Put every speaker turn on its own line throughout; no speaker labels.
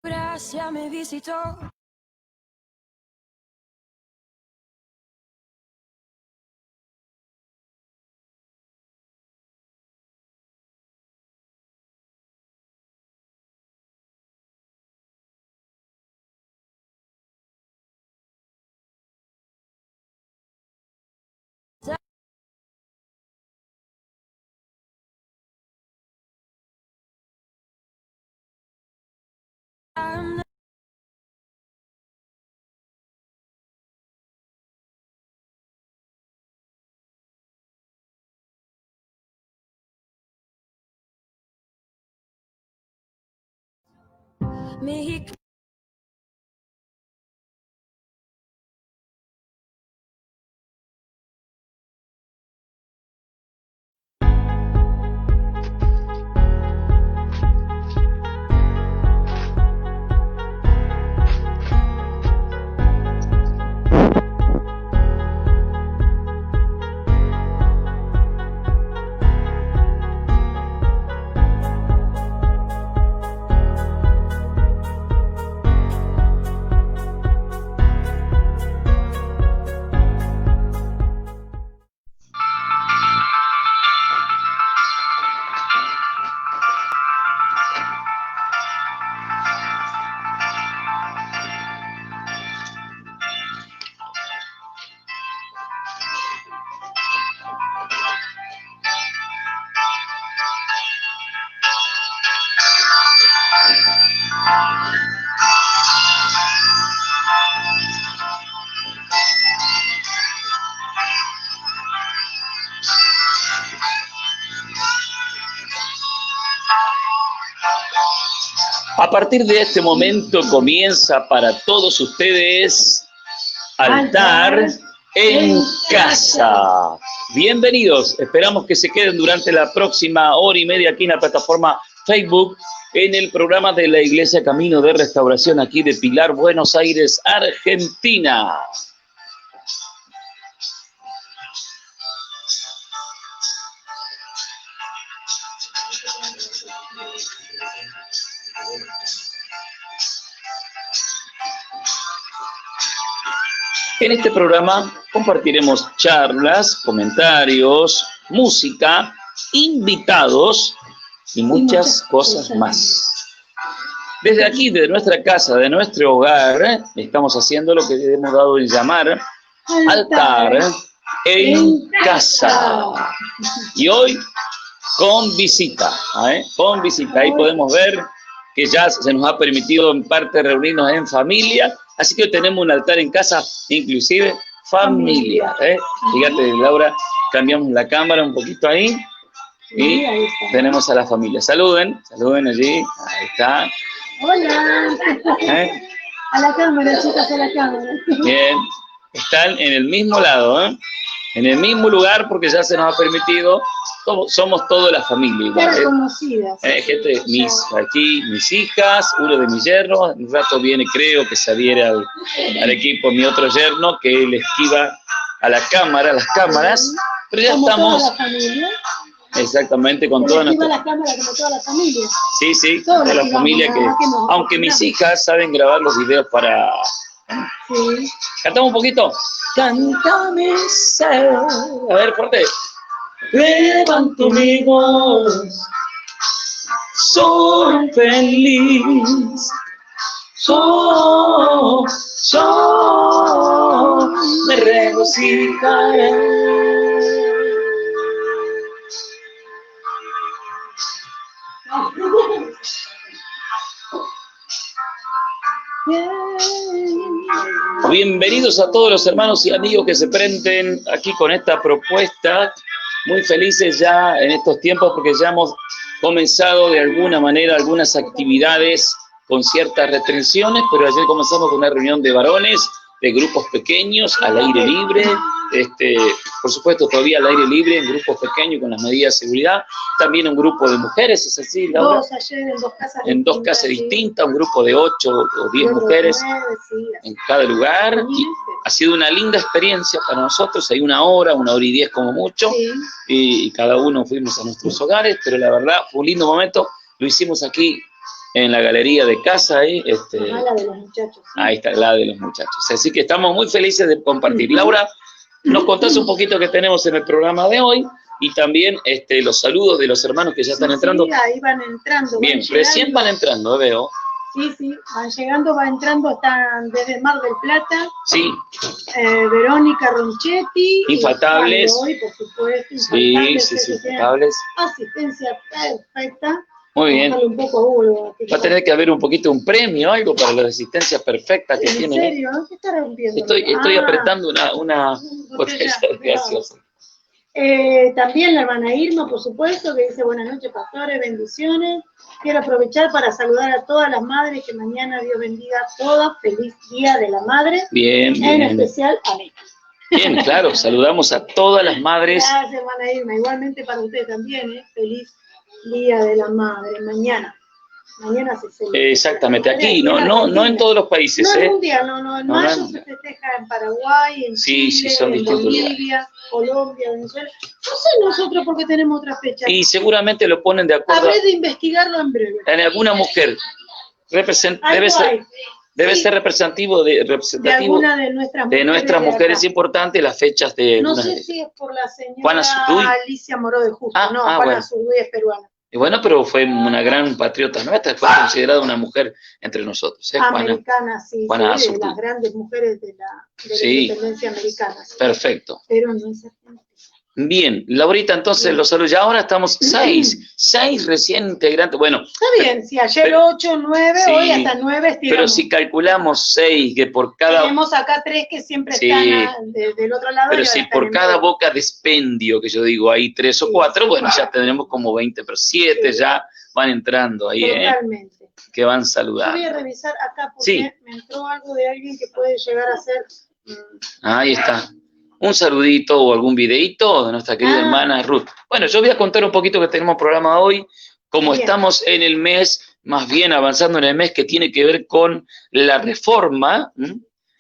Gracia me visitó. México.
A partir de este momento comienza para todos ustedes Altar en Casa. Bienvenidos, esperamos que se queden durante la próxima hora y media aquí en la plataforma Facebook, en el programa de la Iglesia Camino de Restauración aquí de Pilar, Buenos Aires, Argentina. En este programa compartiremos charlas, comentarios, música, invitados y muchas cosas más. Desde aquí, de nuestra casa, de nuestro hogar, estamos haciendo lo que hemos dado en llamar Altar en Casa. Y hoy con visita, con visita. Ahí podemos ver que ya se nos ha permitido en parte reunirnos en familia. Así que hoy tenemos un altar en casa, inclusive familia. Fíjate, Laura, cambiamos la cámara un poquito ahí y tenemos a la familia. Saluden allí. Ahí está.
Hola. A la cámara, chicas, a la cámara.
Bien, están en el mismo lado, en el mismo lugar porque ya se nos ha permitido. Somos toda la familia igual.
Reconocidas.
Gente, aquí mis hijas, uno de mis yernos, un rato viene, creo que se adhiere al equipo mi otro yerno, que él esquiva a la cámara, a las cámaras, pero ya estamos.
Toda la familia.
Exactamente, con toda nuestra.
La cámara como toda la familia.
Sí, toda la familia que, aunque mis hijas saben grabar los videos para.
Sí.
Cantamos un poquito. Cántame, ser. A ver, fuerte. Levanto mi voz, soy feliz, me regocijaré. Bienvenidos a todos los hermanos y amigos que se prenden aquí con esta propuesta. Muy felices ya en estos tiempos porque ya hemos comenzado de alguna manera algunas actividades con ciertas restricciones, pero ayer comenzamos con una reunión de varones, de grupos pequeños, al aire libre, por supuesto todavía al aire libre, en grupos pequeños con las medidas de seguridad, también un grupo de mujeres, ¿es así, Laura?
Dos ayer
en dos casas distintas, un grupo de 8 o 10 mujeres en cada lugar, ha sido una linda experiencia para nosotros, hay una hora y 10 como mucho,
Sí.
y cada uno fuimos a nuestros hogares, pero la verdad fue un lindo momento, lo hicimos aquí en la galería de casa, ahí,
La de los muchachos. ¿Sí?
ahí está, la de los muchachos. Así que estamos muy felices de compartir. Laura, nos contás un poquito que tenemos en el programa de hoy y también los saludos de los hermanos que ya están entrando.
Sí, ahí van entrando.
Bien,
van
recién
llegando.
van entrando, veo.
Sí, van llegando, van entrando, están desde Mar del Plata,
Sí,
Verónica Ronchetti.
Infaltables.
Y hoy, por supuesto,
sí,
Infaltables.
sí,
que
sí,
tienen
cables.
asistencia perfecta.
Muy bien.
Bajarle un poco a Hugo,
Va a tener que haber un poquito un premio, algo para la asistencia perfecta que
¿En
tienen.
serio? ¿Qué está rompiendo?
Estoy apretando una
botella
botella de gaseosa.
También la hermana Irma, por supuesto, que dice buenas noches, pastores, bendiciones. Quiero aprovechar para saludar a todas las madres, que mañana Dios bendiga a todas. Feliz Día de la Madre.
Bien,
En
bien.
especial a mí.
Bien, claro, saludamos a todas las madres.
Gracias, hermana Irma. Igualmente para usted también, ¿eh? Feliz Día de la Madre. Mañana se celebra.
Exactamente, aquí, no en todos los países.
No es mundial, no. En
No,
mayo
no.
se festeja en Paraguay, en
Sí,
Chile,
sí, son
en
distintos
Bolivia, Colombia, Venezuela. No sé nosotros porque tenemos otra fecha.
Y seguramente lo ponen de acuerdo
Habré de investigarlo en breve.
en alguna mujer.
Algo
Debe
Sí.
ser representativo
De
representativo
alguna de nuestras mujeres.
de nuestras
de
mujeres
acá.
importantes, las fechas de
No
algunas de
sé
ellas.
si es por la señora
Juana Zurduy.
Alicia Moró de Justo.
Ah,
Juana
bueno.
Zurduy es peruana.
Y bueno, pero fue una gran patriota nuestra, fue considerada una mujer entre nosotros. Juana.
Americana, sí,
Juana
de
Zurduy.
las grandes mujeres de la
Sí.
independencia americana. Sí.
Perfecto.
Pero no es argentina.
Bien, Laurita, entonces
Bien.
los saludos. Ya ahora estamos seis recién integrantes. Bueno,
Está bien, si ayer 8, 9,
sí,
hoy hasta 9 estiramos.
pero si calculamos 6, que por cada...
Tenemos acá 3 que siempre
Sí.
están del otro lado.
Pero
y ahora
si
están
por
en
cada
breve.
boca de expendio, que yo digo, hay 3 o
Sí,
4, bueno,
claro.
ya tendremos como 20, pero 7
Sí.
ya van entrando ahí,
Totalmente.
que van
Yo
saludando.
voy a revisar acá porque
Sí.
me entró algo de alguien que puede llegar a ser...
Ahí está. Un saludito o algún videíto de nuestra querida hermana Ruth. Bueno, yo voy a contar un poquito que tenemos programa hoy. Como
Bien.
estamos en el mes, más bien avanzando en el mes que tiene que ver con la reforma,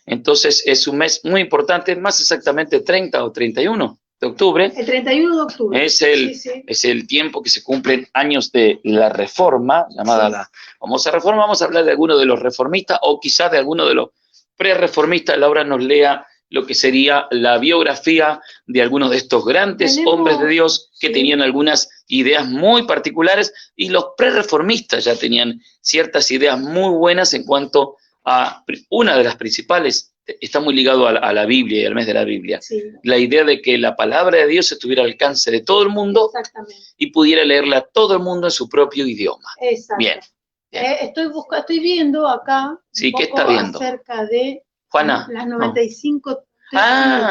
entonces es un mes muy importante, más exactamente 30 o 31 de octubre.
El 31 de octubre.
Es el tiempo que se cumplen años de la reforma, llamada la famosa reforma. Vamos a hablar de algunos de los reformistas o quizás de algunos de los pre-reformistas. Laura nos lea lo que sería la biografía de algunos de estos grandes hombres de Dios que tenían algunas ideas muy particulares, y los pre-reformistas ya tenían ciertas ideas muy buenas en cuanto a una de las principales. Está muy ligado a la Biblia y al mes de la Biblia. Sí. La idea de que la palabra de Dios estuviera al alcance de todo el mundo y pudiera leerla todo el mundo en su propio idioma.
Exacto.
Bien.
Estoy viendo acá
sí, ¿qué está viendo?
acerca de
Juana,
las 95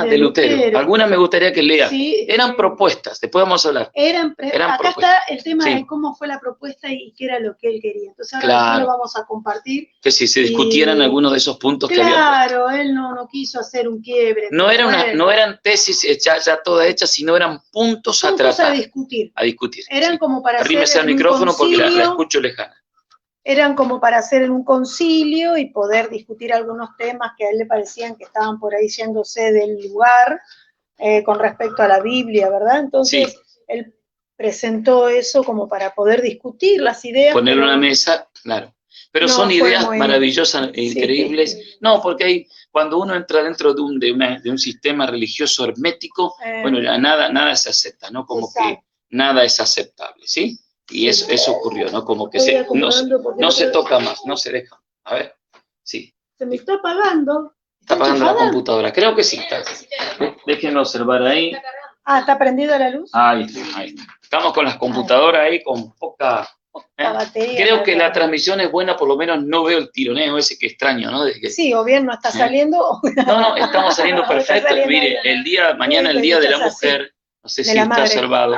de Lutero. Algunas me gustaría que lea.
Sí,
eran propuestas, después vamos a hablar.
Eran acá
propuestas.
Está el tema de cómo fue la propuesta y qué era lo que él quería. Entonces ahora lo vamos a compartir.
Que si se discutieran algunos de esos puntos que había.
Claro, él no quiso hacer un quiebre.
No eran tesis ya todas hechas, sino eran puntos a tratar. A discutir.
Eran como para
arrímese al micrófono porque la escucho lejana.
Eran como para hacer un concilio y poder discutir algunos temas que a él le parecían que estaban por ahí yéndose del lugar con respecto a la Biblia, ¿verdad? Entonces, él presentó eso como para poder discutir las ideas.
Poner una mesa, claro. Pero son ideas maravillosas, increíbles. No, porque cuando uno entra dentro de un sistema religioso hermético, bueno, ya nada se acepta, ¿no? Como que nada es aceptable, ¿sí? Y eso ocurrió, ¿no? Como que no se toca más, no se deja. A ver, sí.
Se me está apagando.
¿Está apagando la computadora? Creo que sí está. Déjenme observar ahí.
¿Está prendida la luz?
Ahí está. Estamos con las computadoras ahí con poca batería. Creo que la transmisión es buena, por lo menos no veo el tironeo ese que extraño, ¿no?
Sí, o bien no está saliendo.
No, estamos saliendo perfecto. Mire, mañana el Día de la Mujer, no sé si está observado.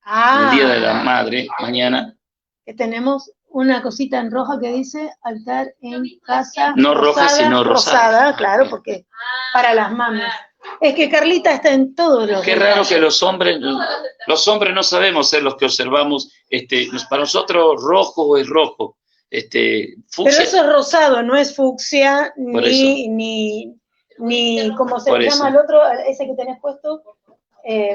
El Día de la Madre, mañana.
Que tenemos una cosita en roja que dice altar en casa.
No roja, sino rosada.
Claro, porque para las mamis. Es que Carlita está en todos los.
Qué raro que los hombres no sabemos ser los que observamos. Para nosotros rojo es rojo. Fucsia.
Pero eso es rosado, no es fucsia ni ni ¿cómo se
Por
llama
eso.
el otro? Ese que tenés puesto,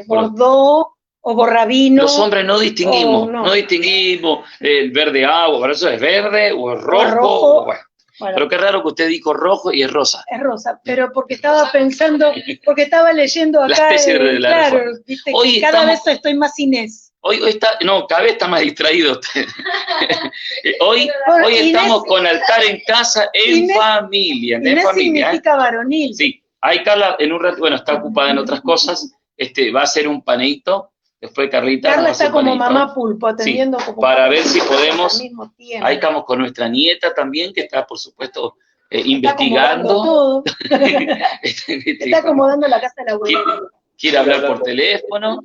Bordeaux o Borrabino.
Los hombres no distinguimos,
no.
no distinguimos el verde agua, por eso es verde o es rojo.
rojo.
Bueno.
Bueno,
Pero qué raro que usted dijo rojo y es rosa.
es rosa, pero porque estaba pensando, porque estaba leyendo
Las
acá,
tesis de la
claro,
reforma.
viste,
Hoy
que cada
estamos-
vez estoy más Inés.
Hoy está, no, cada vez está más distraído usted. hoy
Bueno,
hoy
Inés-
estamos con altar en casa, en
Inés-
familia. En
Inés
familia,
significa varonil.
Sí, ahí Carla en un rato, bueno, está ocupada en otras cosas, va a hacer un paneíto, después Carlita
Carla
nos va a hacer
está como
paneíto.
mamá pulpo, atendiendo como
para
cuatro
ver si
cosas
podemos,
al mismo tiempo.
ahí estamos con nuestra nieta también, que está por supuesto
Está
investigando.
acomodando todo. Está acomodando la casa de la abuela.
Quiere hablar por teléfono.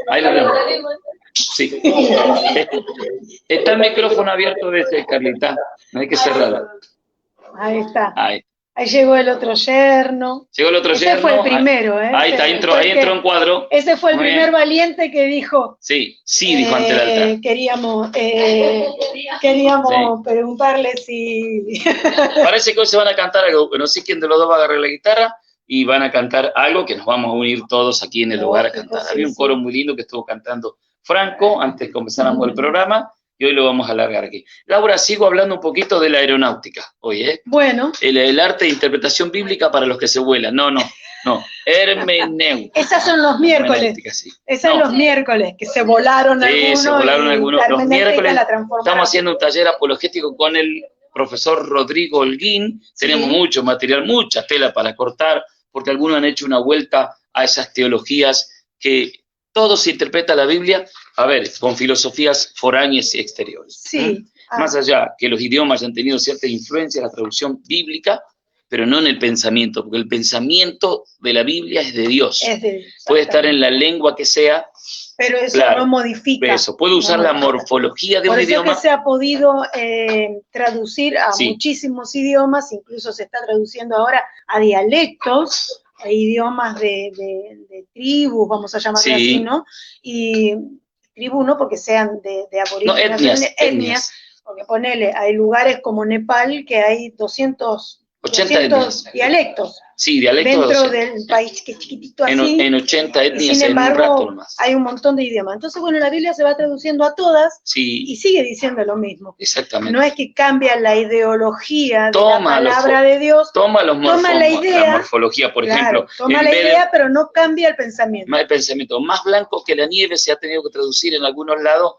Ahí lo vemos. Sí. Está el micrófono abierto desde Carlita, no hay que cerrarlo.
Ahí está.
Ahí.
Ahí llegó el otro yerno.
Llegó el otro
Ese
yerno.
fue el primero, ¿eh?
Ahí está,
Ese
entró,
fue el
ahí
que-
entró en cuadro.
Ese fue el
Muy
primer
bien.
valiente que dijo.
Sí, dijo ante el altar.
Queríamos preguntarle si.
Parece que hoy se van a cantar algo, no sé quién de los dos va a agarrar la guitarra y van a cantar algo que nos vamos a unir todos aquí en el lugar a cantar.
Sí,
Había un
sí.
coro muy lindo que estuvo cantando Franco antes de que comenzáramos el programa y hoy lo vamos a alargar aquí. Laura, sigo hablando un poquito de la aeronáutica hoy, ¿eh?
Bueno,
El arte de interpretación bíblica para los que se vuelan. No, hermenéutica.
esas son los miércoles.
Hermenéutica, sí.
Esos
No.
los miércoles, que se volaron
Sí,
algunos.
se volaron
y
algunos.
la
Los
hermenéutica
miércoles
la transformaron.
estamos haciendo un taller apologético con el profesor Rodrigo Holguín. Tenemos mucho material, mucha tela para cortar, porque algunos han hecho una vuelta a esas teologías que todo se interpreta la Biblia, a ver, con filosofías foráneas y exteriores.
Sí.
Más allá que los idiomas hayan tenido cierta influencia en la traducción bíblica, pero no en el pensamiento, porque el pensamiento de la Biblia es de Dios. Puede estar en la lengua que sea,
pero eso
claro,
no modifica.
eso, puede usar
no
la
modifica.
morfología de
Por
un
eso
idioma.
que se ha podido traducir a
Sí.
muchísimos idiomas, incluso se está traduciendo ahora a dialectos, a idiomas de tribus, vamos a llamarlo
Sí.
así, ¿no? Y tribus no porque sean de
No,
aborígenes,
etnias.
porque ponele, hay lugares como Nepal que hay 200
80 etnias.
dialectos
Sí, dialectos
dentro
docentes.
del país que es chiquitito así.
En 80
Y
etnias
sin
en un rato
embargo,
nomás.
hay un montón de idiomas. Entonces, bueno, la Biblia se va traduciendo a todas
Sí,
y sigue diciendo lo mismo.
exactamente.
No es que cambia la ideología de
Toma
la palabra de Dios.
Toma la
idea,
morfología, por
claro,
ejemplo.
toma
en
la
vez de-
idea, pero no cambia el pensamiento.
el pensamiento más blanco que la nieve se ha tenido que traducir en algunos lados,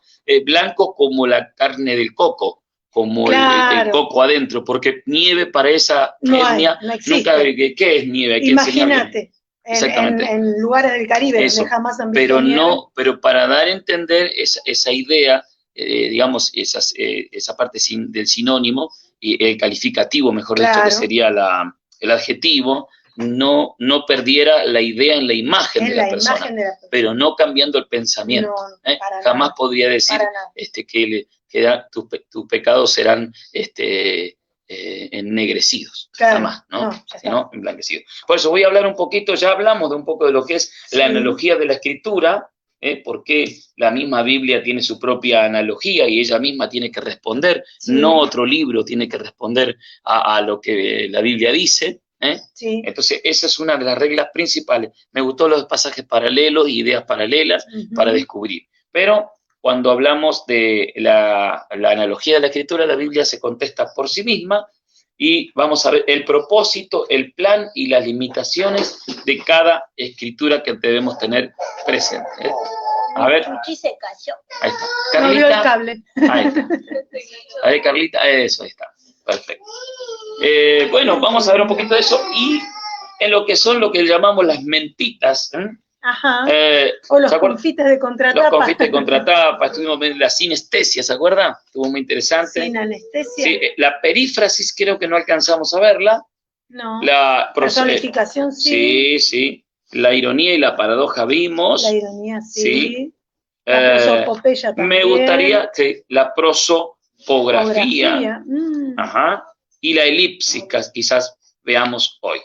blanco como la carne del coco, como
Claro.
el coco adentro, porque nieve para esa
No hay,
etnia,
no existe.
nunca, ¿qué es nieve? Hay que enseñarle.
Imagínate,
Exactamente.
en lugares del Caribe
Eso,
donde jamás han visto
pero
nieve.
no, pero para dar a entender esa idea, digamos, esa parte del sinónimo, y el calificativo, mejor dicho,
Claro.
que sería el adjetivo, no perdiera la idea en la imagen de la persona,
imagen de la persona.
pero no cambiando el pensamiento.
No, para
Jamás
nada,
podría decir
para nada.
que tus pecados serán ennegrecidos,
Claro,
jamás, ¿no?
no, ya está.
Sino emblanquecidos. Por eso voy a hablar un poquito, ya hablamos de un poco de lo que es la
Sí.
analogía de la escritura, porque la misma Biblia tiene su propia analogía y ella misma tiene que responder,
Sí.
no otro libro tiene que responder a lo que la Biblia dice.
Sí.
Entonces, esa es una de las reglas principales. Me gustó los pasajes paralelos, ideas paralelas
Ujú.
para descubrir. Pero cuando hablamos de la analogía de la escritura, la Biblia se contesta por sí misma y vamos a ver el propósito, el plan y las limitaciones de cada escritura que debemos tener presente. A ver,
Chuchi se cayó.
ahí está.
No vio el
Carlita,
cable.
ahí está. A ver, Carlita, eso, ahí está. Perfecto. Bueno, vamos a ver un poquito de eso y en lo que son lo que llamamos las mentitas.
Ajá.
¿Se
O los
acuerdan?
confites de contratapa.
Los confites de contratapa, estuvimos viendo la sinestesia, ¿se acuerdan? Estuvo muy interesante.
Sin anestesia.
Sí, la perífrasis creo que no alcanzamos a verla.
No.
La
Personificación sí.
Sí. La ironía y la paradoja vimos.
La ironía sí.
Sí.
La prosopopeya también.
Me gustaría que la prosopografía. Ajá. Y la elipsis, quizás veamos hoy.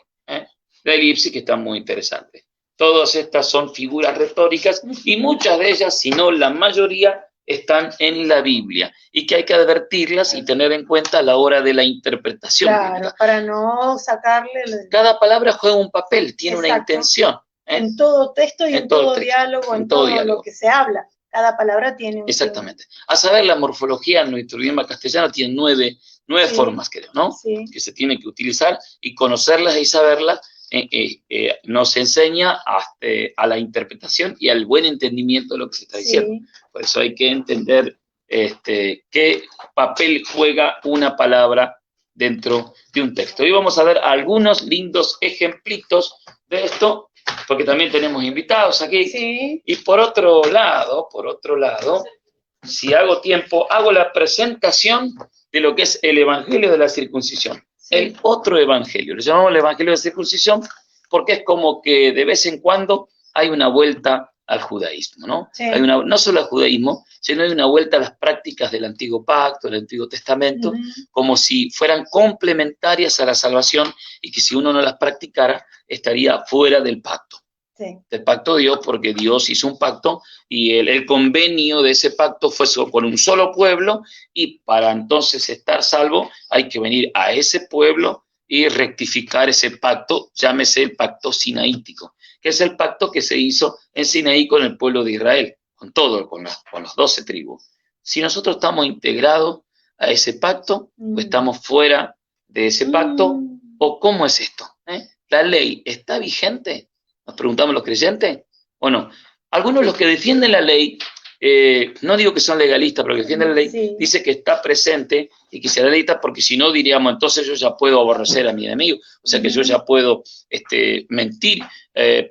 La elipsis que está muy interesante. Todas estas son figuras retóricas y muchas de ellas, si no la mayoría, están en la Biblia y que hay que advertirlas y tener en cuenta a la hora de la interpretación
Claro,
bíblica.
para no sacarle...
Cada palabra juega un papel, tiene una
Exacto.
intención.
En todo texto y en todo
texto,
diálogo, en todo lo que se habla. Cada palabra tiene un...
Exactamente. A saber, la morfología en nuestro idioma castellano tiene nueve
Sí.
formas, creo, ¿no?
Sí.
Que se tienen que utilizar y conocerlas y saberlas nos enseña a la interpretación y al buen entendimiento de lo que se está diciendo.
Sí.
Por eso hay que entender qué papel juega una palabra dentro de un texto. Hoy vamos a ver algunos lindos ejemplitos de esto, porque también tenemos invitados aquí.
Sí.
Y por otro lado, si hago tiempo, hago la presentación de lo que es el Evangelio de la Circuncisión. Sí. El otro Evangelio. Lo llamamos el Evangelio de la Circuncisión porque es como que de vez en cuando hay una vuelta al judaísmo, ¿no? Sí. No solo al judaísmo, sino hay una vuelta a las prácticas del Antiguo Pacto, del Antiguo Testamento, como si fueran complementarias a la salvación y que si uno no las practicara, estaría fuera del pacto. Sí. Del pacto de Dios, porque Dios hizo un pacto y el convenio de ese pacto fue con un solo pueblo, y para entonces estar salvo hay que venir a ese pueblo y rectificar ese pacto, llámese el pacto sinaítico, que es el pacto que se hizo en Sinaí con el pueblo de Israel, con las 12 tribus. Si nosotros estamos integrados a ese pacto, o estamos fuera de ese pacto, o ¿cómo es esto? ¿La ley está vigente? Nos preguntamos los creyentes, ¿o no? Algunos de los que defienden la ley, no digo que son legalistas, pero que defienden la ley, sí, dice que está presente y que será legalista, porque si no diríamos, entonces yo ya puedo aborrecer a mi enemigo, o sea que yo ya puedo mentir,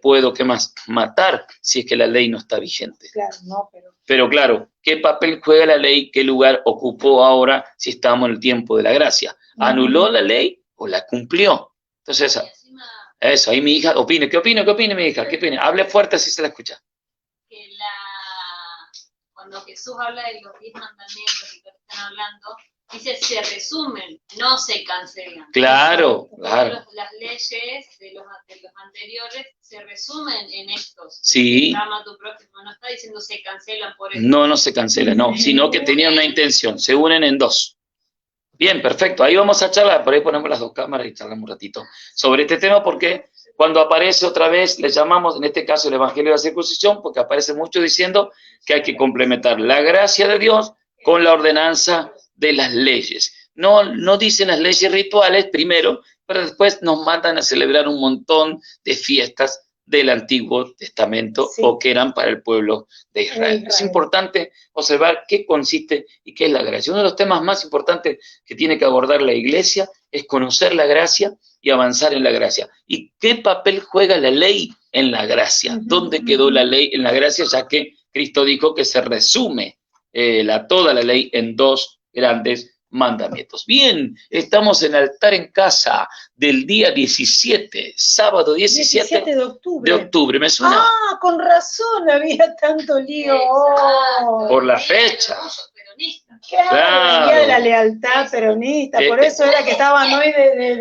puedo, ¿qué más? Matar, si es que la ley no está vigente. Claro, no, pero claro, ¿qué papel juega la ley? ¿Qué lugar ocupó ahora si estamos en el tiempo de la gracia? ¿Anuló la ley o la cumplió? Entonces, eso, ahí mi hija opine. ¿Qué opina mi hija? ¿Qué opina? Hable fuerte así se la escucha.
Que cuando Jesús habla de los 10 mandamientos y que están hablando, dice se resumen, no se cancelan.
Claro, claro.
Las leyes de los anteriores se resumen en estos.
Sí.
Ama a tu prójimo, no está diciendo se cancelan por eso.
No se cancelan, no, sino que tenían una intención, se unen en dos. Bien, perfecto. Ahí vamos a charlar, por ahí ponemos las dos cámaras y charlamos un ratito sobre este tema, porque cuando aparece otra vez, le llamamos, en este caso, el Evangelio de la Circuncisión, porque aparece mucho diciendo que hay que complementar la gracia de Dios con la ordenanza de las leyes. No dicen las leyes rituales primero, pero después nos mandan a celebrar un montón de fiestas del Antiguo Testamento, sí, o que eran para el pueblo de Israel. Es importante observar qué consiste y qué es la gracia. Uno de los temas más importantes que tiene que abordar la Iglesia es conocer la gracia y avanzar en la gracia. ¿Y qué papel juega la ley en la gracia? ¿Dónde quedó la ley en la gracia? Ya que Cristo dijo que se resume toda la ley en dos grandes mandamientos. Bien, estamos en Altar en Casa del día 17, sábado 17 de octubre. ¿Me suena?
Ah, con razón había tanto lío. Oh.
Por la fecha.
Claro, el día de la lealtad peronista, por eso era que estaban hoy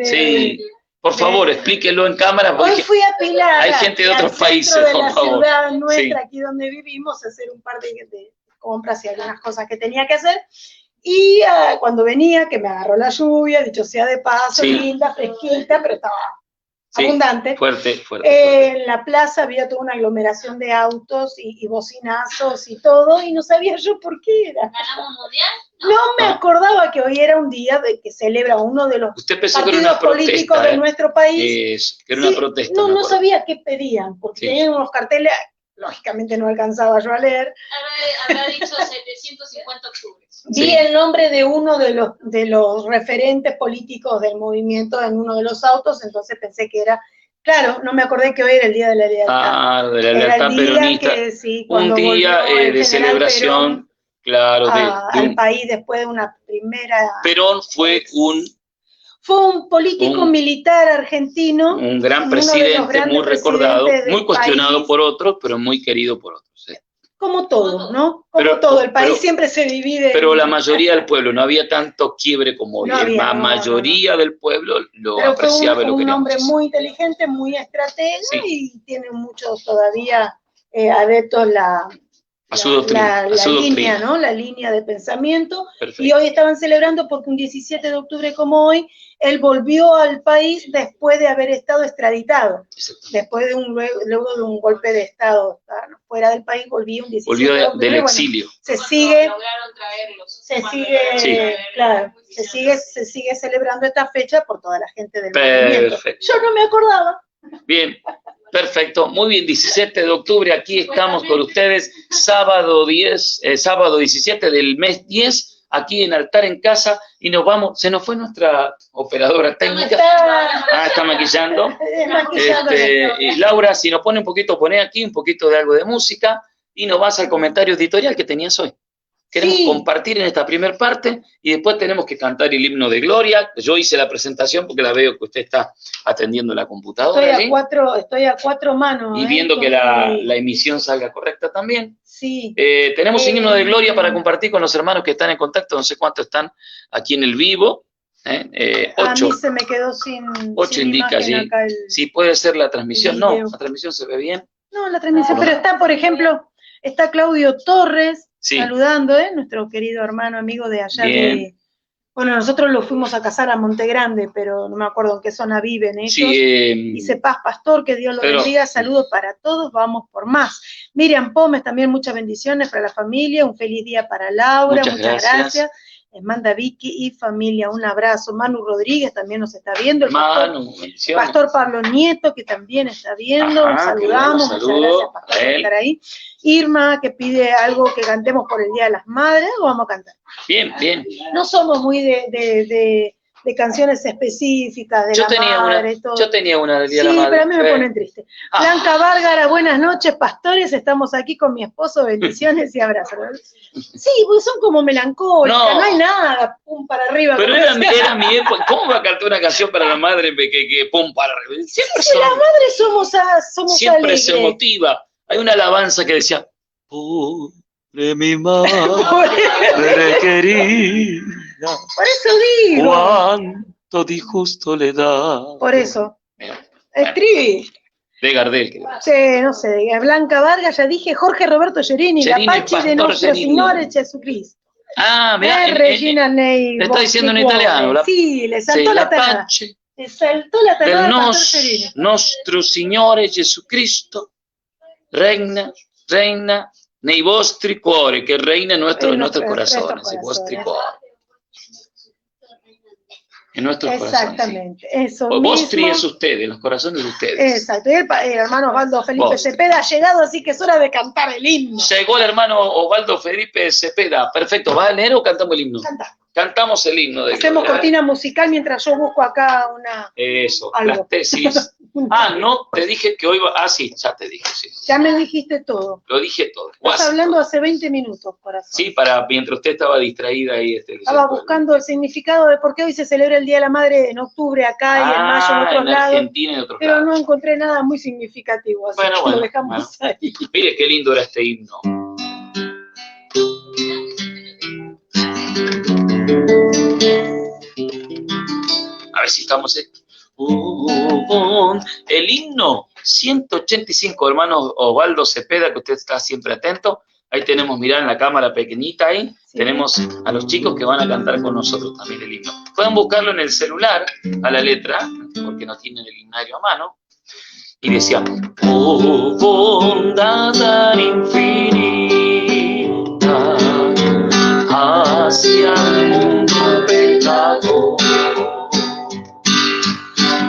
sí, por favor, explíquelo en cámara.
Hoy fui a Pilar.
Hay gente de otros países,
de
por
la
favor.
Ciudad nuestra,
sí,
aquí donde vivimos, a hacer un par de compras y algunas cosas que tenía que hacer. Y cuando venía, que me agarró la lluvia, dicho sea de paso,
sí,
linda, fresquita, pero estaba
sí,
abundante.
Fuerte.
En la plaza había toda una aglomeración de autos y bocinazos y todo, y no sabía yo por qué era.
¿Ganamos mundial?
No me acordaba que hoy era un día de que celebra uno de los
partidos
políticos de nuestro país.
Que era una protesta.
No sabía qué pedían, porque tenían unos carteles, lógicamente no alcanzaba yo a leer.
Habrá dicho 750 octubre.
Vi el nombre de uno de los referentes políticos del movimiento en uno de los autos, entonces pensé que era, claro, no me acordé que hoy era el Día de la Lealtad.
Ah, de la lealtad peronista.
Que, sí,
un día de celebración, claro,
al país después de una primera...
Perón fue un
político militar argentino.
Un gran presidente, muy recordado, muy cuestionado país, por otros, pero muy querido por otros. ¿Sí?
Como todo, ¿no? Como todo, el país siempre se divide.
Pero la mayoría del pueblo, no había tanto quiebre como hoy. La mayoría del pueblo lo apreciaba y lo quería.
Un hombre muy inteligente, muy estratega, sí, y tiene muchos todavía adeptos
A su doctrina, a su
línea,
doctrina.
¿no? La línea de pensamiento.
Perfecto.
Y hoy estaban celebrando porque un 17 de octubre como hoy, él volvió al país después de haber estado extraditado. Después de luego de un golpe de Estado fuera del país, volvió un 17
Volvió
de octubre.
del exilio.
Bueno, se sigue,
Lograron traerlos.
se sigue celebrando esta fecha por toda la gente del movimiento.
Perfecto.
Yo no me acordaba.
Bien, perfecto. Muy bien, 17 de octubre, aquí estamos con ustedes, sábado 17 del mes 10, aquí en Altar en Casa, y nos vamos, se nos fue nuestra operadora técnica. Está maquillando. Y Laura, si nos pone un poquito, poné aquí un poquito de algo de música, y nos vas al comentario editorial que tenías hoy. Queremos compartir en esta primera parte y después tenemos que cantar el himno de gloria. Yo hice la presentación porque la veo que usted está atendiendo la computadora.
Estoy a cuatro manos.
Y viendo que la emisión salga correcta también.
Sí.
Tenemos el himno de gloria para compartir con los hermanos que están en contacto. No sé cuántos están aquí en el vivo. 8.
A mí se me quedó sin
8 indica allí. Sí, puede ser la transmisión. No, la transmisión se ve bien.
No, la transmisión, pero está, por ejemplo, está Claudio Torres. Sí. Saludando, nuestro querido hermano, amigo de allá de... Bueno, nosotros lo fuimos a casar a Montegrande, pero no me acuerdo en qué zona viven ellos. Sí, dice Paz Pastor, que Dios los bendiga, saludos para todos, vamos por más. Miriam Pómez, también muchas bendiciones para la familia, un feliz día para Laura, muchas gracias. Les manda Vicky y familia, un abrazo. Manu Rodríguez también nos está viendo. El pastor Pablo Nieto, que también está viendo. Saludamos, muchas gracias, pastor, por estar ahí. Irma, que pide algo que cantemos por el Día de las Madres, lo vamos a cantar.
Bien, bien.
No somos muy de canciones específicas de la madre. Todo.
Yo tenía una del Día de la Madre.
Sí, pero a mí me ponen triste. Blanca Várgara, buenas noches, pastores. Estamos aquí con mi esposo, bendiciones y abrazos. Sí, pues son como melancólicas, no hay nada, pum para arriba.
Pero era mi época. ¿Cómo va a cantar una canción para la madre que pum para arriba? Siempre
las madres somos
siempre
alegres.
Se motiva. Hay una alabanza que decía, pobre mi madre querida.
Por eso digo.
Cuánto disgusto le da.
Por eso. Es triste.
De Gardel.
Sí, no sé. Blanca Vargas, ya dije. Jorge Roberto Gerini, la Pachi de nuestro Señor Jesucristo.
Mira.
Regina Ney.
Le está diciendo en italiano.
Sí, le saltó la tanada. Le saltó la tanada.
Nostro Signore Jesucristo reina nei vostri cuori, que reina en nuestros corazones, en vostri cuori. En nuestros
Exactamente,
corazones.
Eso
Vostri
mismo.
Es ustedes, en los corazones de ustedes.
Exacto, y el hermano Osvaldo Felipe Cepeda ha llegado, así que es hora de cantar el himno.
Llegó el hermano Osvaldo Felipe Cepeda, perfecto, ¿va a leer o cantamos el himno? Cantamos el himno.
Hacemos cortina musical mientras yo busco acá una...
Eso, las tesis. No, te dije que hoy va... sí, ya te dije, sí.
Ya me dijiste todo.
Lo dije todo.
Estás hablando hace 20 minutos, corazón.
Sí, mientras usted estaba distraída ahí.
Estaba buscando el significado de por qué hoy se celebra el Día de la Madre en octubre acá y en mayo en otros lados.
Argentina y en otros
pero
lados.
No encontré nada muy significativo, así que lo dejamos ahí.
Mire qué lindo era este himno. A ver si estamos... el himno 185, hermano Osvaldo Cepeda, que usted está siempre atento. Ahí tenemos, mirá en la cámara pequeñita ahí, tenemos a los chicos que van a cantar con nosotros también el himno. Pueden buscarlo en el celular, a la letra, porque no tienen el himnario a mano. Y decía, oh, bondad infinita, hacia el mundo pecador.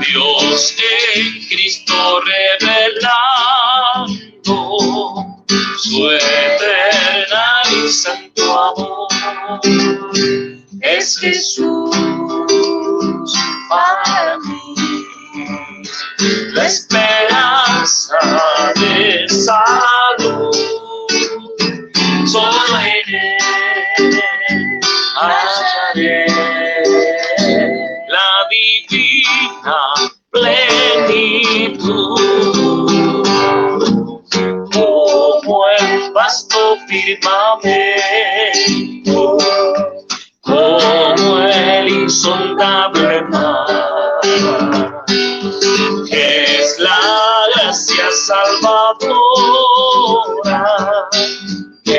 Dios en Cristo revelando su eterna y santo amor. Es Jesús para mí, la esperanza de salud. Solo en Él hallaré la divina plenitud, como el vasto firmamento, como el insondable mar, es la gracia salvadora que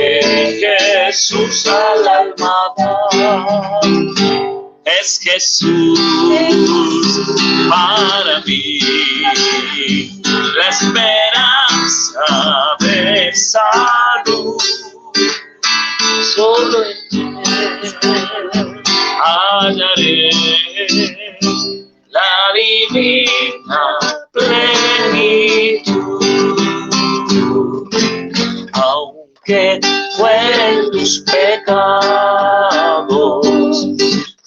es Jesús para mí, la esperanza de salud. Solo en Él hallaré la divina plenitud. Aunque fueren tus pecados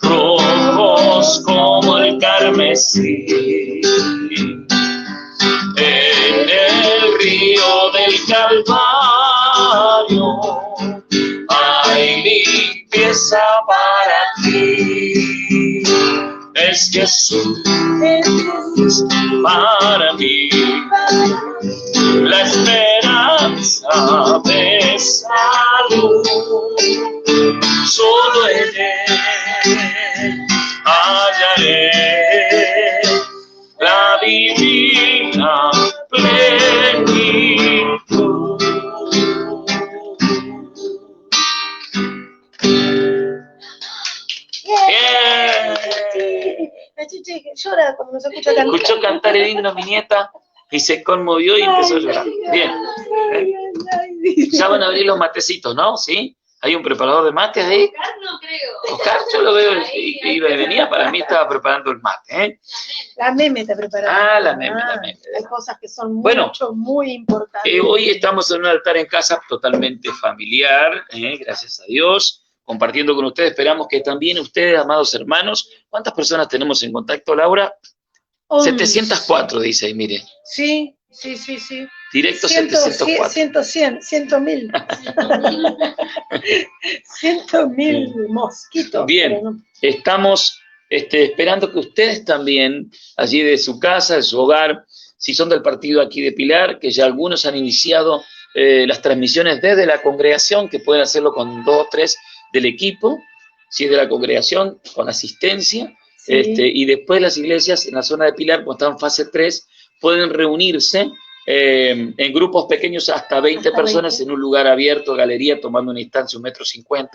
rojos como el carmesí, en el río del Calvario hay limpieza para ti. Es Jesús para mí, la esperanza de salud. Solo en Él hallaré la divina plenitud.
La Chiche llora cuando nos escucha cantar.
Escuchó cantar el himno mi nieta y se conmovió y empezó a llorar. Bien. Ya van a abrir los matecitos, ¿no? ¿Sí? ¿Hay un preparador de mates ahí?
Oscar no creo.
Oscar, yo lo veo y venía, para mí estaba preparando el mate, ¿eh?
La meme está preparada.
Ah, la meme.
Hay cosas que son
Bueno,
muy importantes.
Hoy estamos en un altar en casa totalmente familiar, gracias a Dios, compartiendo con ustedes. Esperamos que también ustedes, amados hermanos, ¿cuántas personas tenemos en contacto, Laura?
11.
704, dice ahí, mire.
Sí.
Directo 704.
100.000. 100.000 mosquitos.
Bien,
no.
estamos esperando que ustedes también, allí de su casa, de su hogar, si son del partido aquí de Pilar, que ya algunos han iniciado las transmisiones desde la congregación, que pueden hacerlo con 2 o 3 del equipo, si es de la congregación, con asistencia,
Sí.
Y después las iglesias en la zona de Pilar, como están en fase 3, pueden reunirse en grupos pequeños hasta 20 personas en un lugar abierto, galería, tomando una instancia 1,50 m,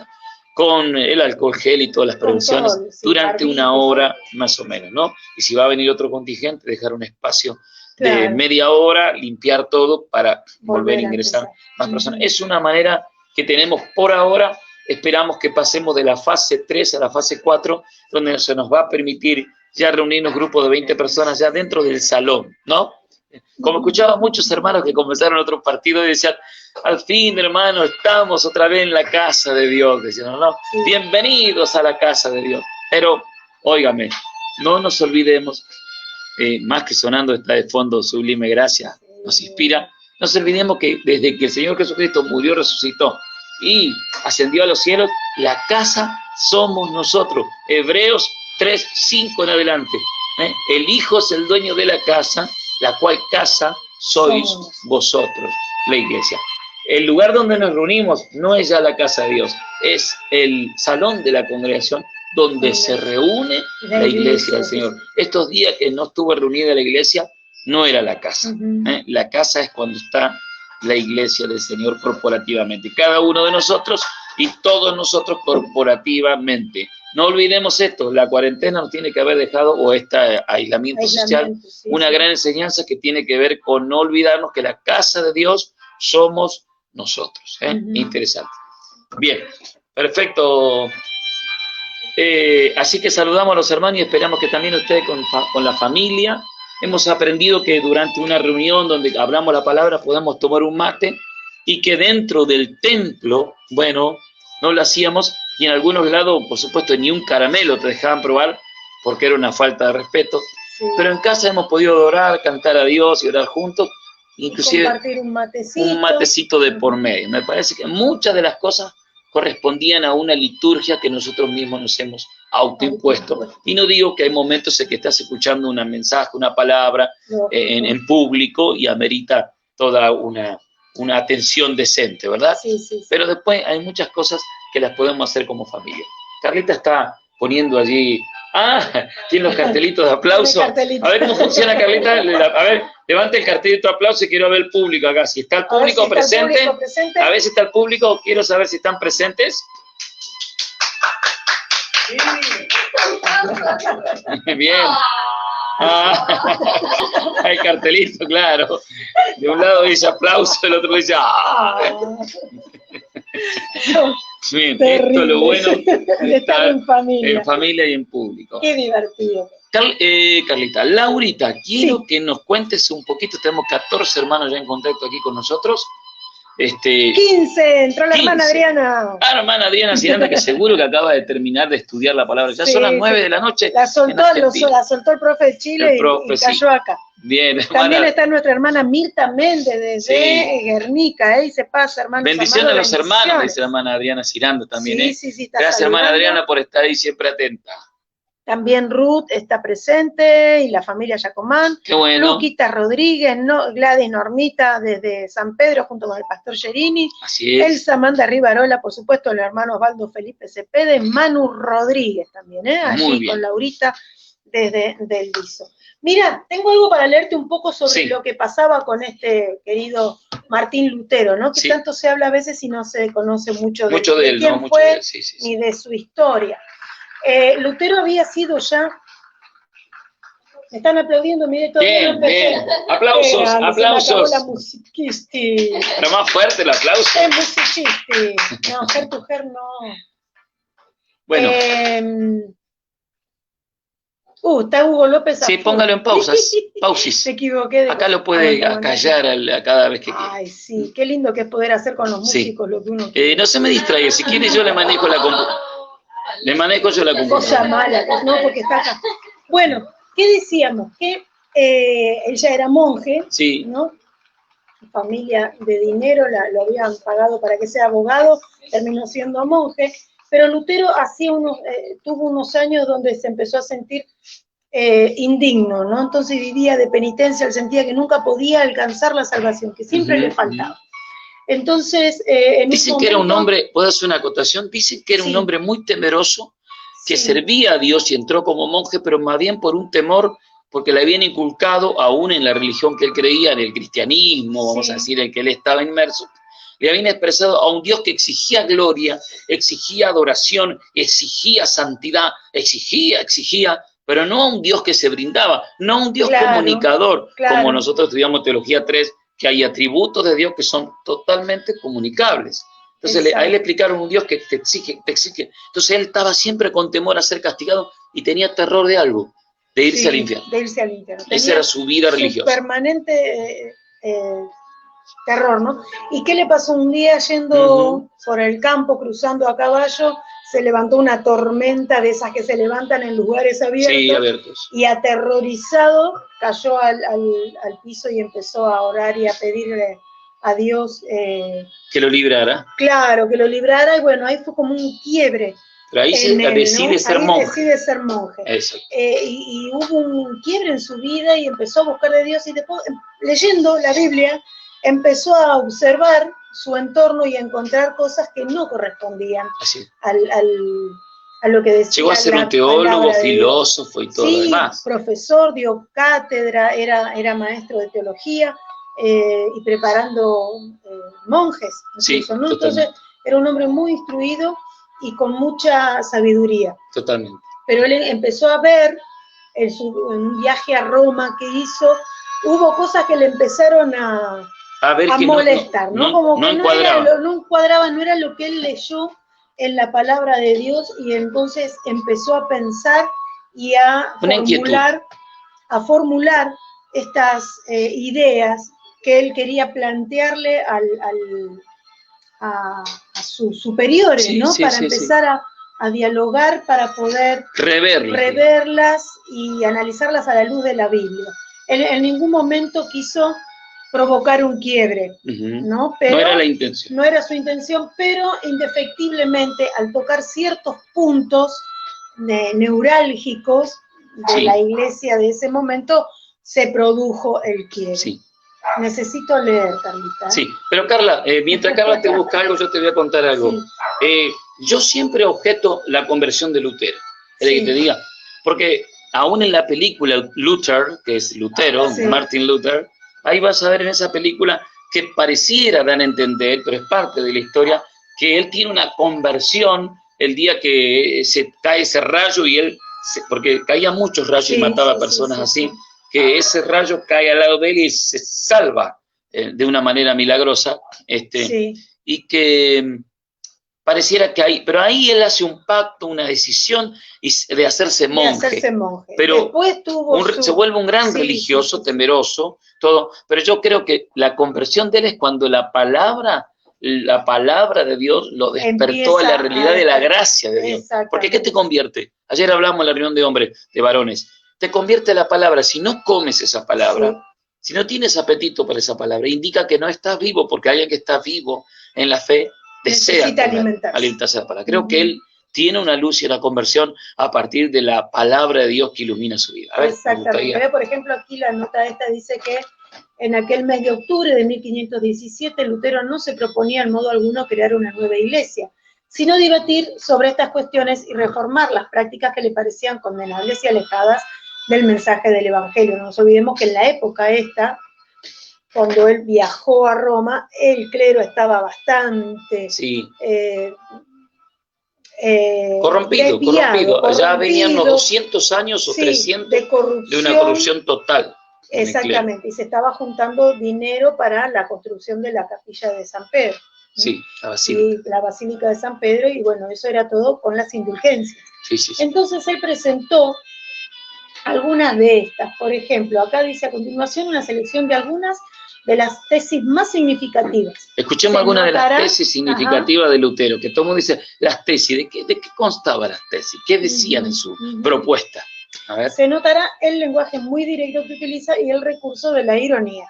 con el alcohol gel y todas las prevenciones
todo, sí,
durante
barbijo,
una hora más o menos, ¿no? Y si va a venir otro contingente, dejar un espacio de
Claro.
media hora, limpiar todo para volver a
a
ingresar
empezar.
más personas. Es una manera que tenemos por ahora. Esperamos que pasemos de la fase 3 a la fase 4, donde se nos va a permitir ya reunirnos grupos de 20 personas ya dentro del salón, ¿no? Como escuchaba muchos hermanos que comenzaron otro partido y decían, al fin, hermano, estamos otra vez en la casa de Dios. Decían, no, bienvenidos a la casa de Dios. Pero, óigame, no nos olvidemos, más que sonando está de fondo Sublime Gracia, nos inspira, no nos olvidemos que desde que el Señor Jesucristo murió, resucitó y ascendió a los cielos, la casa somos nosotros. Hebreos 3:5 en adelante. El Hijo es el dueño de la casa, la cual casa sois vosotros, la iglesia. El lugar donde nos reunimos no es ya la casa de Dios, es el salón de la congregación donde se reúne la iglesia del Señor. Estos días que no estuvo reunida la iglesia, no era la casa. La casa es cuando está la iglesia del Señor corporativamente. Cada uno de nosotros y todos nosotros corporativamente. No olvidemos esto, la cuarentena nos tiene que haber dejado, o este aislamiento social,
sí,
una gran enseñanza que tiene que ver con no olvidarnos que la casa de Dios somos nosotros. Interesante. Bien, perfecto. Así que saludamos a los hermanos y esperamos que también ustedes con la familia. Hemos aprendido que durante una reunión donde hablamos la palabra podemos tomar un mate y que dentro del templo, bueno, no lo hacíamos y en algunos lados, por supuesto, ni un caramelo te dejaban probar porque era una falta de respeto. Sí. Pero en casa hemos podido orar, cantar a Dios y orar juntos, inclusive
compartir un
matecito de por medio. Me parece que muchas de las cosas correspondían a una liturgia que nosotros mismos nos hemos autoimpuesto. Y no digo que hay momentos en que estás escuchando un mensaje, una palabra en público y amerita toda una atención decente, ¿verdad?
Sí, sí, sí.
Pero después hay muchas cosas que las podemos hacer como familia. Carlita está poniendo allí, tiene los cartelitos de aplauso. A ver cómo funciona, Carlita. A ver, levante el cartelito de aplauso y quiero ver el público acá. Si está el público presente, a ver si está el público, quiero saber si están presentes. Sí. Bien. Hay cartelito, claro. De un lado dice aplauso, del otro dice ¡ah! Bien,
Terrible.
esto es lo bueno
de estar en familia.
y en público.
Qué divertido.
Carlita, Laurita, quiero que nos cuentes un poquito, tenemos 14 hermanos ya en contacto aquí con nosotros.
15, entró la hermana Adriana.
Hermana Adriana Ciranda, que seguro que acaba de terminar de estudiar la palabra. Ya son las 9 de la noche.
La soltó el profe de Chile y cayó acá.
Bien, hermana.
También está nuestra hermana Mirta Méndez desde Guernica, ahí se pasa, hermano.
Bendiciones a los hermanos, dice la hermana Adriana Ciranda también.
Sí,
gracias, hermana Adriana, por estar ahí siempre atenta.
También Ruth está presente y la familia Yacomán.
Qué bueno.
Luquita Rodríguez, Gladys Normita desde San Pedro junto con el pastor Gerini.
Así es.
Elsa Amanda Rivarola, por supuesto, el hermano Osvaldo Felipe Cepede, Manu Rodríguez también, allí con Laurita desde del Viso. Mira, tengo algo para leerte un poco sobre lo que pasaba con este querido Martín Lutero, ¿no? Que tanto se habla a veces y no se conoce mucho de él, quién
¿no?
fue ni de su historia. Lutero había sido ya... Me están aplaudiendo, mire, todavía
bien. Aplausos, aplausos.
La musiquisti.
Pero más fuerte el aplauso.
Es musiquisti. No, Her to Her no.
Bueno.
Está Hugo López.
Sí, póngalo en pausas. Pausis.
Me equivoqué.
Acá lo puede callar a cada vez que quiera.
Ay, sí, qué lindo que es poder hacer con los músicos lo que uno quiere.
No se me distraiga, si quiere yo le manejo la computadora. Le manejo yo la computadora.
Cosa mala, no, porque está acá. Bueno, ¿qué decíamos? Que él ya era monje, ¿no? Su familia de dinero lo habían pagado para que sea abogado, terminó siendo monje, pero Lutero tuvo unos años donde se empezó a sentir indigno, ¿no? Entonces vivía de penitencia, él sentía que nunca podía alcanzar la salvación, que siempre le faltaba. Entonces,
dicen que era un hombre, ¿puedo hacer una acotación? Dicen que era un hombre muy temeroso, que servía a Dios y entró como monje, pero más bien por un temor, porque le habían inculcado, aún en la religión que él creía, en el cristianismo, vamos a decir, en que él estaba inmerso, le habían expresado a un Dios que exigía gloria, exigía adoración, exigía santidad, exigía, pero no a un Dios que se brindaba, no a un Dios comunicador, como nosotros estudiamos Teología 3, que hay atributos de Dios que son totalmente comunicables. Entonces a él le explicaron un Dios que te exige. Entonces él estaba siempre con temor a ser castigado y tenía terror de algo, de irse al infierno.
De irse al infierno.
Esa era su vida religiosa.
Permanente terror, ¿no? ¿Y qué le pasó un día yendo por el campo, cruzando a caballo? Se levantó una tormenta de esas que se levantan en lugares abiertos, y aterrorizado cayó al piso y empezó a orar y a pedirle a Dios
que lo librara.
Claro, que lo librara, y bueno, ahí fue como un quiebre.
Pero ahí decide ser monje.
Decide ser monje. Y hubo un quiebre en su vida y empezó a buscar de Dios, y después, leyendo la Biblia, empezó a observar su entorno y a encontrar cosas que no correspondían a lo que decía.
Llegó a ser un teólogo, filósofo y todo lo demás.
Profesor, dio cátedra, era maestro de teología y preparando monjes. Incluso, ¿no? Entonces era un hombre muy instruido y con mucha sabiduría.
Totalmente.
Pero él empezó a ver en un viaje a Roma que hizo, hubo cosas que le empezaron a molestar, ¿no? Como que no encuadraba, no era lo que él leyó en la palabra de Dios, y entonces empezó a pensar y a formular estas ideas que él quería plantearle a sus superiores, ¿no? Para empezar a dialogar, para poder reverlas y analizarlas a la luz de la Biblia. Él en ningún momento quiso provocar un quiebre, ¿no? Pero
no era la intención.
No era su intención, pero indefectiblemente al tocar ciertos puntos neurálgicos de la iglesia de ese momento, se produjo el quiebre. Necesito leer, Carlita.
Sí, pero Carla, mientras Carla te busca algo, yo te voy a contar algo. Yo siempre objeto la conversión de Lutero, que te diga, porque aún en la película Luther, que es Lutero, Martin Luther, ahí vas a ver en esa película que pareciera dar a entender, pero es parte de la historia, que él tiene una conversión el día que se cae ese rayo y él porque caían muchos rayos y
Sí,
mataba a
sí,
personas
sí,
así,
sí.
que ese rayo cae al lado de él y se salva de una manera milagrosa,
Sí,
y que pareciera que pero ahí él hace un pacto, una decisión de hacerse
de
monje,
hacerse monje.
pero
Después tuvo
se vuelve un gran
Sí,
religioso,
sí, sí, sí.
temeroso, todo, pero yo creo que la conversión de él es cuando la palabra de Dios lo despertó a la
Empieza
realidad
a
de la
despertar.
gracia de Dios. Porque ¿qué
Exactamente.
te convierte? Ayer hablamos en la reunión de hombres, de varones. Te convierte la palabra. Si no comes esa palabra,
Sí.
si no tienes apetito por esa palabra, indica que no estás vivo, porque alguien que está vivo en la fe desea
Necesita
comer, alimentarse de la palabra. Creo
Ujú.
que él tiene una luz y una conversión a partir de la palabra de Dios que ilumina su vida. A ver, me
Exactamente.
gustaría.
Ve, por ejemplo, aquí la nota esta dice que en aquel mes de octubre de 1517 Lutero no se proponía en modo alguno crear una nueva iglesia, sino debatir sobre estas cuestiones y reformar las prácticas que le parecían condenables y alejadas del mensaje del Evangelio. No nos olvidemos que en la época esta, cuando él viajó a Roma, el clero estaba bastante
Sí.
desviado,
corrompido. Ya venían los
corrompido,
200 años o
sí,
300
de
de una corrupción total.
Exactamente, y se estaba juntando dinero para la construcción de la capilla de San Pedro.
Sí, la basílica.
Y la Basílica de San Pedro, y bueno, eso era todo con las indulgencias.
Sí, sí, sí.
Entonces él presentó algunas de estas. Por ejemplo, acá dice a continuación una selección de algunas de las tesis más significativas.
Escuchemos algunas de las tesis significativas de Lutero, que todo el mundo dice, las tesis, ¿de qué constaban las tesis? ¿Qué decían en su propuesta? A ver.
Se notará el lenguaje muy directo que utiliza y el recurso de la ironía.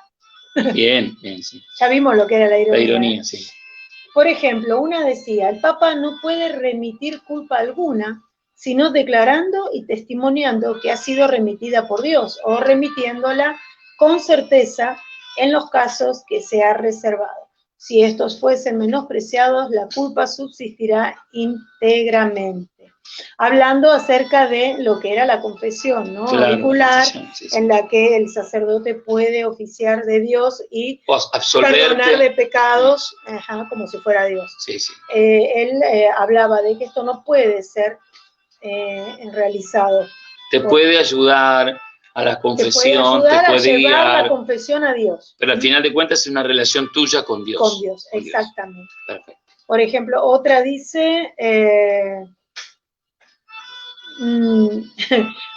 Bien, bien, sí.
Ya vimos lo que era la ironía.
La ironía, sí.
Por ejemplo, una decía, el Papa no puede remitir culpa alguna, sino declarando y testimoniando que ha sido remitida por Dios, o remitiéndola con certeza en los casos que se ha reservado. Si estos fuesen menospreciados, la culpa subsistirá íntegramente. Hablando acerca de lo que era la confesión, ¿no?
Claro,
auricular,
sí, sí.
en la que el sacerdote puede oficiar de Dios y
absolverte,
perdonar de pecados, como si fuera Dios.
Sí, sí.
Él hablaba de que esto no puede ser realizado.
Te puede ayudar a la confesión, te puede
llevar la confesión a Dios.
Pero al final de cuentas es una relación tuya con Dios.
Con Dios, exactamente. Dios.
Perfecto.
Por ejemplo, otra dice,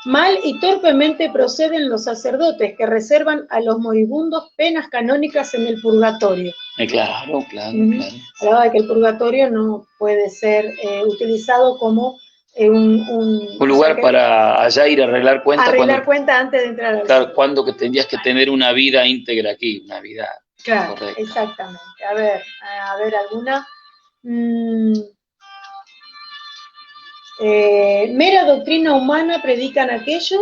mal y torpemente proceden los sacerdotes que reservan a los moribundos penas canónicas en el purgatorio.
Claro.
Hablaba de que el purgatorio no puede ser utilizado como un
lugar para allá ir a arreglar cuentas.
Cuenta antes de entrar al
Claro, cuando que tendrías que tener una vida íntegra aquí, una vida correcta.
Exactamente. A ver alguna. Mera doctrina humana predican aquellos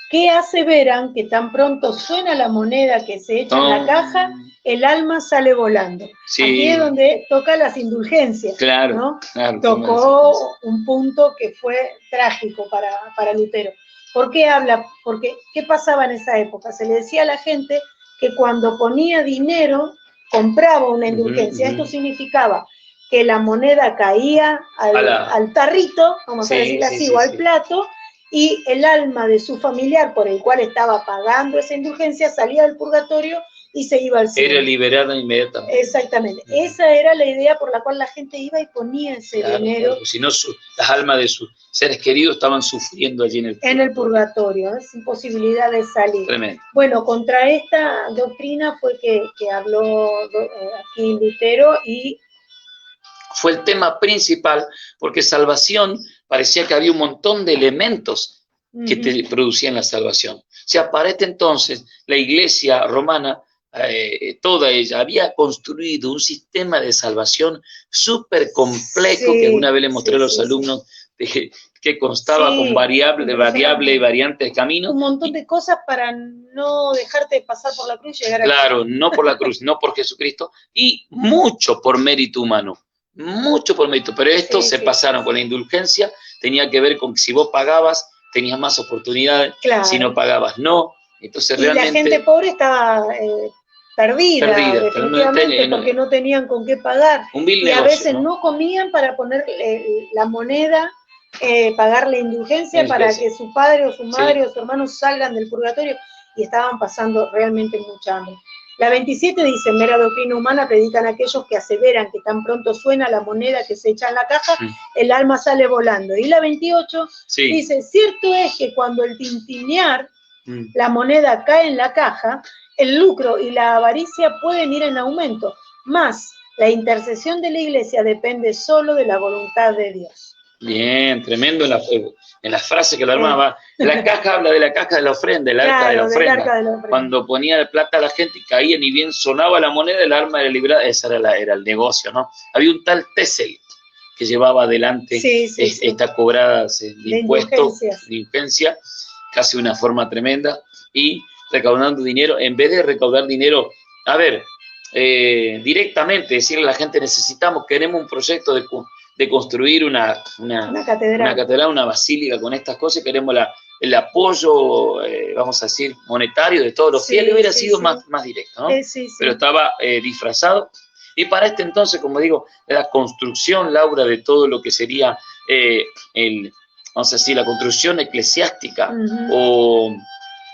que aseveran que tan pronto suena la moneda que se echa en la caja, el alma sale volando.
Sí.
Aquí es donde toca las indulgencias.
Claro,
¿no?
claro.
Tocó un punto que fue trágico para Lutero. ¿Por qué habla? Porque, ¿qué pasaba en esa época? Se le decía a la gente que cuando ponía dinero, compraba una indulgencia. Esto significaba que la moneda caía al tarrito, vamos a decirlo así, o al plato, y el alma de su familiar por el cual estaba pagando esa indulgencia salía del purgatorio y se iba al cielo.
Era liberada inmediatamente.
Exactamente. Esa era la idea por la cual la gente iba y ponía ese dinero.
Si no, las almas de sus seres queridos estaban sufriendo allí en el
purgatorio, sin posibilidad de salir.
Tremendo.
Bueno, contra esta doctrina fue que habló aquí Lutero y
fue el tema principal, porque salvación parecía que había un montón de elementos que te producían la salvación. O sea, para este entonces, la iglesia romana, toda ella, había construido un sistema de salvación súper complejo, que una vez le mostré a los alumnos, que constaba con variable y variante de camino.
Un montón de cosas para no dejarte pasar por la cruz y llegar a
Claro, no por la cruz, no por Jesucristo, y mucho por mérito humano. Mucho por mérito, pero esto se pasaron con la indulgencia, tenía que ver con que si vos pagabas, tenías más oportunidades, si no pagabas, no. Entonces
y realmente la gente pobre estaba perdida definitivamente, porque no tenían con qué pagar.
Un vil
y
negocio,
a veces no comían para poner la moneda pagar la indulgencia para que su padre o su madre o su hermano salgan del purgatorio, y estaban pasando realmente mucha hambre. La 27 dice, mera doctrina humana predican aquellos que aseveran que tan pronto suena la moneda que se echa en la caja, el alma sale volando. Y la 28 dice, cierto es que cuando el tintinear la moneda cae en la caja, el lucro y la avaricia pueden ir en aumento, más la intercesión de la iglesia depende solo de la voluntad de Dios.
Bien, tremendo en la frase que la hermana va. La caja habla de la caja de la ofrenda, el arca de la ofrenda. Cuando ponía la plata a la gente y caía, ni bien sonaba la moneda, el arma era librada. Ese era el negocio, ¿no? Había un tal Tesel que llevaba adelante esta cobrada de impuestos, de indulgencia, casi de una forma tremenda, y recaudando dinero, en vez de recaudar dinero, a ver, directamente decirle a la gente, queremos un proyecto de construir una catedral, una basílica con estas cosas, queremos el apoyo, vamos a decir, monetario de todos los fieles, hubiera sido más directo, ¿no? Pero estaba disfrazado. Y para este entonces, como digo, la construcción, Laura, de todo lo que sería vamos a decir, la construcción eclesiástica o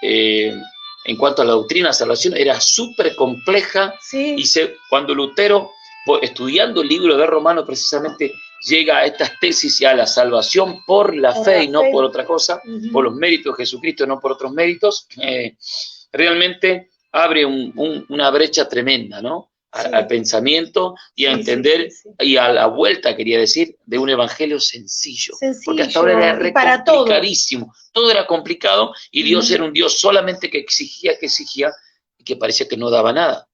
en cuanto a la doctrina de salvación, era súper compleja. Y cuando Lutero, estudiando el libro de Romanos, precisamente llega a estas tesis y a la salvación por la fe y no por otra cosa, por los méritos de Jesucristo, no por otros méritos, realmente abre una brecha tremenda, ¿no? Al pensamiento y a entender y a la vuelta, quería decir, de un evangelio sencillo. Porque hasta ahora era complicadísimo. Todo era complicado y Dios era un Dios solamente que exigía y que parecía que no daba nada.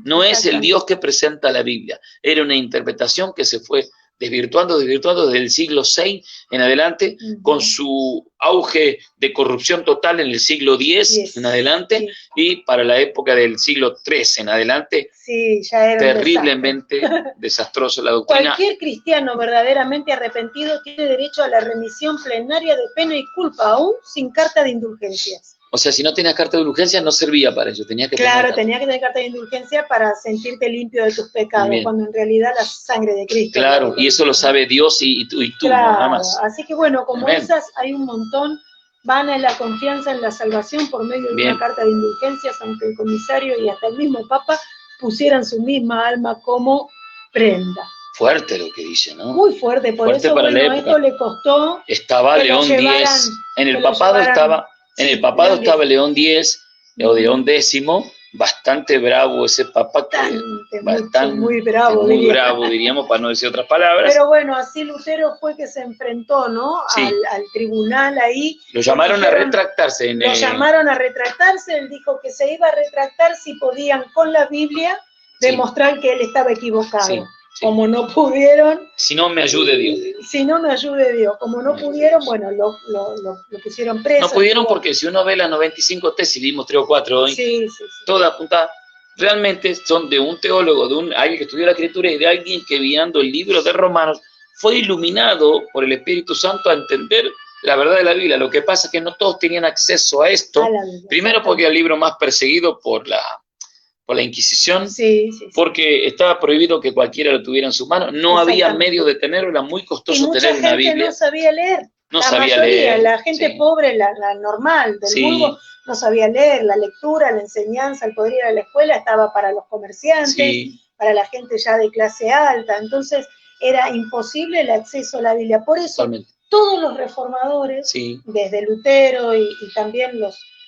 No es el Dios que presenta la Biblia. Era una interpretación que se fue desvirtuando desde el siglo VI en adelante, con su auge de corrupción total en el siglo X en adelante, y para la época del siglo III en adelante,
ya era
terriblemente desastrosa la doctrina.
Cualquier cristiano verdaderamente arrepentido tiene derecho a la remisión plenaria de pena y culpa, aún sin carta de indulgencias.
O sea, si no tenías carta de indulgencia, no servía para ello. Tenía que tener carta de
indulgencia para sentirte limpio de tus pecados, cuando en realidad la sangre de Cristo.
Claro, y eso lo sabe Dios y tú, nada más.
Así que bueno, como esas hay un montón, van en la confianza en la salvación por medio de una carta de indulgencias, aunque el comisario y hasta el mismo Papa pusieran su misma alma como prenda.
Fuerte lo que dice, ¿no?
Muy fuerte, por eso esto le costó.
Estaba León X, en el papado estaba... En el papado estaba León X o León X, bastante bravo ese papa,
muy bravo,
diríamos, para no decir otras palabras.
Pero bueno, así Lutero fue que se enfrentó, ¿no? Al tribunal ahí.
Lo llamaron a retractarse.
Lo llamaron a retractarse, él dijo que se iba a retractar si podían con la Biblia demostrar que él estaba equivocado. Como no pudieron...
Si no me ayude Dios.
Como no pudieron, bueno, lo pusieron preso.
No pudieron porque si uno ve las 95 tesis, vimos 3 o 4 hoy, todas apuntadas, realmente son de un teólogo, alguien que estudió la Escritura y de alguien que viendo el libro de Romanos fue iluminado por el Espíritu Santo a entender la verdad de la Biblia. Lo que pasa es que no todos tenían acceso a esto, primero porque era el libro más perseguido por la Inquisición, porque estaba prohibido que cualquiera lo tuviera en sus manos, no había medio de tenerlo, era muy costoso tener una Biblia.
No sabía leer, la gente pobre, la normal del mundo, no sabía leer, la lectura, la enseñanza, el poder ir a la escuela estaba para los comerciantes, para la gente ya de clase alta, entonces era imposible el acceso a la Biblia, por eso todos los reformadores, desde Lutero y también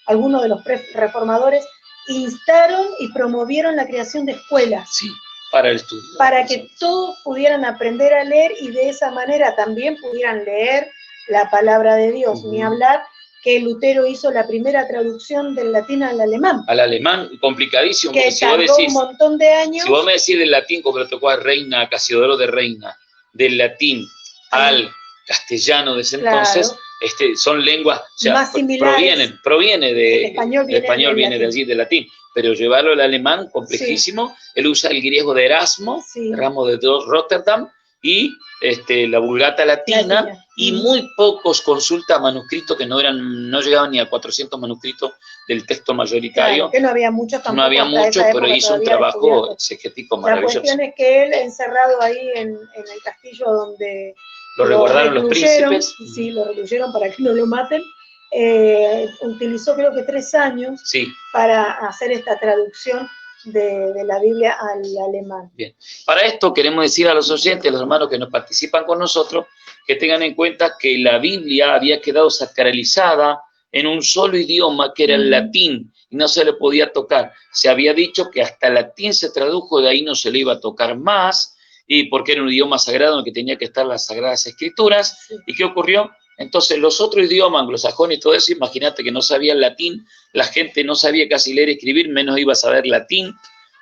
algunos de los reformadores, instaron y promovieron la creación de escuelas.
Para el estudio.
Para que todos pudieran aprender a leer y de esa manera también pudieran leer la palabra de Dios. Ni hablar que Lutero hizo la primera traducción del latín al alemán.
Al alemán, complicadísimo.
Que tardó un montón de años.
Si vos me decís del latín, como le tocó a Reina, Casiodoro de Reina, del latín al castellano de ese entonces, son lenguas, o sea,
más similares.
Proviene de...
El español
viene de allí, del latín. Pero llevarlo al alemán, complejísimo. Él usa el griego de Erasmo, Erasmo de Rotterdam, y la Vulgata latina, y muy pocos consulta manuscritos que no llegaban ni a 400 manuscritos del texto mayoritario.
Claro, que no había muchos tampoco.
No había muchos, pero hizo un trabajo exegético maravilloso.
La cuestión es que él, encerrado ahí en el castillo donde
lo resguardaron los príncipes.
Sí, lo recluyeron para que no lo maten. Utilizó creo que 3 años
Sí.
para hacer esta traducción de la Biblia al alemán.
Bien. Para esto queremos decir a los oyentes, a los hermanos que nos participan con nosotros, que tengan en cuenta que la Biblia había quedado sacralizada en un solo idioma, que era el latín, y no se le podía tocar. Se había dicho que hasta el latín se tradujo, de ahí no se le iba a tocar más, y porque era un idioma sagrado en el que tenía que estar las Sagradas Escrituras.
Sí.
¿Y qué ocurrió? Entonces los otros idiomas, anglosajones y todo eso, imagínate que no sabían latín, la gente no sabía casi leer y escribir, menos iba a saber latín,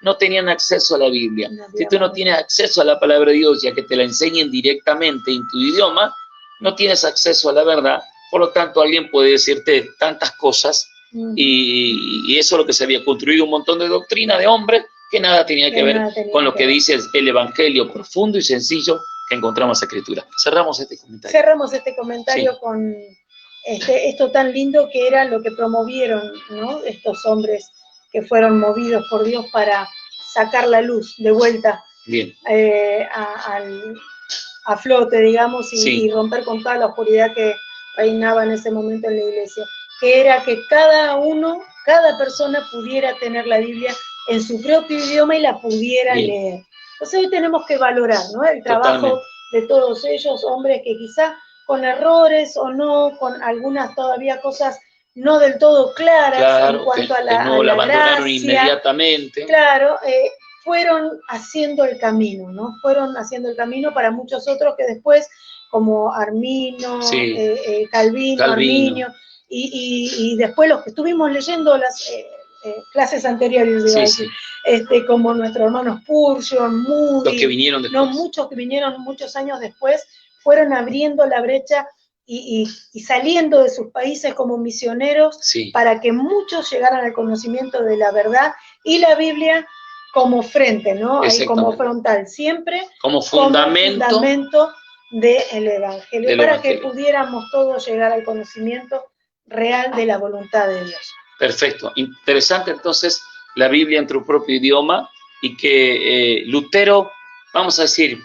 no tenían acceso a la Biblia. Si tú no tienes acceso a la palabra de Dios, ya que te la enseñen directamente en tu idioma, no tienes acceso a la verdad, por lo tanto alguien puede decirte tantas cosas, y eso es lo que se había construido, un montón de doctrina de hombres que nada tenía que ver con lo que dice el evangelio profundo y sencillo que encontramos en la Escritura. Cerramos este comentario.
Cerramos este comentario
Sí.
con esto tan lindo que era lo que promovieron, ¿no? Estos hombres que fueron movidos por Dios para sacar la luz de vuelta
Bien.
a flote, digamos,
Sí.
y romper con toda la oscuridad que reinaba en ese momento en la iglesia, que era que cada persona pudiera tener la Biblia en su propio idioma y la pudiera
Bien.
leer. Entonces hoy tenemos que valorar, ¿no?, el trabajo
Totalmente.
de todos ellos, hombres que quizá con errores o no, con algunas todavía cosas no del todo claras
Claro,
en cuanto
que
a la,
no
a
la
la
abandonaron
gracia.
inmediatamente.
Claro, fueron haciendo el camino, ¿no? Fueron haciendo el camino para muchos otros que después, como Armino,
Sí.
Calvino, Arminio, y después los que estuvimos leyendo las clases anteriores,
Sí,
iba a
sí.
decir, como nuestros hermanos Purgeon, Moody,
Los que vinieron después.
no, muchos que vinieron muchos años después, fueron abriendo la brecha y saliendo de sus países como misioneros,
Sí.
para que muchos llegaran al conocimiento de la verdad, y la Biblia como frente, ¿no? Ahí como frontal, siempre
como fundamento
del Evangelio, para que pudiéramos todos llegar al conocimiento real de la voluntad de Dios.
Perfecto. Interesante entonces la Biblia en tu propio idioma, y que Lutero, vamos a decir,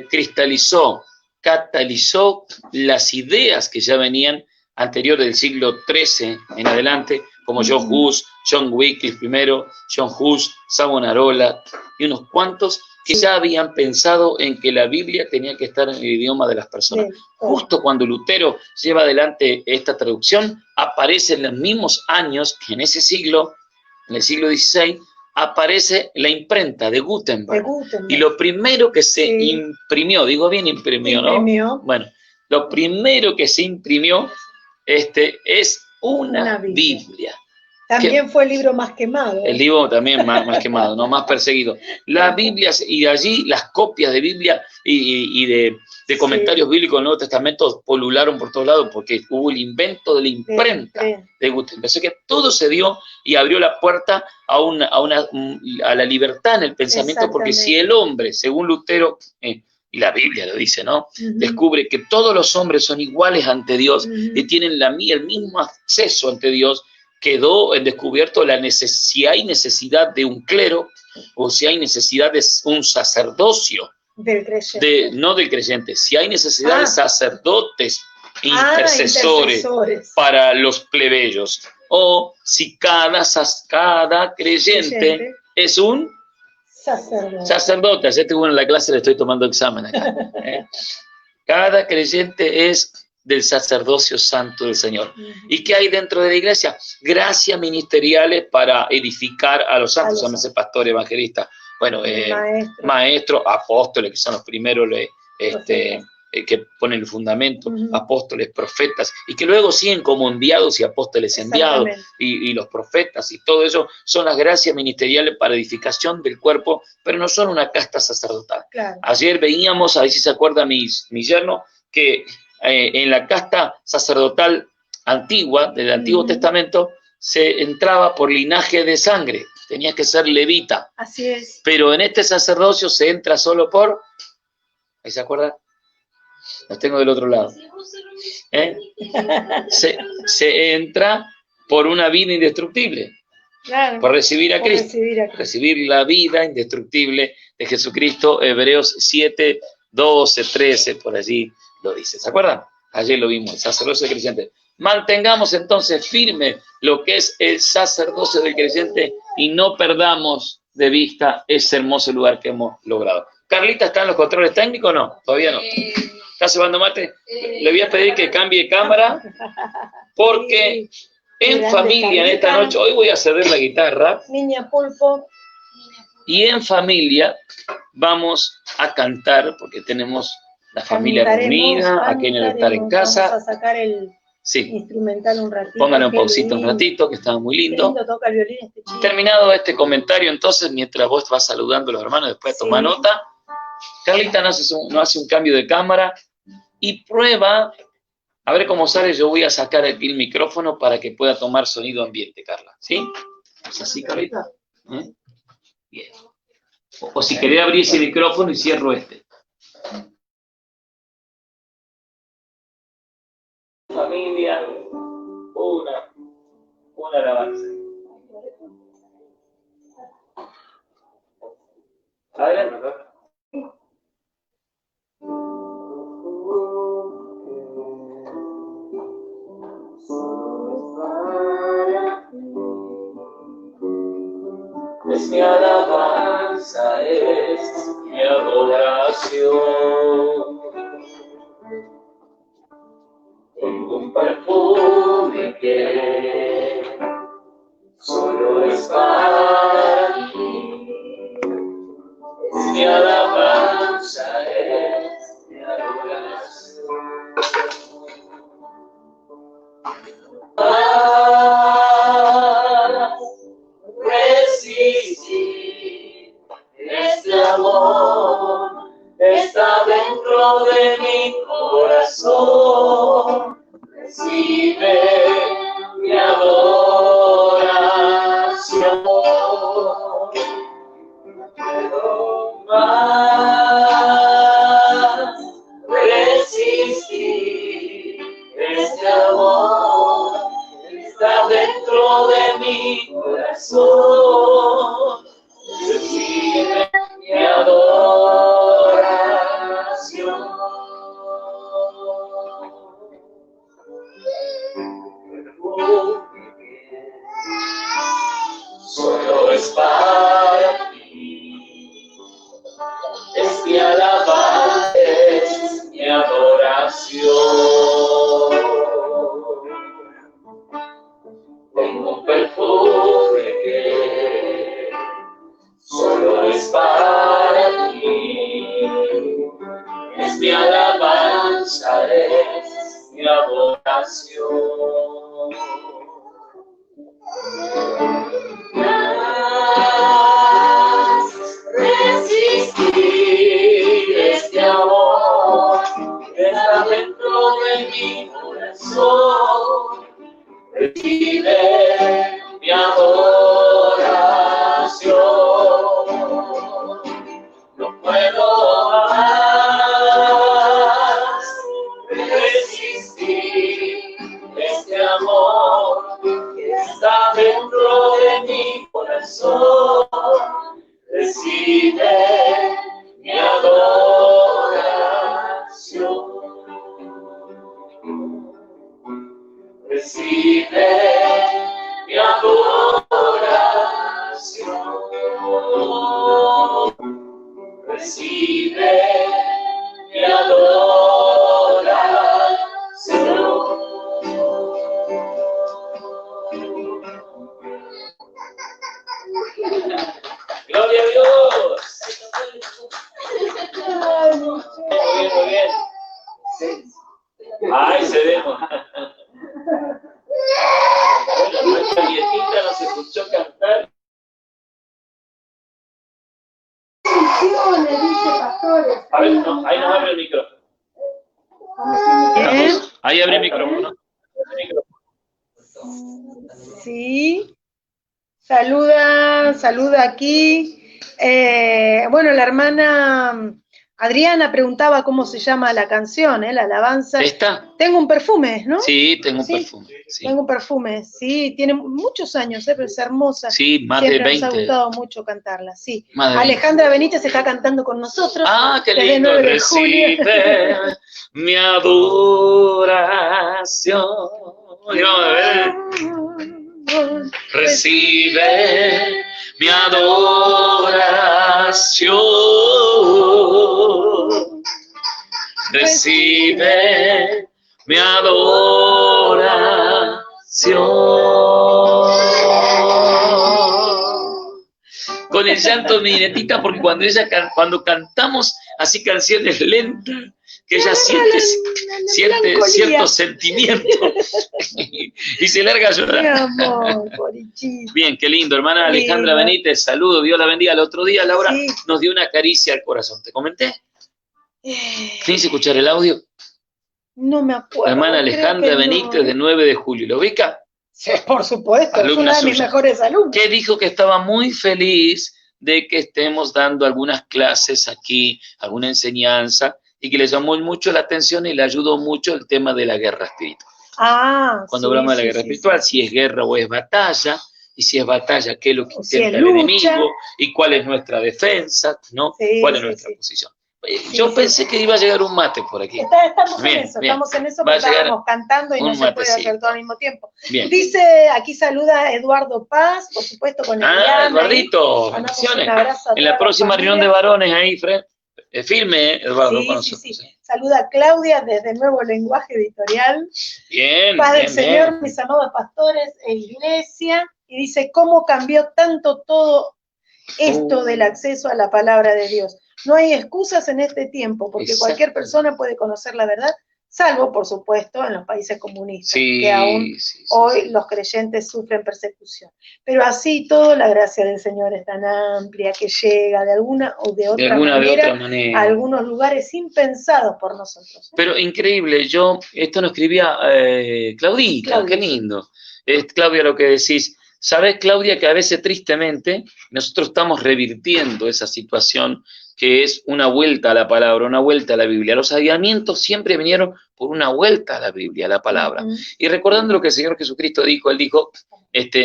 cristalizó, catalizó las ideas que ya venían anterior del siglo XIII en adelante, como John Hus, John Wycliffe primero, John Hus, Savonarola y unos cuantos que ya habían pensado en que la Biblia tenía que estar en el idioma de las personas. Justo cuando Lutero lleva adelante esta traducción, aparece en los mismos años que en ese siglo, en el siglo XVI, aparece la imprenta de Gutenberg. Y lo primero que se imprimió, digo bien imprimió, ¿no? Bueno, lo primero que se imprimió es una Biblia.
También fue el libro más quemado.
El libro también más quemado, ¿no? Más perseguido. Las Biblias, y de allí las copias de Biblia y de comentarios bíblicos del Nuevo Testamento polularon por todos lados, porque hubo el invento de la imprenta de Gutenberg. Así que todo se dio y abrió la puerta a la libertad en el pensamiento, porque si el hombre, según Lutero, y la Biblia lo dice, ¿no? Descubre que todos los hombres son iguales ante Dios y tienen el mismo acceso ante Dios, quedó en descubierto si hay necesidad de un clero o si hay necesidad de un sacerdocio.
Del creyente.
No del creyente, si hay necesidad de sacerdotes intercesores para los plebeyos, o si cada creyente es un sacerdote. Ayer tuve en la clase, le estoy tomando examen acá. Cada creyente es del sacerdocio santo del Señor. ¿Y qué hay dentro de la iglesia? Gracias ministeriales para edificar a los santos, llámese pastor, evangelista, bueno, maestros, apóstoles, que son los primeros que ponen el fundamento, apóstoles, profetas, y que luego siguen como enviados y apóstoles enviados, y los profetas, y todo eso son las gracias ministeriales para edificación del cuerpo, pero no son una casta sacerdotal.
Claro.
Ayer veíamos, a ver si se acuerda mi yerno, que en la casta sacerdotal antigua, del Antiguo Testamento, se entraba por linaje de sangre, tenía que ser levita.
Así es.
Pero en este sacerdocio se entra solo por, ¿ahí se acuerdan? Los tengo del otro lado. Se entra por una vida indestructible.
Claro,
por recibir a Cristo. Recibir la vida indestructible de Jesucristo. Hebreos 7, 12, 13, por allí lo dice. ¿Se acuerdan? Ayer lo vimos, el sacerdocio del creyente. Mantengamos entonces firme lo que es el sacerdocio del creyente y no perdamos de vista ese hermoso lugar que hemos logrado. ¿Carlita está en los controles técnicos o no? Todavía no. ¿Está cebando mate? Le voy a pedir que cambie cámara porque en familia, en esta noche, hoy voy a ceder la guitarra.
Niña Pulpo.
Y en familia vamos a cantar porque tenemos la familia reunida, aquí en el altar en casa.
Vamos a sacar el instrumental un ratito.
Pónganle un pausito un ratito, que estaba muy lindo.
Lindo toca el violín este chico.
Terminado este comentario, entonces, mientras vos vas saludando a los hermanos, después toma nota. Carlita no hace un cambio de cámara y prueba, a ver cómo sale. Yo voy a sacar aquí el micrófono para que pueda tomar sonido ambiente, Carla. ¿Sí? ¿Es así, Carlita? Bien. O si querés abrir ese micrófono y cierro este. Familia, una alabanza. Adelante. Es mi alabanza, es mi adoración. Tengo un perfume que solo es para ti. Es mi alabanza, es mi adoración. Resistir este amor, está dentro de mi corazón. Recibe mi adoración. No puedo más resistir este amor, está dentro de mi corazón. Recibe mi adoración. Solo es para ti. Es mi alabanza, es mi adoración. Tengo un perfume que solo es para ti. Es mi alabanza, es mi adoración. Resistir este amor que está dentro de mi corazón. Recibe mi adoración. No puedo más resistir este amor que está dentro de mi corazón. Recibe mi adoración. Recibe mi adoración. Recibe mi adoración. Gloria a Dios. Muy bien. Ay, cedemos. Bueno, nuestra nietita nos escuchó cantar. A ver, no, ahí nos abre el micrófono. Ahí abre el micrófono.
Sí. Saluda aquí. Bueno, la hermana Adriana preguntaba cómo se llama la canción, la alabanza.
¿Esta?
Tengo un perfume, ¿no?
Sí, tengo un
Sí,
perfume. Sí,
tengo un perfume, sí, tiene muchos años, pero es hermosa.
sí, más
Siempre
de
nos ha
20.
gustado mucho cantarla, sí.
Más de 20.
Alejandra Benítez está cantando con nosotros.
Ah, qué
desde
lindo.
9 de julio.
Recibe mi adoración. Y vamos a ver. Recibe mi adoración. Recibe mi adoración. Con el llanto de mi nietita, porque cuando cantamos así canciones lentas, que ella siente cierto sentimiento y se larga a
Mi
llorar.
amor, Borichito.
Bien, qué lindo, hermana Alejandra
Lindo.
Benítez, saludo, Dios la bendiga. El otro día Laura
Sí.
nos dio una caricia al corazón, ¿te comenté? ¿Quieres escuchar el audio?
No me acuerdo.
Hermana
creo
Alejandra
que
Benítez,
no.
de 9 de julio, ¿lo ubica?
Sí, por supuesto, es
Alumna
una de mis
suya.
mejores alumnas.
Que dijo que estaba muy feliz de que estemos dando algunas clases aquí, alguna enseñanza, y que le llamó mucho la atención y le ayudó mucho el tema de la guerra espiritual. Cuando
Sí,
hablamos de la
sí,
guerra
sí,
espiritual,
sí.
si es guerra o es batalla, y si es batalla, qué es lo que
O si
intenta
es
el
lucha.
enemigo, y cuál es nuestra defensa, ¿no?
Sí,
¿Cuál es
sí,
nuestra
sí.
posición?
Sí,
Yo
sí.
pensé que iba a llegar un mate por aquí.
Estamos
Bien,
en eso,
bien.
estamos en eso
Va a
porque
llegar
estábamos cantando y
un
no se puede
matecito.
hacer todo al mismo tiempo.
Bien.
Dice, aquí saluda Eduardo Paz, por supuesto con Eliana.
Eduardito,
Mandamos
bendiciones.
un abrazo a
En la
toda
próxima
familia.
reunión de varones ahí, Fred, firme, Eduardo,
Sí,
con
sí,
nosotros.
sí. Saluda a Claudia desde Nuevo Lenguaje Editorial.
Bien,
Paz del
bien,
Señor,
bien.
mis amados pastores e iglesia. Y dice, ¿cómo cambió tanto todo esto del acceso a la palabra de Dios? No hay excusas en este tiempo, porque cualquier persona puede conocer la verdad, salvo, por supuesto, en los países comunistas,
Sí,
que aún hoy los creyentes sufren persecución. Pero así todo, la gracia del Señor es tan amplia que llega de alguna o de otra manera a algunos lugares impensados por nosotros.
Pero increíble, esto nos escribía Claudita, qué lindo. Claudia, lo que decís. ¿Sabés, Claudia, que a veces tristemente nosotros estamos revirtiendo esa situación que es una vuelta a la palabra, una vuelta a la Biblia? Los avivamientos siempre vinieron por una vuelta a la Biblia, a la palabra. Y recordando lo que el Señor Jesucristo dijo, Él dijo,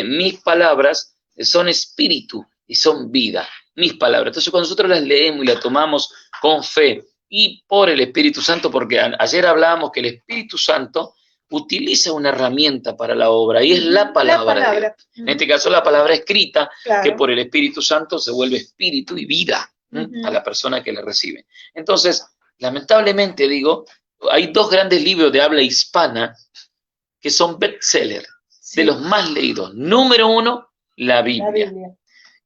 mis palabras son espíritu y son vida, mis palabras. Entonces cuando nosotros las leemos y las tomamos con fe y por el Espíritu Santo, porque ayer hablábamos que el Espíritu Santo utiliza una herramienta para la obra y es la palabra de Dios. En este caso la palabra escrita, que por el Espíritu Santo se vuelve espíritu y vida a la persona que la recibe. Entonces, lamentablemente digo, hay dos grandes libros de habla hispana que son bestseller, de los más leídos. Número 1, la Biblia.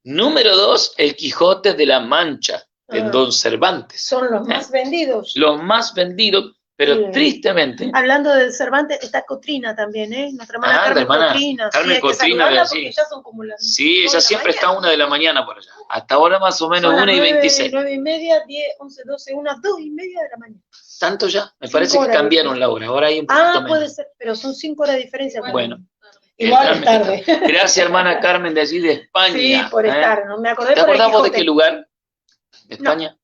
Número 2, El Quijote de la Mancha, de Don Cervantes.
Son los más vendidos.
Los más vendidos. Pero tristemente.
Hablando de Cervantes, está Cotrina también, nuestra hermana Carmen Cotrina.
Carmen Cotrina,
porque ya son como las
sí, ella siempre está a 1 de la mañana por allá. Hasta ahora más o menos 1:26.
9:30, 10, 11, 12, 1, 2:30 de la mañana.
¿Tanto ya? Me parece que cambiaron la hora. Ahora hay un poquito menos.
Puede ser, pero son 5 horas de diferencia.
Bueno.
Igual es tarde.
Gracias, hermana Carmen, de allí de España.
Sí, por estar. No me acordé.
¿Te acordás vos de qué lugar? ¿De España?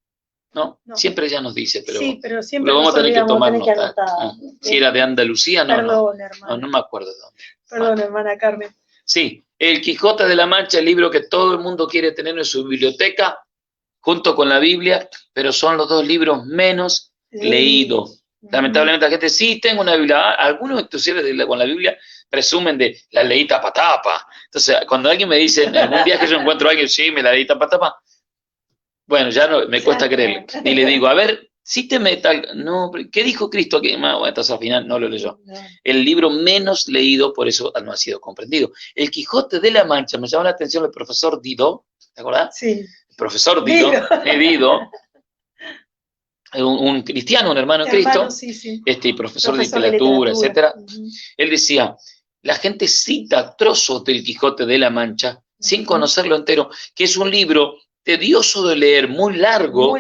No.
Siempre ella nos dice, pero,
sí, pero siempre
lo vamos a tener que tomar nota.
¿No?
Si era de Andalucía,
Perdón, hermana.
No me acuerdo de dónde.
Perdón, hermana Carmen.
Sí, El Quijote de la Mancha, el libro que todo el mundo quiere tener en su biblioteca, junto con la Biblia, pero son los dos libros menos leídos. Lamentablemente la gente sí tengo una Biblia. Algunos inclusive con la Biblia presumen de la leí tapa tapa. Entonces, cuando alguien me dice, en un viaje yo encuentro a alguien, sí, me la leí tapa tapa. Bueno, ya no, me cuesta creerle. Y le digo, a ver, si te metas, no, ¿qué dijo Cristo aquí? Bueno, entonces al final no lo leyó. El libro menos leído, por eso no ha sido comprendido. El Quijote de la Mancha, me llamó la atención el profesor Didot, ¿te acordás?
Sí.
El profesor Didot, un cristiano, un hermano de Cristo,
sí.
Profesor de literatura, etcétera. Él decía, la gente cita trozos del Quijote de la Mancha sin conocerlo entero, que es un libro tedioso de leer, muy largo,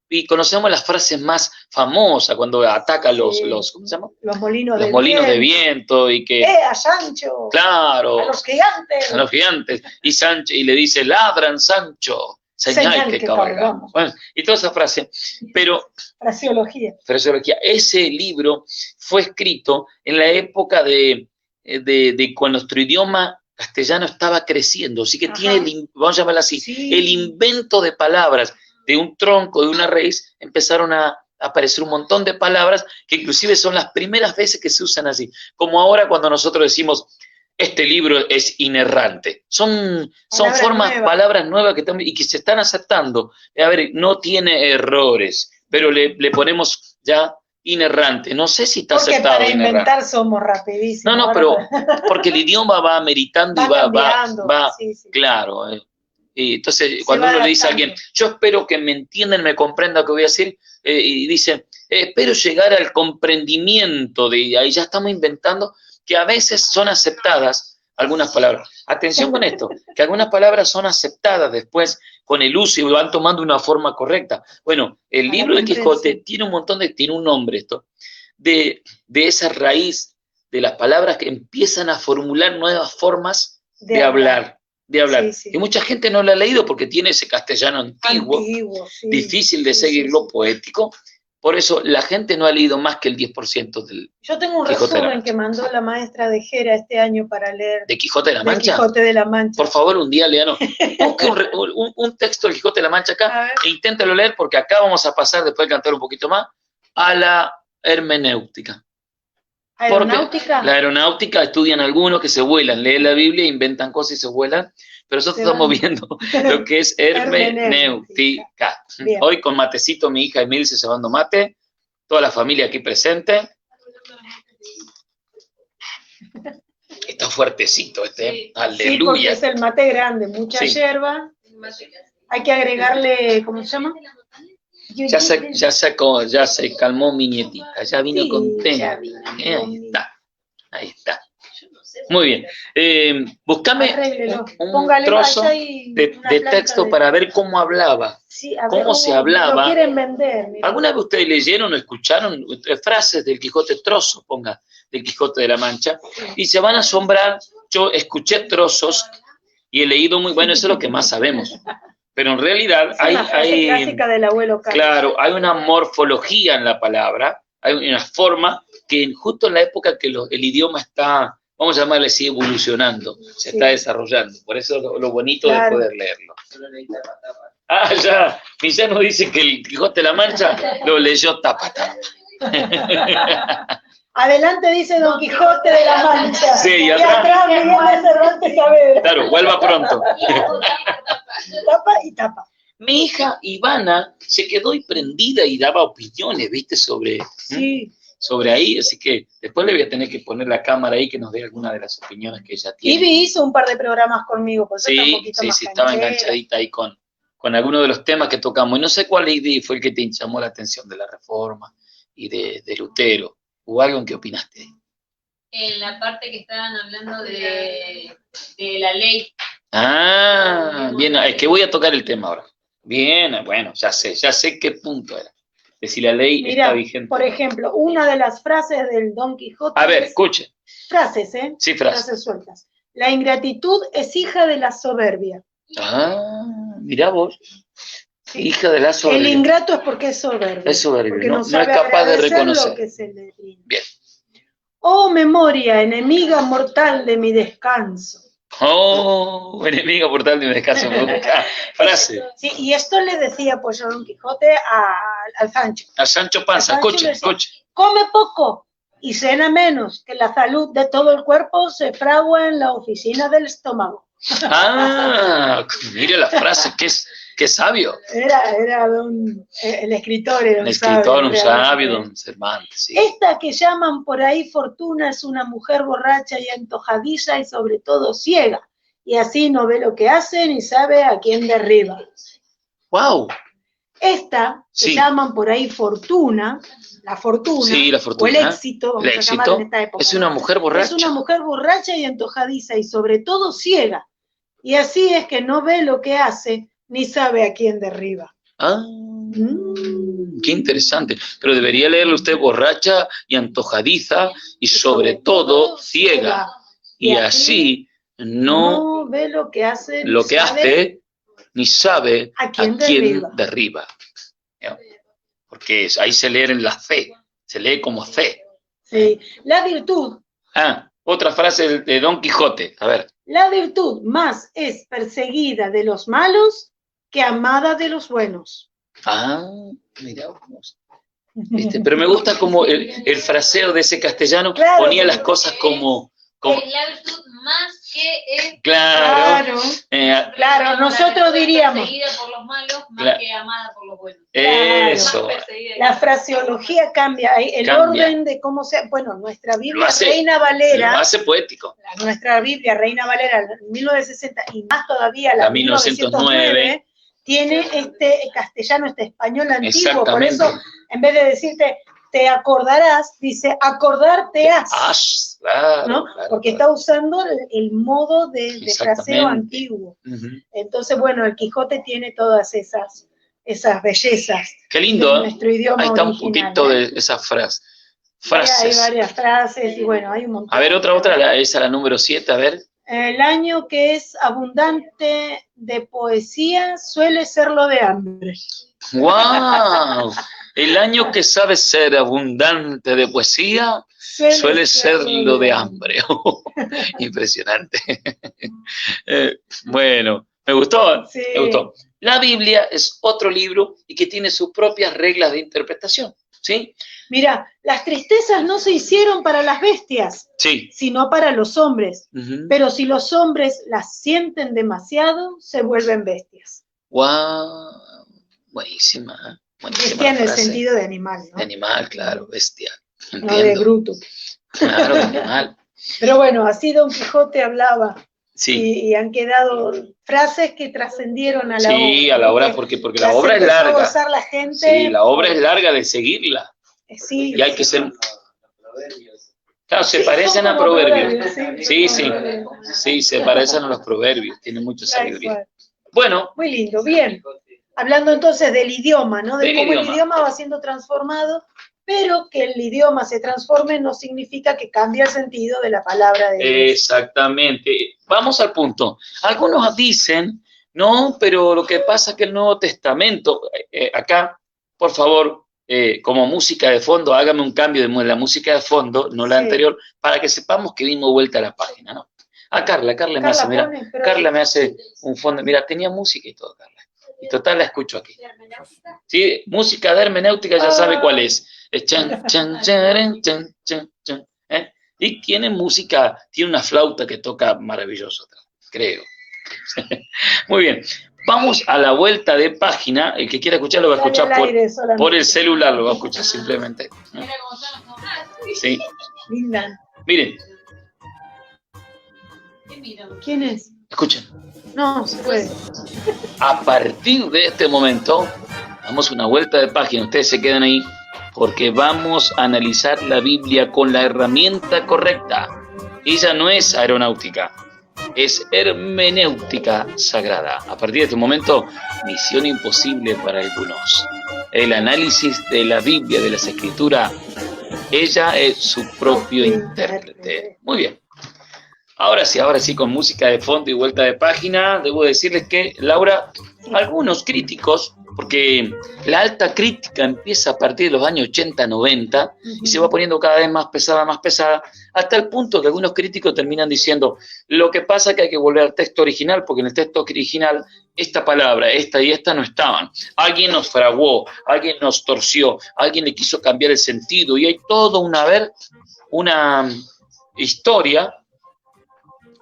y conocemos las frases más famosas cuando ataca los ¿cómo se llama?
Los molinos
de viento y que
a Sancho,
claro,
a los gigantes,
y Sancho, y le dice, ladran Sancho, señal que cabalgamos. Bueno, y toda esa frase, pero
fraseología.
Ese libro fue escrito en la época de cuando nuestro idioma castellano estaba creciendo, así que tiene, vamos a llamarlo así, el invento de palabras de un tronco, de una raíz, empezaron a aparecer un montón de palabras que inclusive son las primeras veces que se usan así, como ahora cuando nosotros decimos, este libro es inerrante. Son palabras nuevas y que se están aceptando. A ver, no tiene errores, pero le ponemos ya inerrante. No sé si está aceptado.
Porque para inventar somos rapidísimos.
No, pero porque el idioma va ameritando y va
sí.
Claro. Y entonces, cuando uno le dice a alguien, yo espero que me entiendan, me comprendan lo que voy a decir, y dice, espero llegar al comprendimiento de ahí ya estamos inventando que a veces son aceptadas algunas palabras. Atención con esto, que algunas palabras son aceptadas después con el uso y van tomando una forma correcta. Bueno, el libro de Quijote tiene un nombre esto, de esa raíz de las palabras que empiezan a formular nuevas formas de hablar. Sí. Y mucha gente no lo ha leído porque tiene ese castellano antiguo difícil de seguir lo poético. Por eso la gente no ha leído más que el 10% del
Yo tengo un resumen que mandó la maestra de Jera este año para leer.
¿De Quijote de la Mancha?
De Quijote de la Mancha.
Por favor, un día, léanos. Busque un texto del Quijote de la Mancha acá e inténtalo leer porque acá vamos a pasar, después de cantar un poquito más, a la hermenéutica.
¿Aeronáutica?
La aeronáutica estudian algunos que se vuelan, leen la Biblia, inventan cosas y se vuelan, pero nosotros estamos viendo lo que es hermenéutica. Hoy con matecito, mi hija Emil se llevando mate, toda la familia aquí presente. Está fuertecito aleluya.
Sí, porque es el mate grande, mucha hierba. Hay que agregarle, ¿cómo se llama?
Ya se calmó mi nietita, ya vino contenta. Ahí está. Muy bien. Buscame un trozo de texto para ver cómo hablaba. Cómo se hablaba.
Lo quieren vender. Mira.
¿Alguna vez ustedes leyeron o escucharon frases del Quijote, trozos, ponga, del Quijote de la Mancha? Y se van a asombrar. Yo escuché trozos y he leído muy bueno, eso es lo que más sabemos. Pero en realidad hay
clásica del abuelo Carlos.
Claro, hay una morfología en la palabra, hay una forma que justo en la época que el idioma está, vamos a llamarle así, evolucionando, se está desarrollando. Por eso lo bonito de poder leerlo. Ya, Millano dice que el Quijote de la Mancha lo leyó tapa.
Adelante dice Don Quijote de la Mancha.
Sí, y
atrás Miguel de Cervantes Saavedra.
Claro, vuelva pronto.
Tapa y tapa.
Mi hija Ivana se quedó y prendida y daba opiniones, ¿viste? Sobre ahí, así que después le voy a tener que poner la cámara ahí que nos dé alguna de las opiniones que ella tiene.
Ivy hizo un par de programas conmigo, por eso está un poquito más
estaba enganchadita ahí con algunos de los temas que tocamos. Y no sé cuál Ivy fue el que te llamó la atención de la Reforma y de Lutero. ¿O algo en qué opinaste?
En la parte que estaban hablando de la ley.
Bien, es que voy a tocar el tema ahora. Bien, bueno, ya sé qué punto era. De si la ley está vigente.
Por ejemplo, una de las frases del Don Quijote.
A ver, escuche.
Frases, ¿eh?
Sí, frases
sueltas. La ingratitud es hija de la soberbia.
Mirá vos. Hija de la soberbia.
El ingrato es porque es soberbio.
Es soberbio,
porque
no es capaz de reconocer.
Lo que se le brinda.
Bien.
Oh, memoria, enemiga mortal de mi descanso.
Oh, enemiga mortal de mi descanso. Frase.
Sí, y esto le decía pues a Don Quijote al Sancho.
A Sancho Panza, escuche.
Come poco y cena menos, que la salud de todo el cuerpo se fragua en la oficina del estómago.
Mire la frase, qué sabio.
Era el escritor. Era
un sabio, don Cervantes. Sí.
Esta que llaman por ahí fortuna es una mujer borracha y antojadiza y sobre todo ciega. Y así no ve lo que hace ni sabe a quién derriba.
¡Wow!
Esta que llaman por ahí fortuna, la fortuna, o el éxito, vamos a llamar en esta época.
Es una mujer borracha.
Es una mujer borracha y antojadiza y sobre todo ciega. Y así es que no ve lo que hace ni sabe a quién derriba.
Qué interesante. Pero debería leerlo usted borracha y antojadiza y sobre todo ciega. Y así no
ve lo que hace.
ni sabe
¿A quién derriba?
derriba. ¿No? Porque ahí se lee en la fe, se lee como fe.
Sí. La virtud.
Otra frase de Don Quijote, a ver.
La virtud más es perseguida de los malos que amada de los buenos.
Mirá vos. ¿Viste? Pero me gusta como el fraseo de ese castellano,
claro,
ponía las cosas como
la virtud más que es.
Claro.
Claro, nosotros diríamos.
Perseguida por los malos más que amada por los buenos.
Eso.
La fraseología cambia, el orden de cómo se. Bueno, nuestra Biblia Reina Valera.
Lo hace poético.
Nuestra Biblia Reina Valera, 1960 y más todavía la 1909. Tiene este castellano, este español antiguo, por eso, en vez de decirte, te acordarás, dice, acordarte has,
claro,
¿no?
Claro,
porque está usando el modo de fraseo antiguo. Entonces, bueno, el Quijote tiene todas esas bellezas.
Qué lindo,
de nuestro idioma
ahí está
original,
un poquito de esas frases.
Hay varias frases, y bueno, hay un montón.
A ver, otra, esa la número 7, a ver.
El año que es abundante de poesía suele serlo de hambre.
¡Wow! El año que sabe ser abundante de poesía suele serlo de hambre. Impresionante. Bueno, me gustó.
Sí.
Me gustó. La Biblia es otro libro y que tiene sus propias reglas de interpretación. ¿Sí?
Mira, las tristezas no se hicieron para las bestias, sino para los hombres. Pero si los hombres las sienten demasiado, se vuelven bestias.
¡Wow! Buenísima.
Bestia en el sentido de animal, ¿no?
De animal, claro, bestia. Entiendo.
No de bruto.
Claro, de animal.
Pero bueno, así Don Quijote hablaba.
Sí.
Y han quedado frases que trascendieron a la obra.
Sí, a la obra, porque la obra es larga.
La gente,
sí, la obra es larga de seguirla.
Sí,
y hay que ser. Claro, se parecen a proverbios. Sí, se parecen a los proverbios. Tienen mucha sabiduría. Bueno.
Muy lindo, bien. Hablando entonces del idioma, ¿no? De cómo el idioma va siendo transformado, pero que el idioma se transforme no significa que cambie el sentido de la palabra de Dios.
Exactamente. Vamos al punto. Algunos dicen, no, pero lo que pasa es que el Nuevo Testamento, acá, por favor, como música de fondo, hágame un cambio de la música de fondo, no la anterior, para que sepamos que dimos vuelta a la página, ¿no? Carla me hace, mira, Carla me hace un fondo, mira, tenía música y todo, Carla. Y total la escucho aquí. Sí, música de hermenéutica ya sabe cuál es. Chan, chan, chan, chan, chan, chan. Y tiene música, tiene una flauta que toca maravilloso, creo. Muy bien. Vamos a la vuelta de página. El que quiera escuchar lo va a escuchar por el celular, lo va a escuchar simplemente. Sí. Miren.
¿Quién es?
Escuchen.
No, se puede.
A partir de este momento, damos una vuelta de página. Ustedes se quedan ahí porque vamos a analizar la Biblia con la herramienta correcta. Ella no es aeronáutica, es hermenéutica sagrada. A partir de este momento, misión imposible para algunos. El análisis de la Biblia, de las Escrituras, ella es su propio intérprete. Muy bien. Ahora sí, con música de fondo y vuelta de página, debo decirles que, Laura, algunos críticos, porque la alta crítica empieza a partir de los años 80, 90, y se va poniendo cada vez más pesada, hasta el punto que algunos críticos terminan diciendo, lo que pasa es que hay que volver al texto original, porque en el texto original esta palabra, esta y esta no estaban. Alguien nos fraguó, alguien nos torció, alguien le quiso cambiar el sentido, y hay todo una historia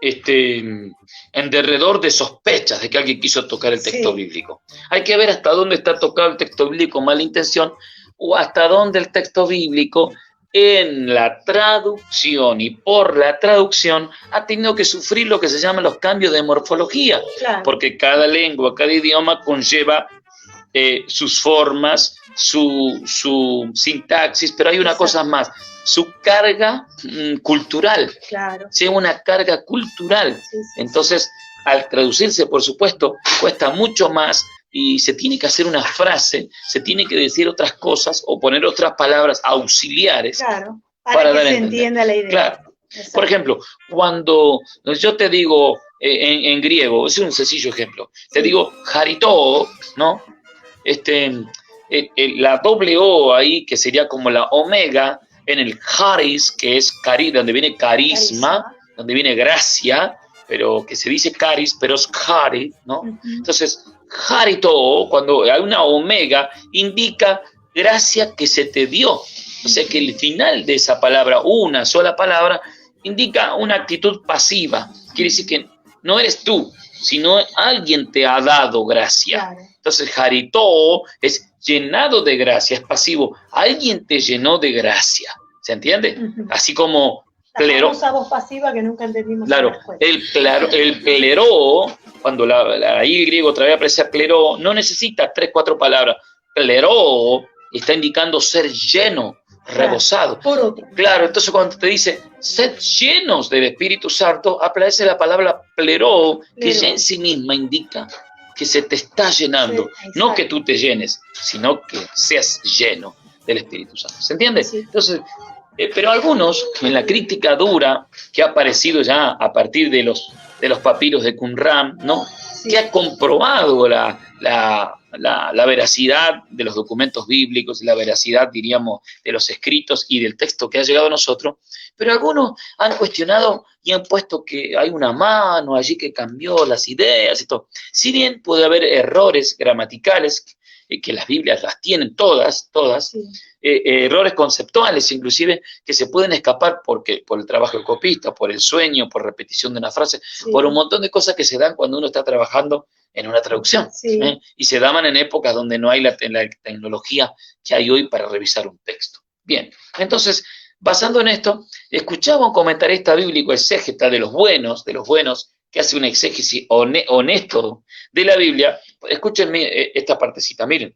en derredor de sospechas de que alguien quiso tocar el texto bíblico. Hay que ver hasta dónde está tocado el texto bíblico mala intención o hasta dónde el texto bíblico en la traducción y por la traducción ha tenido que sufrir lo que se llaman los cambios de morfología, porque cada lengua, cada idioma conlleva sus formas, su sintaxis, pero hay una cosa más, su carga cultural, sí, una carga cultural. Entonces, al traducirse, por supuesto, cuesta mucho más y se tiene que hacer una frase, se tiene que decir otras cosas o poner otras palabras auxiliares
para que se entienda la idea.
Claro.
Exacto.
Por ejemplo, cuando yo te digo en griego, es un sencillo ejemplo, te digo haritó, ¿no? La doble O ahí, que sería como la omega, en el charis, que es donde viene carisma, donde viene gracia, pero que se dice caris, pero es cari, ¿no? Entonces, harito, cuando hay una omega, indica gracia que se te dio. O sea que el final de esa palabra, una sola palabra, indica una actitud pasiva. Quiere decir que no eres tú, sino alguien te ha dado gracia.
Claro.
Entonces, harito es llenado de gracia, es pasivo. Alguien te llenó de gracia. ¿Se entiende? Así como
La
plero.
famosa voz pasiva que nunca entendimos
Claro,
en la escuela.
el pleró, cuando ahí el griego otra vez aparece pleró, no necesita 3, 4 palabras. Pleró está indicando ser lleno, rebosado.
Por otro.
Claro, entonces cuando te dice, sed llenos del Espíritu Santo, aparece la palabra pleró, que ya en sí misma indica que se te está llenando.
Sí,
no que tú te llenes, sino que seas lleno del Espíritu Santo. ¿Se entiende?
Sí.
Entonces, pero algunos, en la crítica dura que ha aparecido ya a partir de los papiros de Qumran, ¿no?
Sí.
Que ha comprobado la veracidad de los documentos bíblicos, la veracidad, diríamos, de los escritos y del texto que ha llegado a nosotros, pero algunos han cuestionado y han puesto que hay una mano allí que cambió las ideas y todo. Si bien puede haber errores gramaticales, que las Biblias las tienen todas,
Sí.
errores conceptuales inclusive, que se pueden escapar por el trabajo del copista, por el sueño, por repetición de una frase,
Sí.
por un montón de cosas que se dan cuando uno está trabajando en una traducción.
Sí.
Y se daban en épocas donde no hay la tecnología que hay hoy para revisar un texto. Bien, entonces, basando en esto, escuchaba un comentarista bíblico exégeta de los buenos, que hace un exégesis honesto de la Biblia. Escúchenme esta partecita, miren.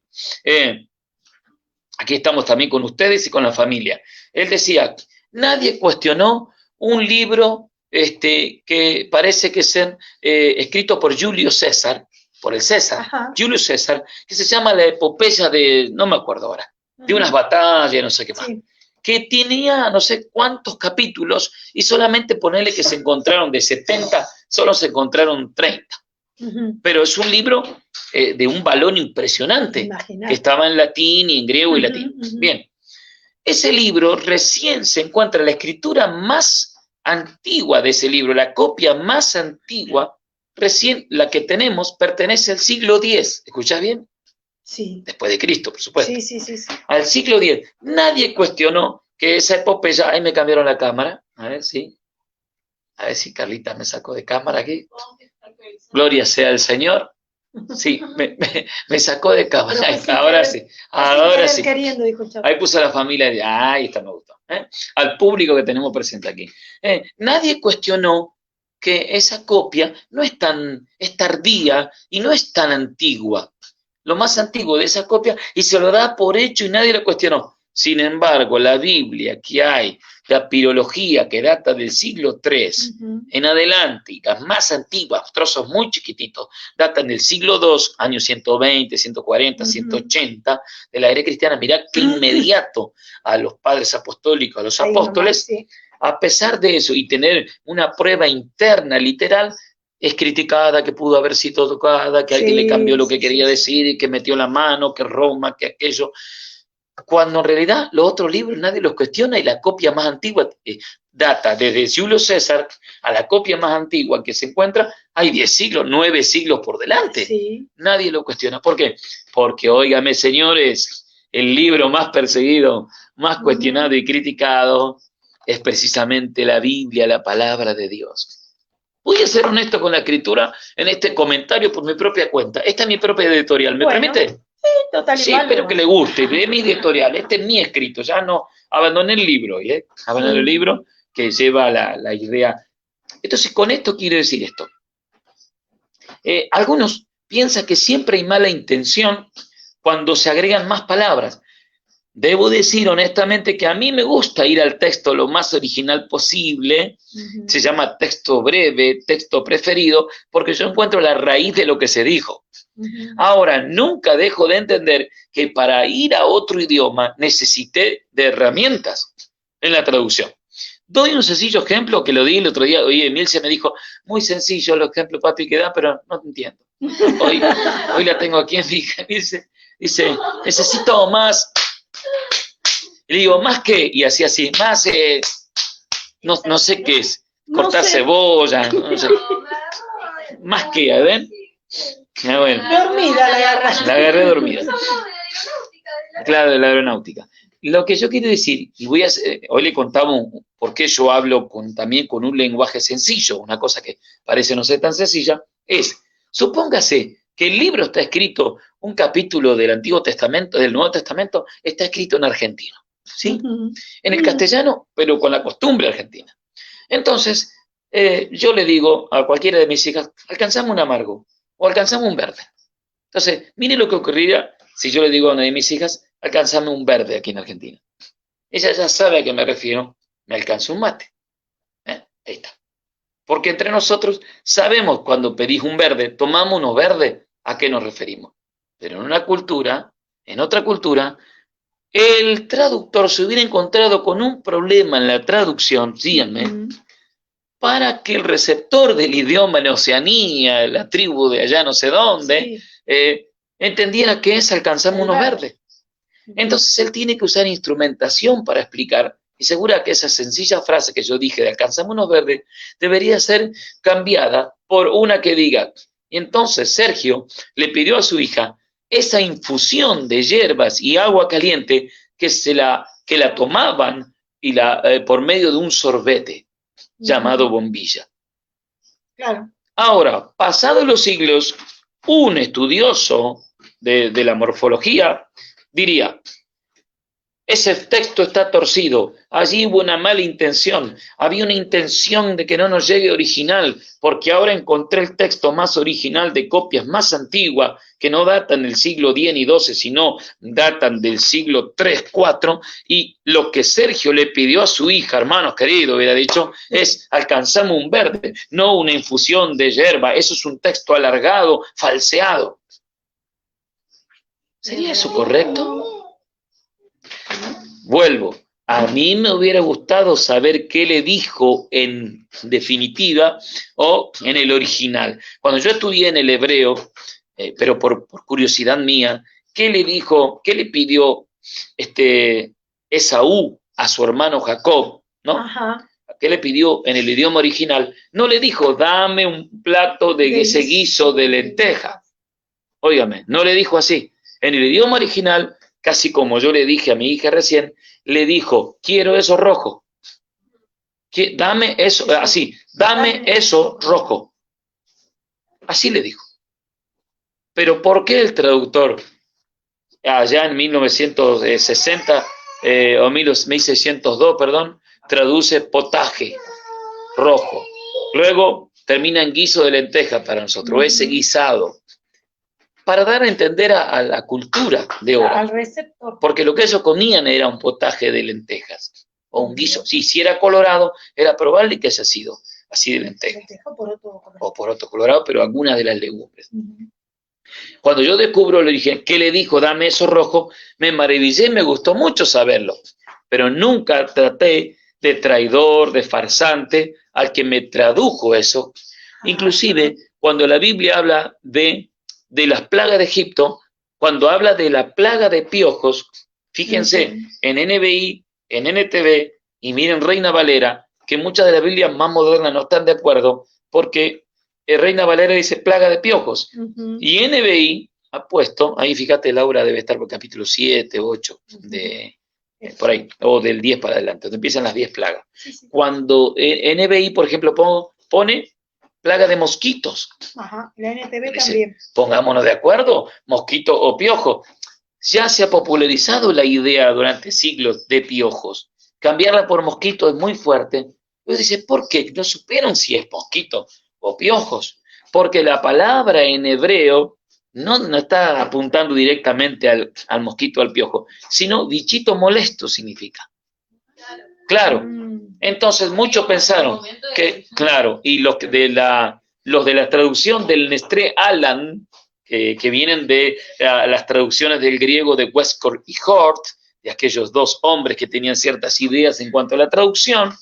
Aquí estamos también con ustedes y con la familia. Él decía, nadie cuestionó un libro que parece que es escrito por Julio César, por el César,
Ajá.
Julio César, que se llama la epopeya de, no me acuerdo ahora, de unas batallas, no sé qué más.
Sí.
Que tenía no sé cuántos capítulos y solamente ponerle que se encontraron de 70, solo se encontraron 30. Pero es un libro de un valor impresionante,
Imaginate.
que estaba en latín y en griego y latín. Bien, ese libro recién se encuentra, la escritura más antigua de ese libro, la copia más antigua, recién la que tenemos, pertenece al siglo X. ¿Escuchás bien?
Sí.
Después de Cristo, por supuesto.
Sí.
Al siglo X. Nadie cuestionó que esa epopeya, ahí me cambiaron la cámara, a ver si Carlita me sacó de cámara aquí. Gloria sea el Señor. Sí, me sacó de cámara. Ahora sí, ahora sí.
Queriendo, dijo Chavo.
Ahí puse a la familia, ahí está, me gustó. Al público que tenemos presente aquí. Nadie cuestionó que esa copia no es tardía y no es tan antigua. Lo más antiguo de esa copia, y se lo da por hecho y nadie lo cuestionó. Sin embargo, la Biblia que hay, la pirología que data del siglo III en adelante, y las más antiguas, trozos muy chiquititos, datan del siglo II, años 120, 140, 180, de la era cristiana. Mirá qué inmediato a los padres apostólicos, a los apóstoles,
sí.
A pesar de eso y tener una prueba interna literal, es criticada, que pudo haber sido tocada, que alguien le cambió lo que quería decir, y que metió la mano, que Roma, que aquello. Cuando en realidad los otros libros nadie los cuestiona y la copia más antigua data desde Julio César a la copia más antigua que se encuentra, hay 10 siglos, 9 siglos por delante.
Sí.
Nadie lo cuestiona. ¿Por qué? Porque, óigame, señores, el libro más perseguido, más cuestionado y criticado es precisamente la Biblia, la palabra de Dios. Voy a ser honesto con la escritura en este comentario por mi propia cuenta. Esta es mi propia editorial, ¿me permite?
Sí, total.
Sí, espero que le guste. Es mi editorial, este es mi escrito. Ya no abandoné el libro, abandoné el libro que lleva la idea. Entonces, con esto quiero decir esto. Algunos piensan que siempre hay mala intención cuando se agregan más palabras. Debo decir honestamente que a mí me gusta ir al texto lo más original posible. Se llama texto breve, texto preferido, porque yo encuentro la raíz de lo que se dijo. Ahora, nunca dejo de entender que para ir a otro idioma necesité de herramientas en la traducción. Doy un sencillo ejemplo que lo di el otro día. Oye, Emilce me dijo, muy sencillo el ejemplo, papi, que da, pero no te entiendo. Hoy la tengo aquí en mi hija. Dice, necesito más. Y le digo, ¿más qué? Y así, más, no sé qué es. Cortar cebolla, no sé. Más que, a ver. Bueno,
Dormida la agarraste.
la agarré dormida. Claro, de la aeronáutica. Lo que yo quiero decir, y hoy le contaba por qué yo hablo también con un lenguaje sencillo, una cosa que parece no ser tan sencilla, es, supóngase que el libro está escrito, un capítulo del Antiguo Testamento, del Nuevo Testamento, está escrito en argentino, ¿sí? En el castellano, pero con la costumbre argentina. Entonces, yo le digo a cualquiera de mis hijas, alcanzamos un amargo o alcanzamos un verde. Entonces, mire lo que ocurriría si yo le digo a una de mis hijas, alcanzame un verde aquí en Argentina. Ella ya sabe a qué me refiero, me alcanza un mate. Ahí está. Porque entre nosotros sabemos cuando pedís un verde, tomamos unos verdes, a qué nos referimos. Pero en otra cultura, el traductor se hubiera encontrado con un problema en la traducción, síganme, para que el receptor del idioma en Oceanía, la tribu de allá no sé dónde, entendiera que es alcanzamos unos verdes. Entonces él tiene que usar instrumentación para explicar, y segura que esa sencilla frase que yo dije de alcanzamos unos verdes, debería ser cambiada por una que diga, y entonces Sergio le pidió a su hija esa infusión de hierbas y agua caliente que la tomaban por medio de un sorbete llamado bombilla.
Claro.
Ahora, pasados los siglos, un estudioso de la morfología diría, ese texto está torcido, allí hubo una mala intención, había una intención de que no nos llegue original, porque ahora encontré el texto más original de copias más antiguas, que no datan del siglo X ni XII, sino datan del siglo III, IV, y lo que Sergio le pidió a su hija, hermanos queridos, hubiera dicho, es alcanzamos un verde, no una infusión de hierba, eso es un texto alargado, falseado. ¿Sería eso correcto? Vuelvo, a mí me hubiera gustado saber qué le dijo en definitiva o en el original. Cuando yo estudié en el hebreo, pero por curiosidad mía, ¿qué le dijo, qué le pidió Esaú a su hermano Jacob, ¿no?
Ajá.
¿Qué le pidió en el idioma original? No le dijo, dame un plato de ese guiso de lenteja. Óigame, no le dijo así. En el idioma original, casi como yo le dije a mi hija recién, le dijo, quiero eso rojo. Dame eso, así, dame eso rojo. Así le dijo. Pero ¿por qué el traductor, allá en 1960, o 1602, perdón, traduce potaje rojo? Luego termina en guiso de lenteja para nosotros, ese guisado. Para dar a entender a la cultura de ahora.
Al receptor.
Porque lo que ellos comían era un potaje de lentejas, o un guiso. Si era colorado, era probable que haya sido así de lentejas. O poroto colorado, pero algunas de las legumbres. Cuando yo descubro el origen, ¿qué le dijo? Dame eso rojo, me maravillé, me gustó mucho saberlo. Pero nunca traté de traidor, de farsante, al que me tradujo eso. Inclusive, cuando la Biblia habla de las plagas de Egipto, cuando habla de la plaga de piojos, fíjense, en NBI, en NTV, y miren Reina Valera, que muchas de las Biblias más modernas no están de acuerdo, porque Reina Valera dice plaga de piojos, y NBI ha puesto, ahí fíjate Laura, debe estar por capítulo 7, 8, por ahí, o del 10 para adelante, donde empiezan las 10 plagas. Cuando NBI, por ejemplo, pone plaga de mosquitos.
Ajá, la NTV también.
Pongámonos de acuerdo, mosquito o piojo. Ya se ha popularizado la idea durante siglos de piojos. Cambiarla por mosquito es muy fuerte. Entonces dice, ¿por qué? No supieron si es mosquito o piojos. Porque la palabra en hebreo no está apuntando directamente al mosquito o al piojo, sino bichito molesto significa. Claro. Entonces muchos pensaron que, claro, y los de la traducción del Nestlé Aland, que vienen de las traducciones del griego de Westcott y Hort, de aquellos dos hombres que tenían ciertas ideas en cuanto a la traducción,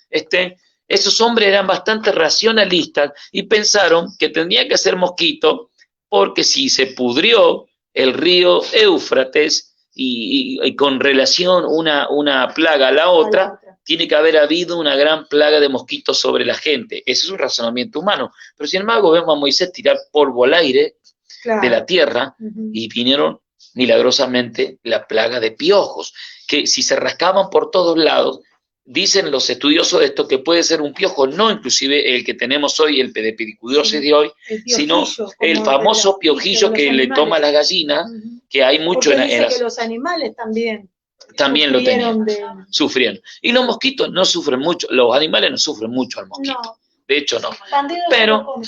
esos hombres eran bastante racionalistas y pensaron que tendría que ser mosquito porque si se pudrió el río Éufrates y con relación una plaga a la otra, tiene que haber habido una gran plaga de mosquitos sobre la gente. Ese es un razonamiento humano. Pero sin embargo vemos a Moisés tirar polvo al aire de la tierra y vinieron milagrosamente la plaga de piojos, que si se rascaban por todos lados, dicen los estudiosos de esto que puede ser un piojo, no inclusive el que tenemos hoy, el de pediculosis de hoy, sino el famoso piojillo que le toma a las gallinas, que hay mucho en las...
que los animales también
lo tenían, sufrían. Y los mosquitos no sufren mucho, los animales no sufren mucho al mosquito. No. De hecho, no. Pero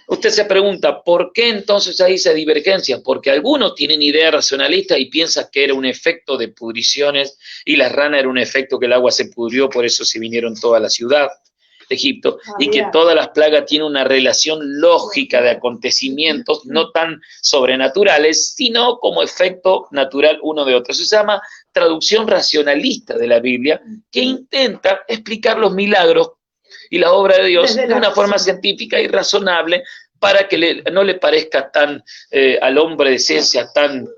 usted se pregunta, ¿por qué entonces ahí se divergencia? Porque algunos tienen ideas racionalistas y piensan que era un efecto de pudriciones y la rana era un efecto que el agua se pudrió, por eso se vinieron toda la ciudad de Egipto, y que todas las plagas tienen una relación lógica de acontecimientos, no tan sobrenaturales, sino como efecto natural uno de otro. Eso se llama traducción racionalista de la Biblia, que intenta explicar los milagros y la obra de Dios de una forma científica y razonable para que no le parezca tan al hombre de ciencia tan,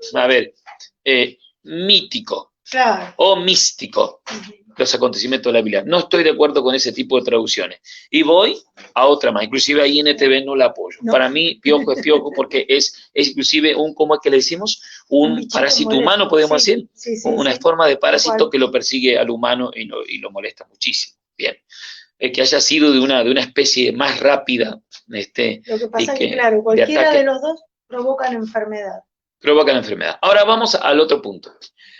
mítico o místico los acontecimientos de la Biblia. No estoy de acuerdo con ese tipo de traducciones. Y voy a otra más, inclusive ahí en INTV no la apoyo. No. Para mí, piojo es piojo porque es inclusive ¿cómo es que le decimos? Un parásito humano, podemos decir. Una forma de parásito que lo persigue al humano y lo molesta muchísimo. Bien. Que haya sido de una especie más rápida.
Lo que pasa es que, claro, cualquiera de los dos provocan enfermedad.
Ahora vamos al otro punto.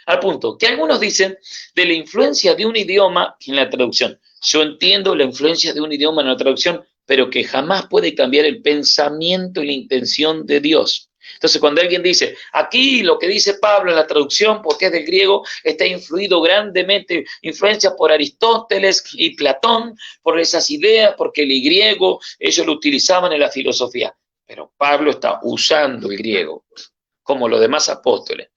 Al punto que algunos dicen de la influencia de un idioma en la traducción. Yo entiendo la influencia de un idioma en la traducción, pero que jamás puede cambiar el pensamiento y la intención de Dios. Entonces, cuando alguien dice, aquí lo que dice Pablo en la traducción, porque es del griego, está influido grandemente, influencia por Aristóteles y Platón, por esas ideas, porque el griego ellos lo utilizaban en la filosofía. Pero Pablo está usando el griego, como los demás apóstoles,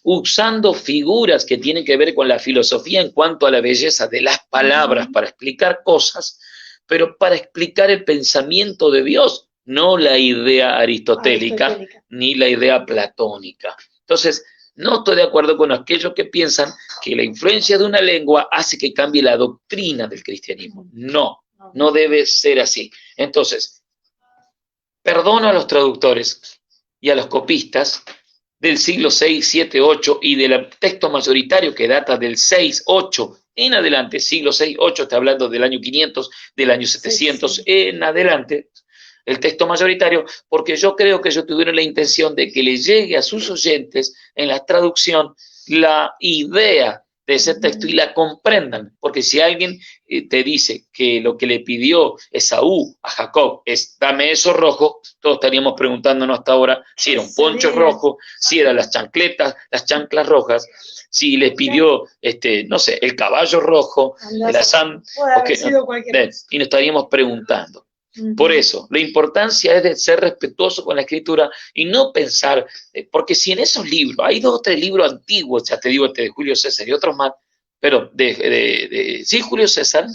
usando figuras que tienen que ver con la filosofía en cuanto a la belleza de las palabras para explicar cosas, pero para explicar el pensamiento de Dios, no la idea aristotélica ni la idea platónica. Entonces, no estoy de acuerdo con aquellos que piensan que la influencia de una lengua hace que cambie la doctrina del cristianismo. No debe ser así. Entonces, perdono a los traductores y a los copistas del siglo 6, 7, 8 y del texto mayoritario que data del 6, 8 en adelante, siglo 6, 8, está hablando del año 500, del año 700 en adelante, el texto mayoritario, porque yo creo que ellos tuvieron la intención de que le llegue a sus oyentes en la traducción la idea de ese texto y la comprendan, porque si alguien te dice que lo que le pidió Esaú a Jacob es dame eso rojo, todos estaríamos preguntándonos hasta ahora si era un poncho rojo, si eran las chanclas rojas, si le pidió, no sé, el caballo rojo, y nos estaríamos preguntando. Por eso, la importancia es de ser respetuoso con la escritura y no pensar, porque si en esos libros, hay 2 o 3 libros antiguos, ya te digo, de Julio César y otros más, pero sí, Julio César,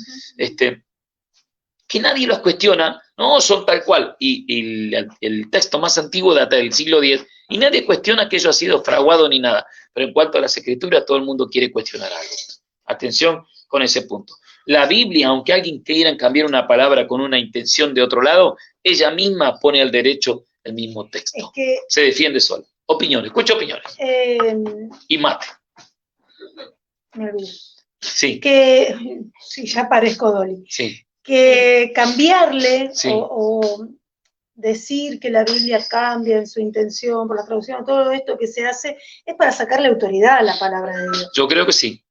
que nadie los cuestiona, no son tal cual, y el texto más antiguo data del siglo X, y nadie cuestiona que ello ha sido fraguado ni nada, pero en cuanto a las escrituras, todo el mundo quiere cuestionar algo. Atención con ese punto. La Biblia, aunque alguien quiera cambiar una palabra con una intención de otro lado, ella misma pone al derecho el mismo texto. Se defiende sola. Opiniones, escucha opiniones. Y mate.
Me olvidé.
Sí.
Sí, ya parezco Dolly.
Sí.
Que cambiarle o decir que la Biblia cambia en su intención por la traducción, todo esto que se hace es para sacarle autoridad a la palabra de Dios.
Yo creo que sí.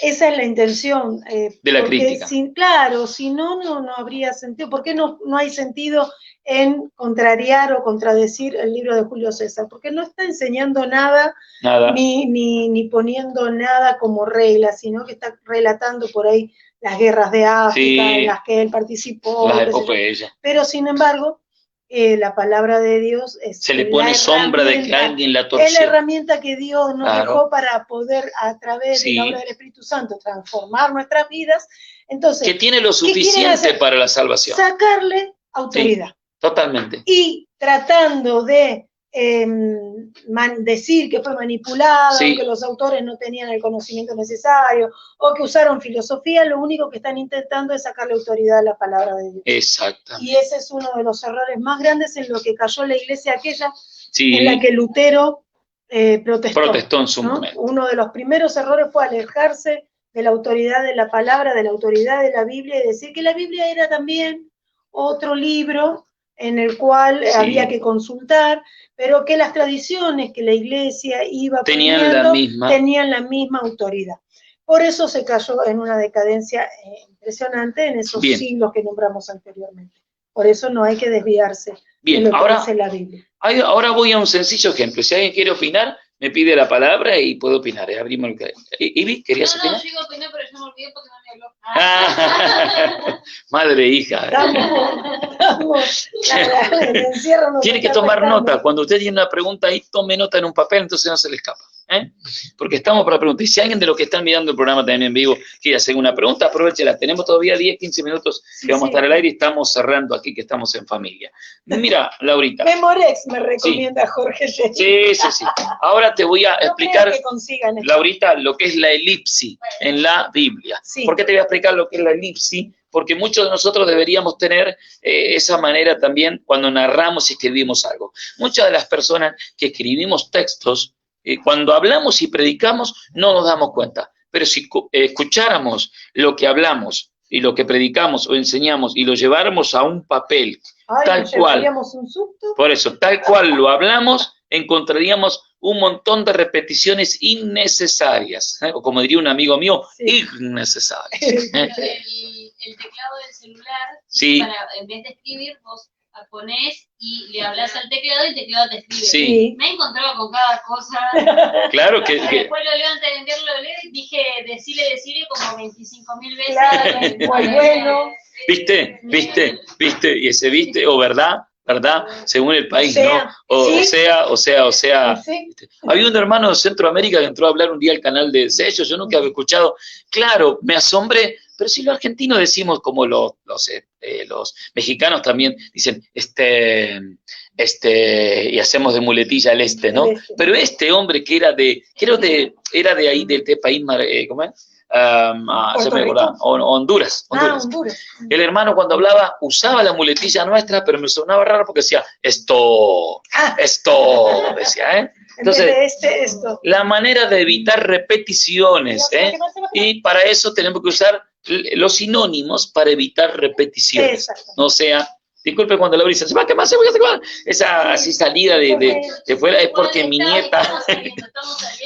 Esa es la intención.
De la crítica.
Claro, si no habría sentido. ¿Por qué no hay sentido en contrariar o contradecir el libro de Julio César? Porque no está enseñando nada. Ni poniendo nada como regla, sino que está relatando por ahí las guerras de África en las que él participó.
Las epopeyas.
Pero sin embargo, la palabra de Dios
se le pone sombra de que alguien la torció.
Es la herramienta que Dios nos dejó para poder, a través de la obra del Espíritu Santo, transformar nuestras vidas Entonces,
que tiene lo
¿qué quieren
suficiente
hacer?
para la salvación.
Sacarle autoridad.
Totalmente.
Y tratando de decir que fue manipulado,
Sí.
que los autores no tenían el conocimiento necesario, o que usaron filosofía, lo único que están intentando es sacarle autoridad a la palabra de Dios.
Exactamente.
Y ese es uno de los errores más grandes en lo que cayó la iglesia aquella,
Sí.
en la que Lutero
Protestó en su
¿no?
momento.
Uno de los primeros errores fue alejarse de la autoridad de la palabra, de la autoridad de la Biblia, y decir que la Biblia era también otro libro en el cual había que consultar, pero que las tradiciones que la iglesia iba
tenían
la misma autoridad. Por eso se cayó en una decadencia impresionante en esos siglos que nombramos anteriormente. Por eso no hay que desviarse de lo que dice la Biblia.
Ahora voy a un sencillo ejemplo. Si alguien quiere opinar, me pide la palabra y puedo opinar. Abrimos el... ¿Ivy, querías opinar?
No, yo iba a opinar, pero yo me olvidé porque no me habló.
Madre e hija. Tiene que tomar nota. Cuando usted tiene una pregunta ahí, tome nota en un papel, entonces no se le escapa. Porque estamos para preguntas. Y si alguien de los que están mirando el programa también en vivo quiere hacer una pregunta, aprovechela. Tenemos todavía 10, 15 minutos que vamos a estar al aire y estamos cerrando aquí, que estamos en familia. Mira, Laurita.
Memorex me recomienda Jorge.
Sí. Ahora te voy a explicar, Laurita, lo que es la elipsis en la Biblia. ¿Por qué te voy a explicar lo que es la elipsis? Porque muchos de nosotros deberíamos tener esa manera también cuando narramos y escribimos algo. Muchas de las personas que escribimos textos, cuando hablamos y predicamos, no nos damos cuenta. Pero si escucháramos lo que hablamos y lo que predicamos o enseñamos y lo lleváramos a un papel, tal cual, por eso, tal cual lo hablamos, encontraríamos un montón de repeticiones innecesarias, o como diría un amigo mío, innecesarias.
El teclado del celular, para, en vez de escribir, vos ponés y le hablas al teclado y el teclado te escribe. Me he encontrado con cada cosa.
Claro que...
Después lo leo antes de venderlo, dije, decile como 25.000 veces.
Bueno.
¿Viste? Y ese viste, o verdad, según el país, ¿no? O sea. Había un hermano de Centroamérica que entró a hablar un día al canal de Sellos, yo nunca había escuchado. Claro, me asombré, pero si los argentinos decimos como los mexicanos también dicen, y hacemos de muletilla el ¿no? Pero este hombre que era de ahí, de este país, ¿cómo es? Se me acordaba, Honduras. El hermano cuando hablaba usaba la muletilla nuestra, pero me sonaba raro porque decía esto, decía, Entonces, la manera de evitar repeticiones, y para eso tenemos que usar los sinónimos para evitar repeticiones. No sea, disculpe cuando la brisa se va a quemar, esa así salida de fuera es porque mi nieta,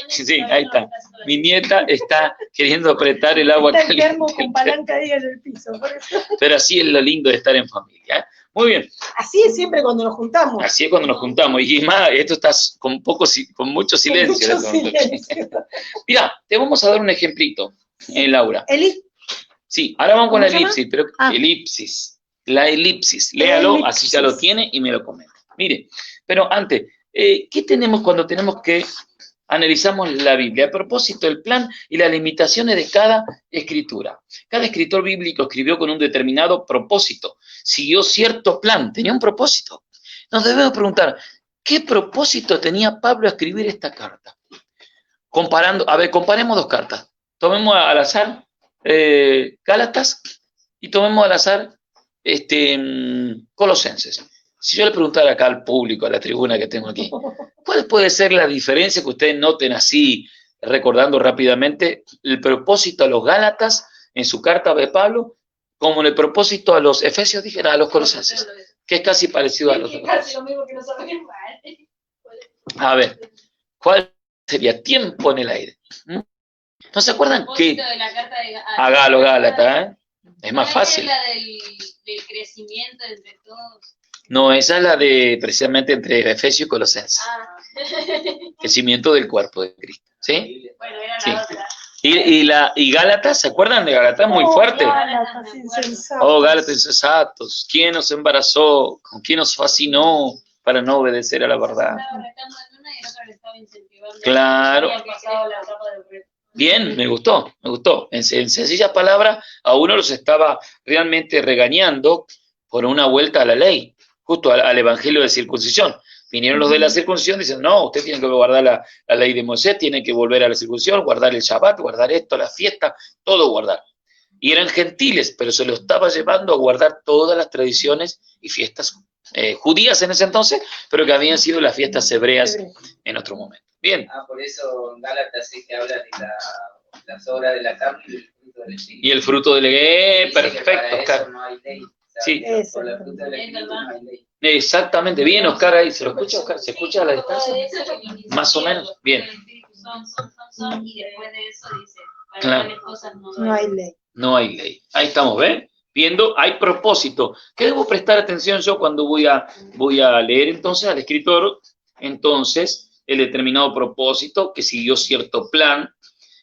sí, ahí está, mi nieta está queriendo apretar el agua caliente.
Con palanca ahí en el piso, por eso.
Pero así es lo lindo de estar en familia. Muy bien.
Así es siempre cuando nos juntamos.
Así es cuando nos juntamos. Y más, esto está con mucho silencio. Mira, te vamos a dar un ejemplito, Laura. Sí, ahora vamos con la elipsis, pero elipsis. La elipsis. Léalo, así ya lo tiene y me lo comenta. Mire, pero antes, ¿qué tenemos cuando tenemos que analizamos la Biblia? A propósito, el plan y las limitaciones de cada escritura. Cada escritor bíblico escribió con un determinado propósito. Siguió cierto plan, tenía un propósito. Nos debemos preguntar, ¿qué propósito tenía Pablo a escribir esta carta? Comparemos dos cartas. Tomemos al azar Gálatas y tomemos al azar Colosenses. Si yo le preguntara acá al público, a la tribuna que tengo aquí, ¿cuál puede ser la diferencia que ustedes noten así, recordando rápidamente, el propósito a los Gálatas en su carta de Pablo, como el propósito a los Efesios, dijeron, a los Colosenses, que es casi parecido a los demás?
Casi lo mismo que no sabemos.
A ver, ¿cuál sería? Tiempo en el aire. ¿No se acuerdan qué? A los Gálatas, Es más fácil.
¿Es la del crecimiento entre todos?
No, esa es la de precisamente entre Efesios y Colosenses. Crecimiento del cuerpo de Cristo. ¿Sí?
Bueno, era la otra.
Y Gálatas, ¿se acuerdan de Gálatas? Muy fuerte.
Gálatas insensatos.
Oh, Gálatas insensatos. ¿Quién nos embarazó? ¿Con quién nos fascinó para no obedecer a la verdad?
Estaba retando en una y en otra le estaba incentivando.
Claro. Bien, me gustó. En sencillas palabras, a uno los estaba realmente regañando por una vuelta a la ley, justo al evangelio de circuncisión. Vinieron los de la circuncisión, dicen, no, usted tiene que guardar la ley de Moisés, tiene que volver a la circuncisión, guardar el Shabbat, guardar esto, la fiesta, todo guardar. Y eran gentiles, pero se lo estaba llevando a guardar todas las tradiciones y fiestas judías en ese entonces, pero que habían sido las fiestas hebreas en otro momento. Bien.
Por eso en Gálatas sí que habla de las obras de la carne y el fruto del
espíritu. Y el fruto del perfecto, Oscar.
No hay ley.
Sí.
Por la fruta del espíritu no hay ley.
Exactamente, bien, Oscar, ahí se lo escucha, Oscar, ¿se escucha a la distancia? Más o menos, bien.
Y después de eso dice, para
claro.
tales cosas
no hay ley.
No hay ley. Ahí estamos, ¿ven? Viendo, hay propósito. ¿Qué debo prestar atención yo cuando voy a leer entonces al escritor? Entonces, el determinado propósito que siguió cierto plan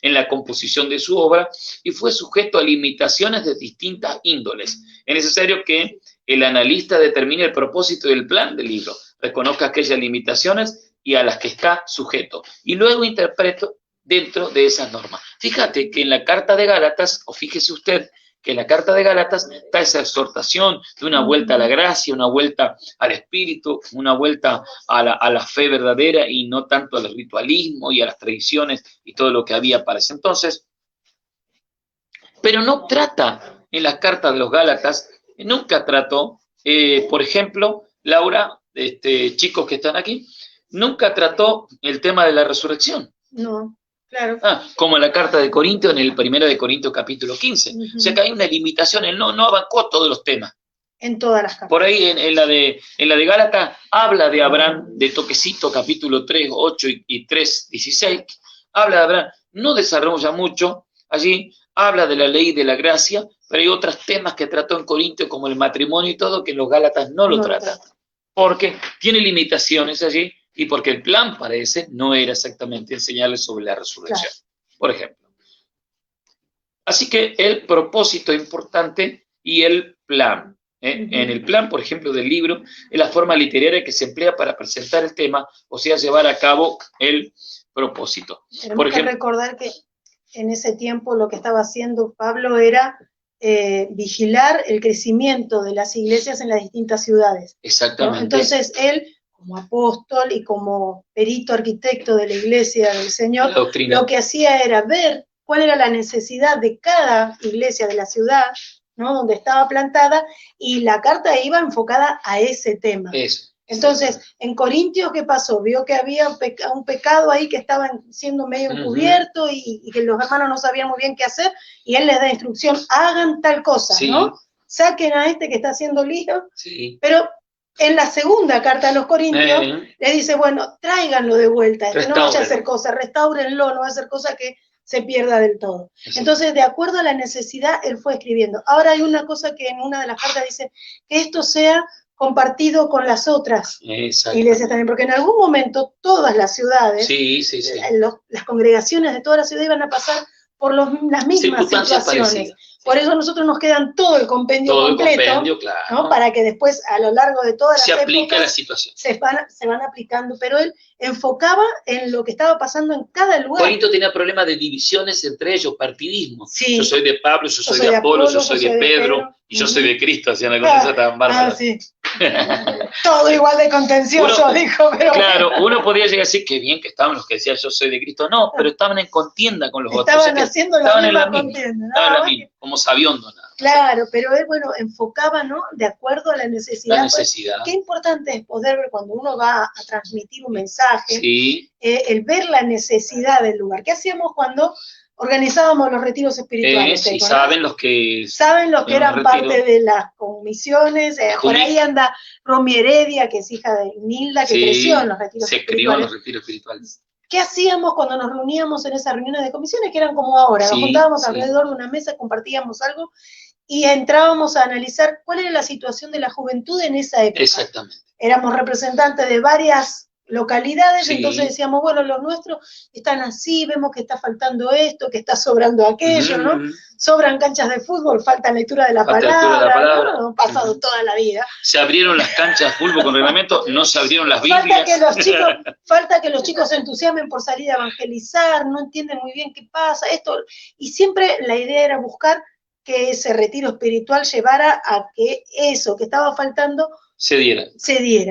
en la composición de su obra y fue sujeto a limitaciones de distintas índoles. Es necesario que el analista determine el propósito y el plan del libro, reconozca aquellas limitaciones y a las que está sujeto, y luego interpreto dentro de esas normas. Fíjate que en la carta de Gálatas, o fíjese usted, que en la carta de Gálatas está esa exhortación de una vuelta a la gracia, una vuelta al espíritu, una vuelta a la fe verdadera y no tanto al ritualismo y a las tradiciones y todo lo que había para ese entonces. Pero no trata en la carta de los Gálatas, nunca trató, por ejemplo, Laura, chicos que están aquí, nunca trató el tema de la resurrección.
No. Claro.
Como en la carta de Corintios, en el 1 de Corintios capítulo 15. O sea que hay una limitación, él no abarcó todos los temas.
En todas las cartas.
Por ahí en la de Gálatas habla de Abraham, de toquecito, capítulo 3, 8 y 3, 16. Habla de Abraham, no desarrolla mucho allí, habla de la ley de la gracia, pero hay otros temas que trató en Corintios, como el matrimonio y todo, que en los Gálatas no lo trata. Porque tiene limitaciones allí. Y porque el plan para ese no era exactamente enseñarles sobre la resurrección, claro. Por ejemplo. Así que el propósito importante y el plan. En el plan, por ejemplo, del libro, es la forma literaria que se emplea para presentar el tema, o sea, llevar a cabo el propósito.
Tenemos que recordar que en ese tiempo lo que estaba haciendo Pablo era vigilar el crecimiento de las iglesias en las distintas ciudades.
Exactamente.
¿No? Entonces él, como apóstol y como perito arquitecto de la iglesia del Señor, lo que hacía era ver cuál era la necesidad de cada iglesia de la ciudad, ¿no? Donde estaba plantada, y la carta iba enfocada a ese tema.
Eso.
Entonces, en Corintios, ¿qué pasó? Vio que había un pecado ahí que estaba siendo medio encubierto y que los hermanos no sabían muy bien qué hacer, y él les da instrucción, hagan tal cosa, ¿no? Saquen a este que está haciendo lío, pero en la segunda carta a los Corintios le dice, bueno, tráiganlo de vuelta, no vaya a hacer cosas, restáurenlo, no va a hacer cosas que se pierda del todo. Entonces, de acuerdo a la necesidad, él fue escribiendo. Ahora hay una cosa que en una de las cartas dice, que esto sea compartido con las otras iglesias también, porque en algún momento todas las ciudades, las congregaciones de toda la ciudad iban a pasar por las mismas situaciones. Por eso a nosotros nos quedan todo el compendio completo,
claro,
¿no? Para que después a lo largo de todas las
épocas la situación.
Se van aplicando, pero él enfocaba en lo que estaba pasando en cada lugar.
Corinto tenía problemas de divisiones entre ellos, partidismo. Yo soy de Pablo, yo soy de Apolo, yo soy de Pedro, y yo soy de Cristo, hacían la cosa tan bárbara.
Todo igual de contencioso, dijo. Pero
claro, uno podría llegar a decir que bien que estaban los que decían yo soy de Cristo. No, pero estaban en contienda con los otros.
Estaban haciendo la misma contienda.
Estaban en la misma, como sabiondo nada.
Claro, pero él, bueno, enfocaba, ¿no? De acuerdo a la necesidad.
La necesidad.
Pues, qué importante es poder ver cuando uno va a transmitir un mensaje, el ver la necesidad del lugar. ¿Qué hacíamos cuando organizábamos los retiros espirituales?
Sí, saben los que
eran parte de las comisiones. Por ahí anda Romy Heredia, que es hija de Nilda, que creció en los retiros espirituales. Se crió en los
retiros espirituales.
¿Qué hacíamos cuando nos reuníamos en esas reuniones de comisiones, que eran como ahora? Nos juntábamos alrededor de una mesa, compartíamos algo, y entrábamos a analizar cuál era la situación de la juventud en esa época.
Exactamente.
Éramos representantes de varias localidades,
Sí.
entonces decíamos, bueno, los nuestros están así, vemos que está faltando esto, que está sobrando aquello, ¿no? Sobran canchas de fútbol, falta lectura de la palabra, ¿no? Pasado toda la vida.
Se abrieron las canchas de fútbol con reglamento, no se abrieron las Biblias.
Falta que los chicos se entusiasmen por salir a evangelizar, no entienden muy bien qué pasa, esto, y siempre la idea era buscar que ese retiro espiritual llevara a que eso que estaba faltando se diera,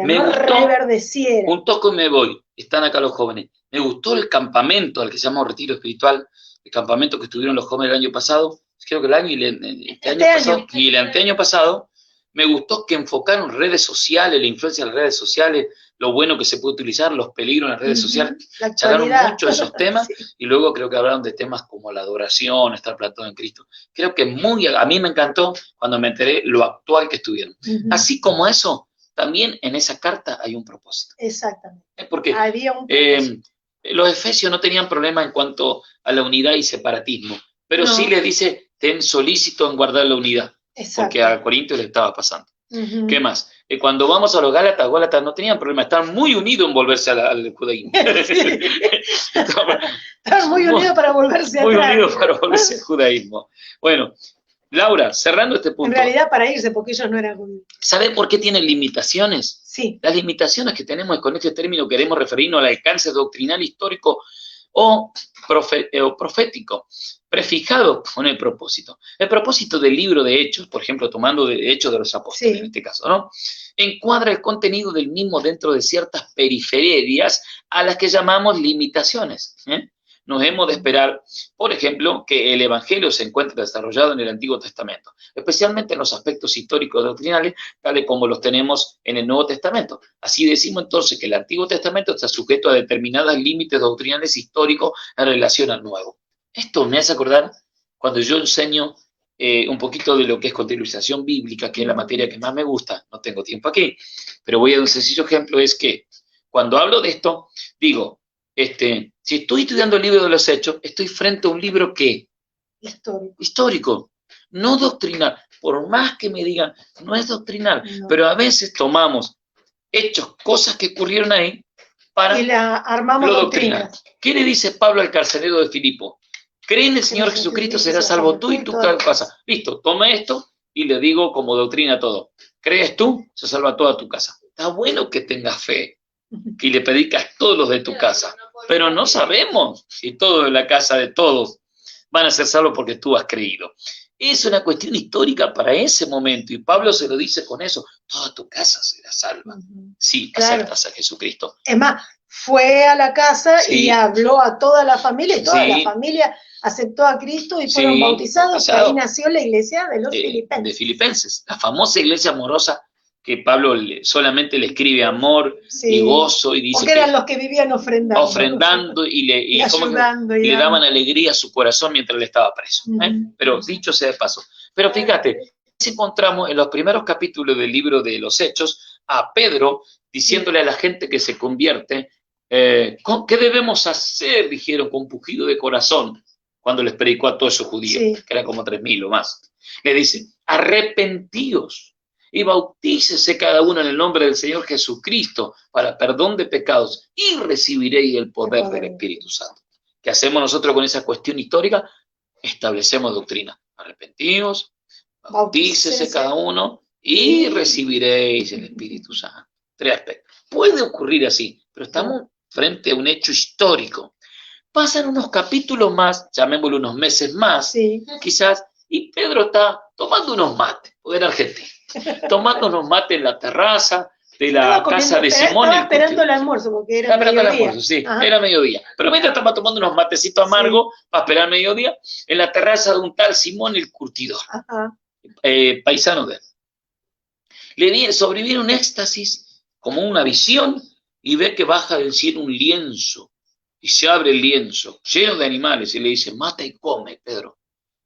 me
¿no?
gustó,
reverdeciera.
Un toque y me voy, están acá los jóvenes. Me gustó el campamento al que se llama retiro espiritual, el campamento que estuvieron los jóvenes el año pasado, creo que el año y el anteaño pasado, me gustó que enfocaron redes sociales, la influencia de las redes sociales, lo bueno que se puede utilizar, los peligros en las redes sociales, charlaron mucho de esos temas, sí. Y luego creo que hablaron de temas como la adoración, estar plantado en Cristo. Creo que a mí me encantó cuando me enteré lo actual que estuvieron. Así como eso, también en esa carta hay un propósito.
Exactamente.
Porque
había un propósito.
Los efesios no tenían problema en cuanto a la unidad y separatismo, pero sí les dice, ten solícito en guardar la unidad. Porque a Corintios le estaba pasando. ¿Qué más? Cuando vamos a los Gálatas no tenían problema, estaban muy unidos en volverse al judaísmo. Sí.
Estaban muy unidos para volverse
muy unidos para volverse al judaísmo. Bueno, Laura, cerrando este punto.
En realidad para irse, porque ellos no eran judíos.
¿Sabe por qué tienen limitaciones?
Sí.
Las limitaciones que tenemos, con este término queremos referirnos al alcance doctrinal histórico o profético, prefijado con el propósito. El propósito del libro de Hechos, por ejemplo, tomando de Hechos de los Apóstoles, en este caso, ¿no? Encuadra el contenido del mismo dentro de ciertas periferias a las que llamamos limitaciones. Nos hemos de esperar, por ejemplo, que el Evangelio se encuentre desarrollado en el Antiguo Testamento, especialmente en los aspectos históricos doctrinales, tales como los tenemos en el Nuevo Testamento. Así decimos entonces que el Antiguo Testamento está sujeto a determinados límites doctrinales históricos en relación al Nuevo. Esto me hace acordar cuando yo enseño un poquito de lo que es contextualización bíblica, que es la materia que más me gusta, no tengo tiempo aquí, pero voy a dar un sencillo ejemplo, es que cuando hablo de esto, digo, si estoy estudiando el libro de los Hechos, estoy frente a un libro que histórico, no doctrinal, por más que me digan, no es doctrinal, pero a veces tomamos hechos, cosas que ocurrieron ahí, para
y la armamos
lo doctrinal. ¿Qué le dice Pablo al carcelero de Filipo? Cree en el Señor Jesucristo, serás salvo tú y tu casa. Listo, toma esto y le digo como doctrina todo. ¿Crees tú? Se salva toda tu casa. Está bueno que tengas fe, que le predicas a todos los de tu casa, pero no sabemos si todos en la casa de todos van a ser salvos porque tú has creído. Es una cuestión histórica para ese momento, y Pablo se lo dice con eso, toda tu casa será salva. Sí, aceptas a Jesucristo.
Es más, fue a la casa y habló a toda la familia, y toda la familia aceptó a Cristo y fueron bautizados, y ahí nació la iglesia de los filipenses.
De Filipenses, la famosa iglesia amorosa que Pablo solamente le escribe amor y gozo, y dice
porque eran los que vivían ofrendando
y le daban alegría a su corazón mientras él estaba preso. Pero dicho sea de paso. Pero fíjate, encontramos en los primeros capítulos del libro de los Hechos a Pedro diciéndole a la gente que se convierte, ¿qué debemos hacer? Dijeron con pujido de corazón cuando les predicó a todos esos judíos, que eran como 3.000 o más. Le dice, arrepentíos y bautícese cada uno en el nombre del Señor Jesucristo para perdón de pecados y recibiréis el poder del Espíritu Santo. ¿Qué hacemos nosotros con esa cuestión histórica? Establecemos doctrina. Arrepentíos, bautícese cada uno y recibiréis el Espíritu Santo. 3 aspectos. Puede ocurrir así, pero estamos frente a un hecho histórico. Pasan unos capítulos más, llamémoslo unos meses más, quizás, y Pedro está tomando unos mates, porque era argentino. Tomando unos mates en la terraza de la casa de Simón.
Estaba esperando el almuerzo, porque era mediodía.
Era mediodía. Pero mientras estaba tomando unos matecitos amargos para esperar mediodía, en la terraza de un tal Simón el Curtidor, paisano de él. Le sobreviene un éxtasis, como una visión, y ve que baja del cielo un lienzo, y se abre el lienzo, lleno de animales, y le dice, mata y come, Pedro.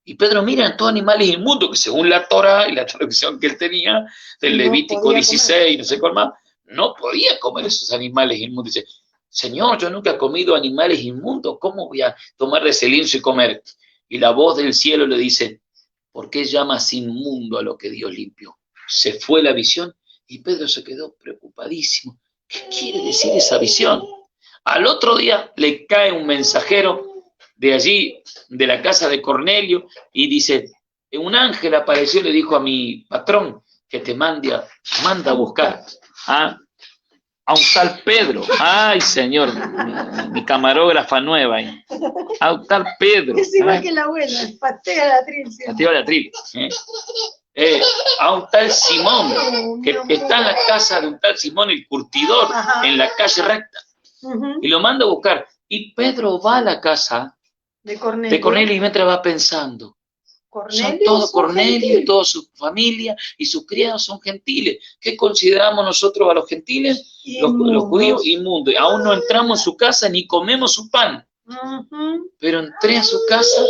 Y Pedro mira a todos animales inmundos, que según la Torá y la traducción que él tenía, del Levítico 16, no sé cuál más, no podía comer esos animales inmundos. Dice, Señor, yo nunca he comido animales inmundos, ¿cómo voy a tomar de ese lienzo y comer? Y la voz del cielo le dice, ¿por qué llamas inmundo a lo que Dios limpió? Se fue la visión y Pedro se quedó preocupadísimo. ¿Qué quiere decir esa visión? Al otro día le cae un mensajero de allí, de la casa de Cornelio, y dice, un ángel apareció y le dijo a mi patrón que te manda a buscar a un tal Pedro. Ay, señor, mi camarógrafa nueva. A un tal Pedro.
Es igual que la abuela, patea la tril.
Patea la tril. A un tal Simón, que está en la casa de un tal Simón, el curtidor, en la calle recta. Y lo manda a buscar. Y Pedro va a la casa de Cornelio y mientras va pensando, son todos Cornelio, toda su familia y sus criados son gentiles. ¿Qué consideramos nosotros a los gentiles? Los judíos inmundos. Aún no entramos en su casa ni comemos su pan. Pero entré a su casa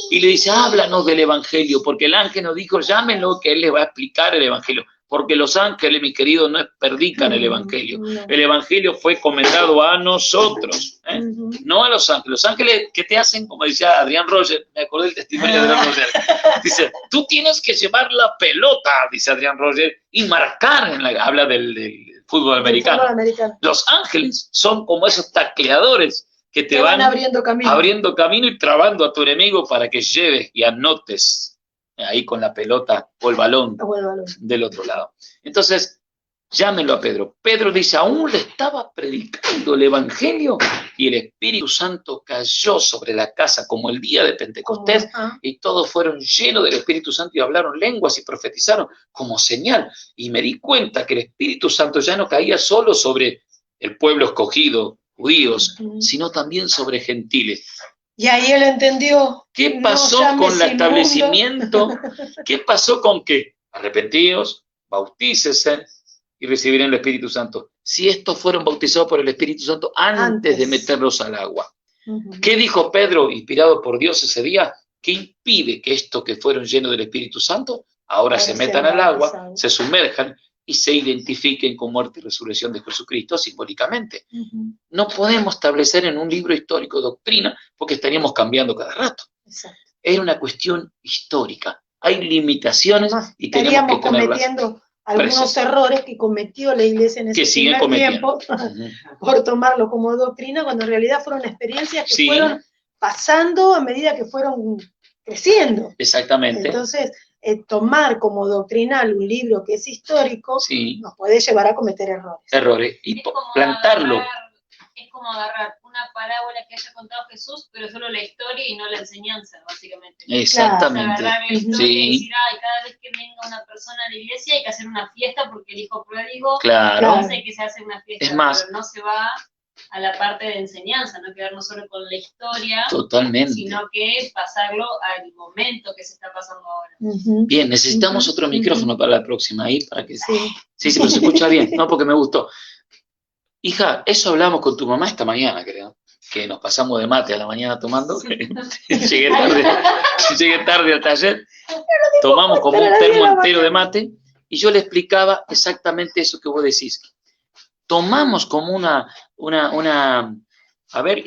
y le dice, háblanos del evangelio, porque el ángel nos dijo, llámenlo que él les va a explicar el evangelio. Porque los ángeles, mi querido, no predican el evangelio. El evangelio fue encomendado a nosotros, no a los ángeles. Los ángeles, ¿qué te hacen? Como decía Adrián Roger, me acordé del testimonio de Adrián Roger. Dice, tú tienes que llevar la pelota, dice Adrián Roger, y marcar, habla del fútbol americano. Los ángeles son como esos tacleadores que te van abriendo camino y trabando a tu enemigo para que lleves y anotes ahí con la pelota o el balón del otro lado. Entonces, llámenlo a Pedro. Pedro dice, aún le estaba predicando el evangelio y el Espíritu Santo cayó sobre la casa como el día de Pentecostés y todos fueron llenos del Espíritu Santo y hablaron lenguas y profetizaron como señal. Y me di cuenta que el Espíritu Santo ya no caía solo sobre el pueblo escogido, judíos, sino también sobre gentiles.
Y ahí él entendió.
¿Qué pasó con el establecimiento? ¿Qué pasó con que arrepentíos, bautícese y recibirán el Espíritu Santo? Si estos fueron bautizados por el Espíritu Santo antes de meterlos al agua. ¿Qué dijo Pedro, inspirado por Dios ese día? ¿Qué impide que estos que fueron llenos del Espíritu Santo ahora se metan al agua, se sumerjan y se identifiquen con muerte y resurrección de Jesucristo simbólicamente? No podemos establecer en un libro histórico doctrina porque estaríamos cambiando cada rato. Era una cuestión histórica. Hay limitaciones y tenemos que tenerlas. Cometiendo
algunos errores que cometió la Iglesia en ese primer tiempo por tomarlo como doctrina, cuando en realidad fueron experiencias que fueron pasando a medida que fueron creciendo.
Exactamente.
Entonces, tomar como doctrinal un libro que es histórico nos puede llevar a cometer errores.
Y plantarlo.
Es como agarrar una parábola que haya contado Jesús, pero solo la historia y no la enseñanza, básicamente.
Exactamente.
Agarrar la historia y decir, cada vez que venga una persona a la iglesia hay que hacer una fiesta porque el hijo pródigo, sé que se hace una fiesta,
es más,
pero no se va a la parte de enseñanza, no quedarnos solo con la historia, sino que pasarlo al momento que se está pasando ahora.
Bien, necesitamos otro micrófono para la próxima, ahí para que sí, pero se escucha bien, no porque me gustó. Hija, eso hablamos con tu mamá esta mañana, creo, que nos pasamos de mate a la mañana tomando. Llegué tarde al taller, tomamos como un termo entero de mate y yo le explicaba exactamente eso que vos decís. Tomamos como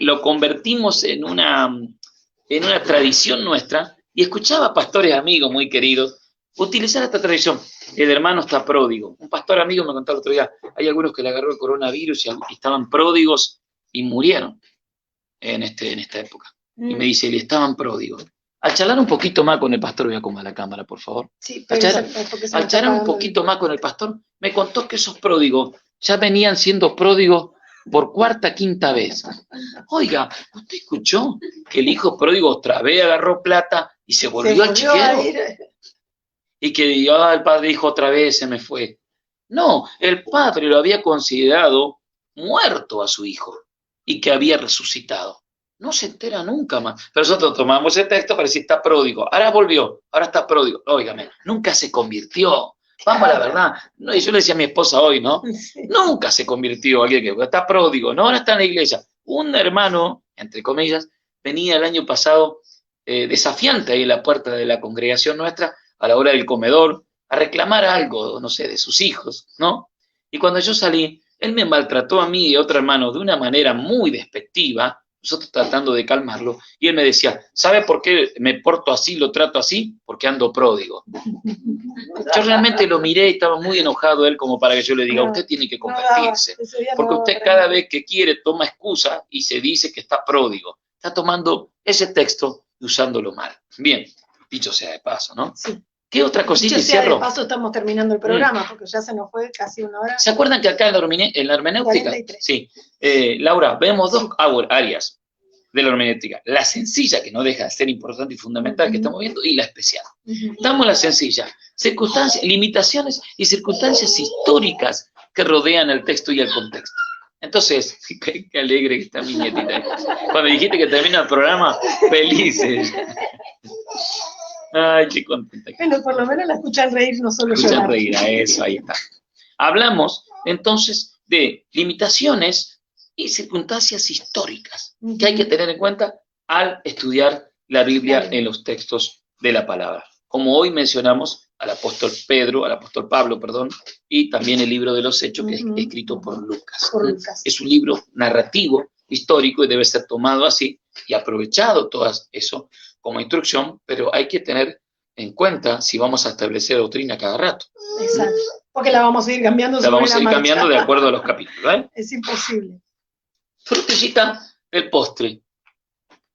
lo convertimos en una tradición nuestra, y escuchaba a pastores amigos muy queridos utilizar esta tradición. El hermano está pródigo. Un pastor amigo me contó el otro día, hay algunos que le agarró el coronavirus y estaban pródigos y murieron en esta época. Y me dice, estaban pródigos. Al charlar un poquito más con el pastor, voy a acomodar la cámara, por favor. Al charlar un poquito más con el pastor, me contó que esos pródigos ya venían siendo pródigos por cuarta, quinta vez. Oiga, ¿usted escuchó que el hijo pródigo otra vez agarró plata y se volvió al chiquero? Y que el padre dijo otra vez, se me fue. No, el padre lo había considerado muerto a su hijo y que había resucitado. No se entera nunca más. Pero nosotros tomamos ese texto para decir, está pródigo. Ahora volvió, ahora está pródigo. Óigame, nunca se convirtió. Vamos a la verdad. No, y yo le decía a mi esposa hoy, ¿no? Nunca se convirtió alguien que está pródigo. No, ahora está en la iglesia. Un hermano, entre comillas, venía el año pasado desafiante ahí en la puerta de la congregación nuestra, a la hora del comedor, a reclamar algo, no sé, de sus hijos, ¿no? Y cuando yo salí, él me maltrató a mí y a otro hermano de una manera muy despectiva. nosotros tratando de calmarlo, y él me decía, ¿sabe por qué me porto así, lo trato así? Porque ando pródigo. Yo realmente lo miré y estaba muy enojado él como para que yo le diga, usted tiene que convertirse, porque usted cada vez que quiere toma excusa y se dice que está pródigo. Está tomando ese texto y usándolo mal. Bien, dicho sea de paso, ¿no? Sí. ¿Qué otra cosita?
Dicho sea de paso, estamos terminando el programa, porque ya se nos fue casi una hora.
¿Se acuerdan que acá en la hermenéutica?
43.
Sí. Laura, vemos dos áreas de la hermenéutica. La sencilla, que no deja de ser importante y fundamental, que estamos viendo, y la especial. Damos la sencilla. Circunstancias, limitaciones y circunstancias históricas que rodean el texto y el contexto. Entonces, qué alegre que está mi nietita. Cuando dijiste que termina el programa, felices. Ay, qué contenta.
Bueno, por lo menos la escuchan reír, no solo llorar.
Escuchan reír, a eso, ahí está. Hablamos, entonces, de limitaciones y circunstancias históricas que hay que tener en cuenta al estudiar la Biblia en los textos de la palabra. Como hoy mencionamos al apóstol Pablo, y también el libro de los Hechos, que es escrito por Lucas. Es un libro narrativo, histórico, y debe ser tomado así, y aprovechado todo eso como instrucción, pero hay que tener en cuenta si vamos a establecer doctrina cada rato.
Exacto, porque la vamos a ir cambiando.
La vamos a ir cambiando de acuerdo a los capítulos, ¿eh?
Es imposible.
Frutillita del postre.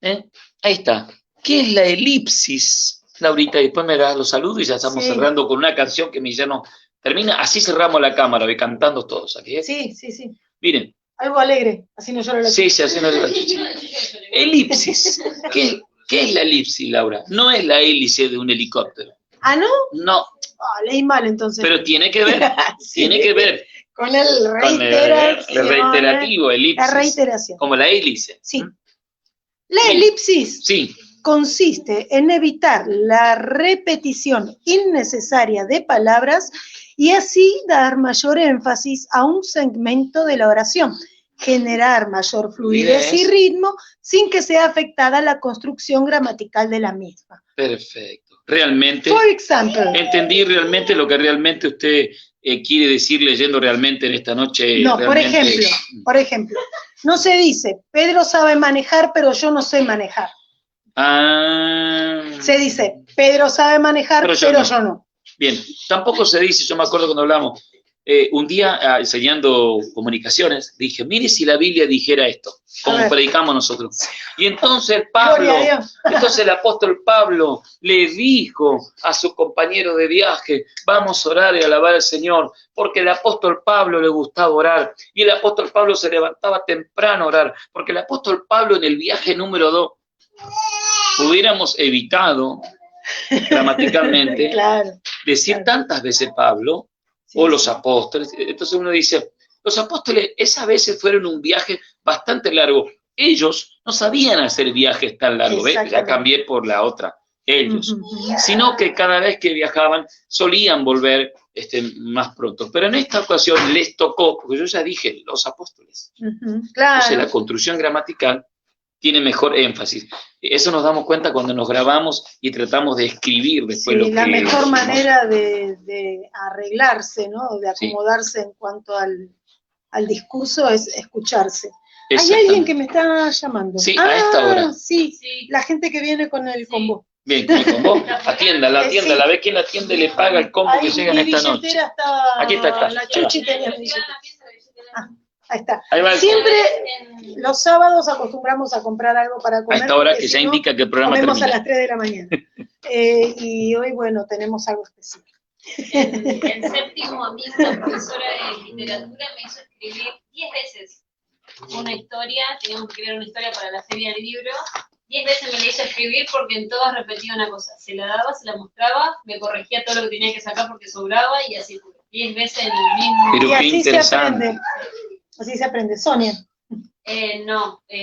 Ahí está. ¿Qué es la elipsis, Laurita? Y después me das los saludos y ya estamos cerrando con una canción que mi yerno termina. Así cerramos la cámara, cantando todos aquí, ¿eh?
Sí.
Miren.
Algo alegre, así no lloro la chicha.
Sí, así no lloro la chicha. Elipsis. ¿Qué es la elipsis, Laura? No es la hélice de un helicóptero.
¿Ah, no?
No.
Leí mal entonces.
Pero tiene que ver, tiene que ver.
Con el
reiterativo, elipsis.
La reiteración.
Como la hélice.
Sí. La elipsis consiste en evitar la repetición innecesaria de palabras y así dar mayor énfasis a un segmento de la oración, generar mayor fluidez y ritmo sin que sea afectada la construcción gramatical de la misma.
Perfecto. Realmente,
por ejemplo,
entendí realmente lo que realmente usted quiere decir leyendo realmente en esta noche.
No,
realmente...
por ejemplo, no se dice, Pedro sabe manejar, pero yo no sé manejar. Se dice, Pedro sabe manejar, pero yo no.
Bien, tampoco se dice, yo me acuerdo cuando hablamos, un día enseñando comunicaciones, dije, mire si la Biblia dijera esto, como predicamos nosotros. Y entonces el apóstol Pablo le dijo a sus compañeros de viaje, vamos a orar y alabar al Señor, porque el apóstol Pablo le gustaba orar, y el apóstol Pablo se levantaba temprano a orar, porque el apóstol Pablo en el viaje número 2, hubiéramos evitado gramaticalmente decir tantas veces Pablo o los apóstoles. Entonces uno dice, los apóstoles esas veces fueron un viaje bastante largo. Ellos no sabían hacer viajes tan largos, ¿ves? Ya cambié por la otra, ellos. Sino que cada vez que viajaban solían volver más pronto. Pero en esta ocasión les tocó, porque yo ya dije, los apóstoles. Entonces la construcción gramatical tiene mejor énfasis. Eso nos damos cuenta cuando nos grabamos y tratamos de escribir después lo que...
la mejor manera de arreglarse, ¿no? De acomodarse en cuanto al discurso es escucharse. Hay alguien que me está llamando.
Sí, a esta hora.
Sí, la gente que viene con el combo.
Bien, con el combo. Atiéndala, la ve que la atiende le paga el combo que llegan esta noche. Aquí está.
La Chuchi tenía mi billetera. Ahí está. Siempre los sábados acostumbramos a comprar algo para comer.
A esta hora que ya indica que el programa
comemos
termina.
A las 3 de la mañana. Y hoy, bueno, tenemos algo especial.
En séptimo, a mí una profesora de literatura me hizo escribir 10 veces una historia. Teníamos que escribir una historia para la feria del libro. 10 veces me la hizo escribir porque en todas repetía una cosa. Se la daba, se la mostraba, me corregía todo lo que tenía que sacar porque sobraba y así fue. 10 veces en el mismo.
Pero
y
qué
así
interesante.
Se aprende. Así se aprende. Sonia.
No, la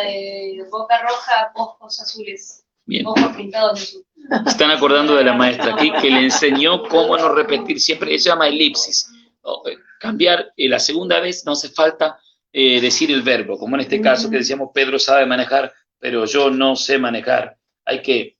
de boca roja, ojos azules.
Bien.
Ojos pintados de azul.
Están acordando de la maestra aquí que le enseñó cómo no repetir siempre. Se llama elipsis. Cambiar la segunda vez no hace falta decir el verbo, como en este caso que decíamos Pedro sabe manejar, pero yo no sé manejar. Hay que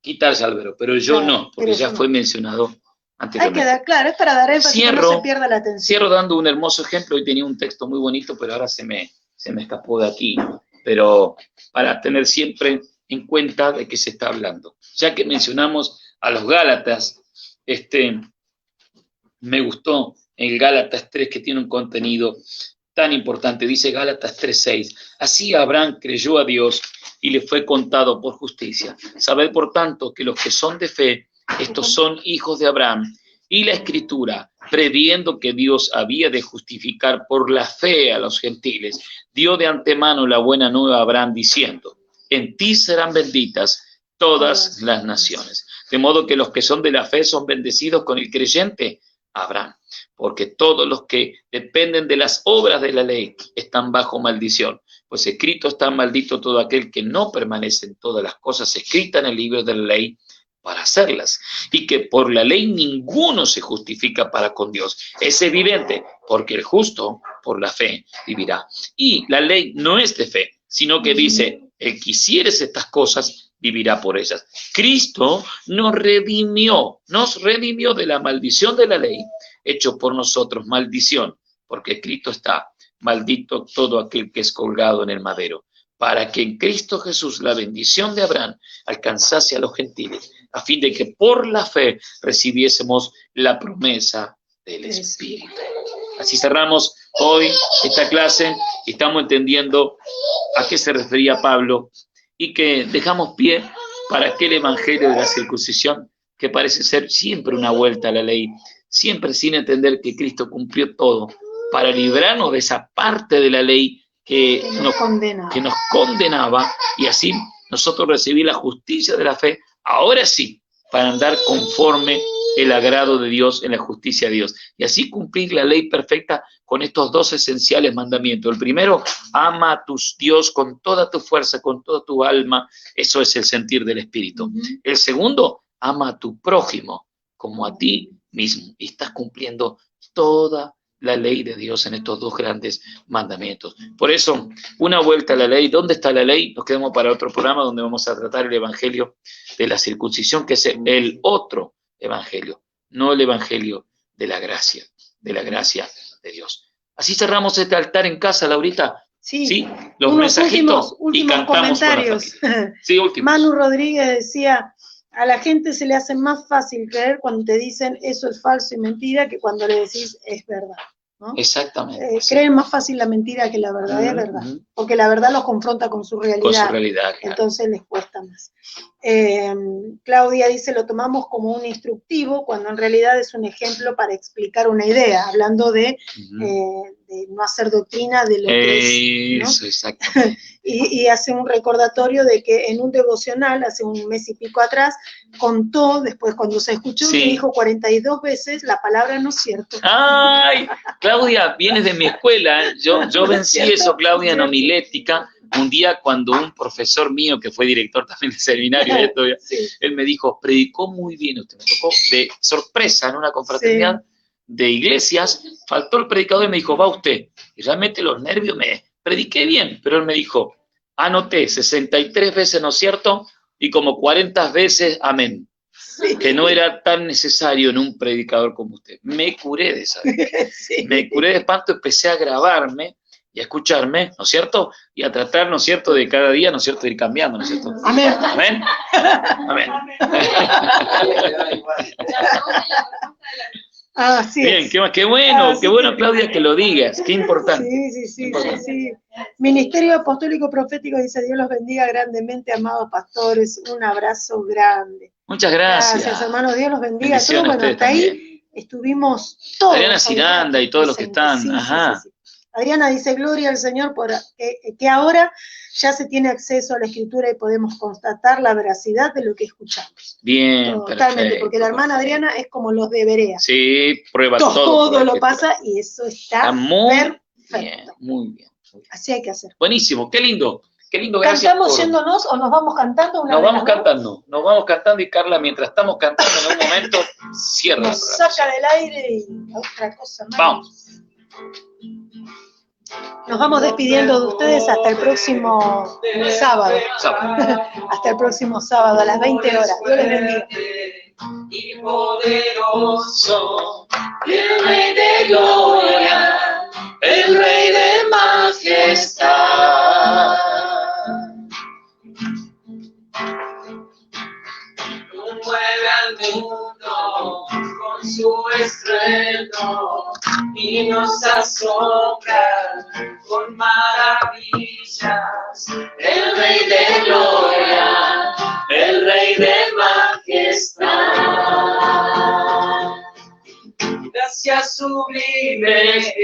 quitarse al verbo, pero yo no, porque ya fue mencionado anteriormente.
Hay que dar, claro, es para dar énfasis, que no se pierda la atención.
Cierro dando un hermoso ejemplo. Hoy tenía un texto muy bonito, pero ahora se me se me escapó de aquí, pero para tener siempre en cuenta de qué se está hablando. Ya que mencionamos a los Gálatas, me gustó el Gálatas 3, que tiene un contenido tan importante. Dice Gálatas 3:6, así Abraham creyó a Dios y le fue contado por justicia. Sabed por tanto que los que son de fe, estos son hijos de Abraham. Y la Escritura, previendo que Dios había de justificar por la fe a los gentiles, dio de antemano la buena nueva a Abraham diciendo, en ti serán benditas todas las naciones. De modo que los que son de la fe son bendecidos con el creyente Abraham, porque todos los que dependen de las obras de la ley están bajo maldición, pues escrito está maldito todo aquel que no permanece en todas las cosas escritas en el libro de la ley para hacerlas, y que por la ley ninguno se justifica para con Dios. Es evidente, porque el justo por la fe vivirá. Y la ley no es de fe, sino que dice, el que hicieres estas cosas, vivirá por ellas. Cristo nos redimió de la maldición de la ley, hecho por nosotros maldición, porque escrito está, maldito todo aquel que es colgado en el madero, para que en Cristo Jesús la bendición de Abraham alcanzase a los gentiles, a fin de que por la fe recibiésemos la promesa del Espíritu. Así cerramos hoy esta clase y estamos entendiendo a qué se refería Pablo y que dejamos pie para aquel evangelio de la circuncisión que parece ser siempre una vuelta a la ley, siempre sin entender que Cristo cumplió todo para librarnos de esa parte de la ley que nos condenaba y así nosotros recibir la justicia de la fe, ahora sí, para andar conforme el agrado de Dios en la justicia de Dios. Y así cumplir la ley perfecta con estos dos esenciales mandamientos. El primero, ama a tu Dios con toda tu fuerza, con toda tu alma. Eso es el sentir del Espíritu. El segundo, ama a tu prójimo como a ti mismo. Y estás cumpliendo toda la ley de Dios en estos dos grandes mandamientos. Por eso, una vuelta a la ley. ¿Dónde está la ley? Nos quedamos para otro programa donde vamos a tratar el evangelio de la circuncisión, que es el otro evangelio, no el evangelio de la gracia de Dios. Así cerramos este altar en casa, Laurita. Sí, los mensajitos últimos y cantamos comentarios. Sí, últimos.
Manu Rodríguez decía, a la gente se le hace más fácil creer cuando te dicen eso es falso y mentira que cuando le decís es verdad, ¿no?
Exactamente.
Creen más fácil la mentira que la verdad, es verdad, porque la verdad los confronta con su realidad,
claro.
Entonces les cuesta más. Claudia dice, lo tomamos como un instructivo cuando en realidad es un ejemplo para explicar una idea, hablando de no hacer doctrina de lo que es, ¿no?
Eso, exacto.
Y hace un recordatorio de que en un devocional, hace un mes y pico atrás, contó, después cuando se escuchó, que dijo 42 veces la palabra no es cierto.
¡Ay! Claudia, vienes de mi escuela. Yo vencí eso, Claudia, en homilética. Un día cuando un profesor mío, que fue director también del seminario, él me dijo, predicó muy bien usted. Me tocó de sorpresa en una confraternidad de iglesias, faltó el predicador y me dijo, va usted. Y realmente los nervios me prediqué bien, pero él me dijo, anoté 63 veces no es cierto y como 40 veces amén. Que no era tan necesario en un predicador como usted. Me curé de esa vez. Me curé de espanto, empecé a grabarme y a escucharme, ¿no es cierto? Y a tratar, ¿no es cierto?, de cada día, ¿no es cierto?, de ir cambiando, ¿no es cierto?
Amén.
Amén. Amén. Bien, qué bueno, Claudia, que lo digas, qué importante.
Sí. Ministerio Apostólico Profético dice, Dios los bendiga grandemente, amados pastores, un abrazo grande.
Muchas gracias.
Gracias, hermanos, Dios los bendiga a todos. Bueno, hasta ahí estuvimos todos.
Adriana Ciranda y todos los que están.
Sí. Adriana dice, gloria al Señor por que ahora ya se tiene acceso a la Escritura y podemos constatar la veracidad de lo que escuchamos.
Bien,
totalmente, perfecto, porque la hermana Adriana es como los de Berea.
Sí, prueba todo.
Todo lo pasa y eso está
muy
perfecto.
Bien, muy bien.
Así hay que hacer.
Buenísimo, qué lindo, gracias.
¿Cantamos yéndonos o nos vamos cantando?
Nos vamos cantando y Carla, mientras estamos cantando en un momento, cierra.
Nos saca del aire y otra cosa más.
Vamos.
Nos vamos despidiendo de ustedes hasta el próximo sábado. Hasta el próximo sábado a las 20 horas. Dios les bendiga.
Y poderoso, el Rey de gloria, el Rey de majestad.
y nos asombra con maravillas. El Rey de gloria, el Rey de majestad. Gracias sublime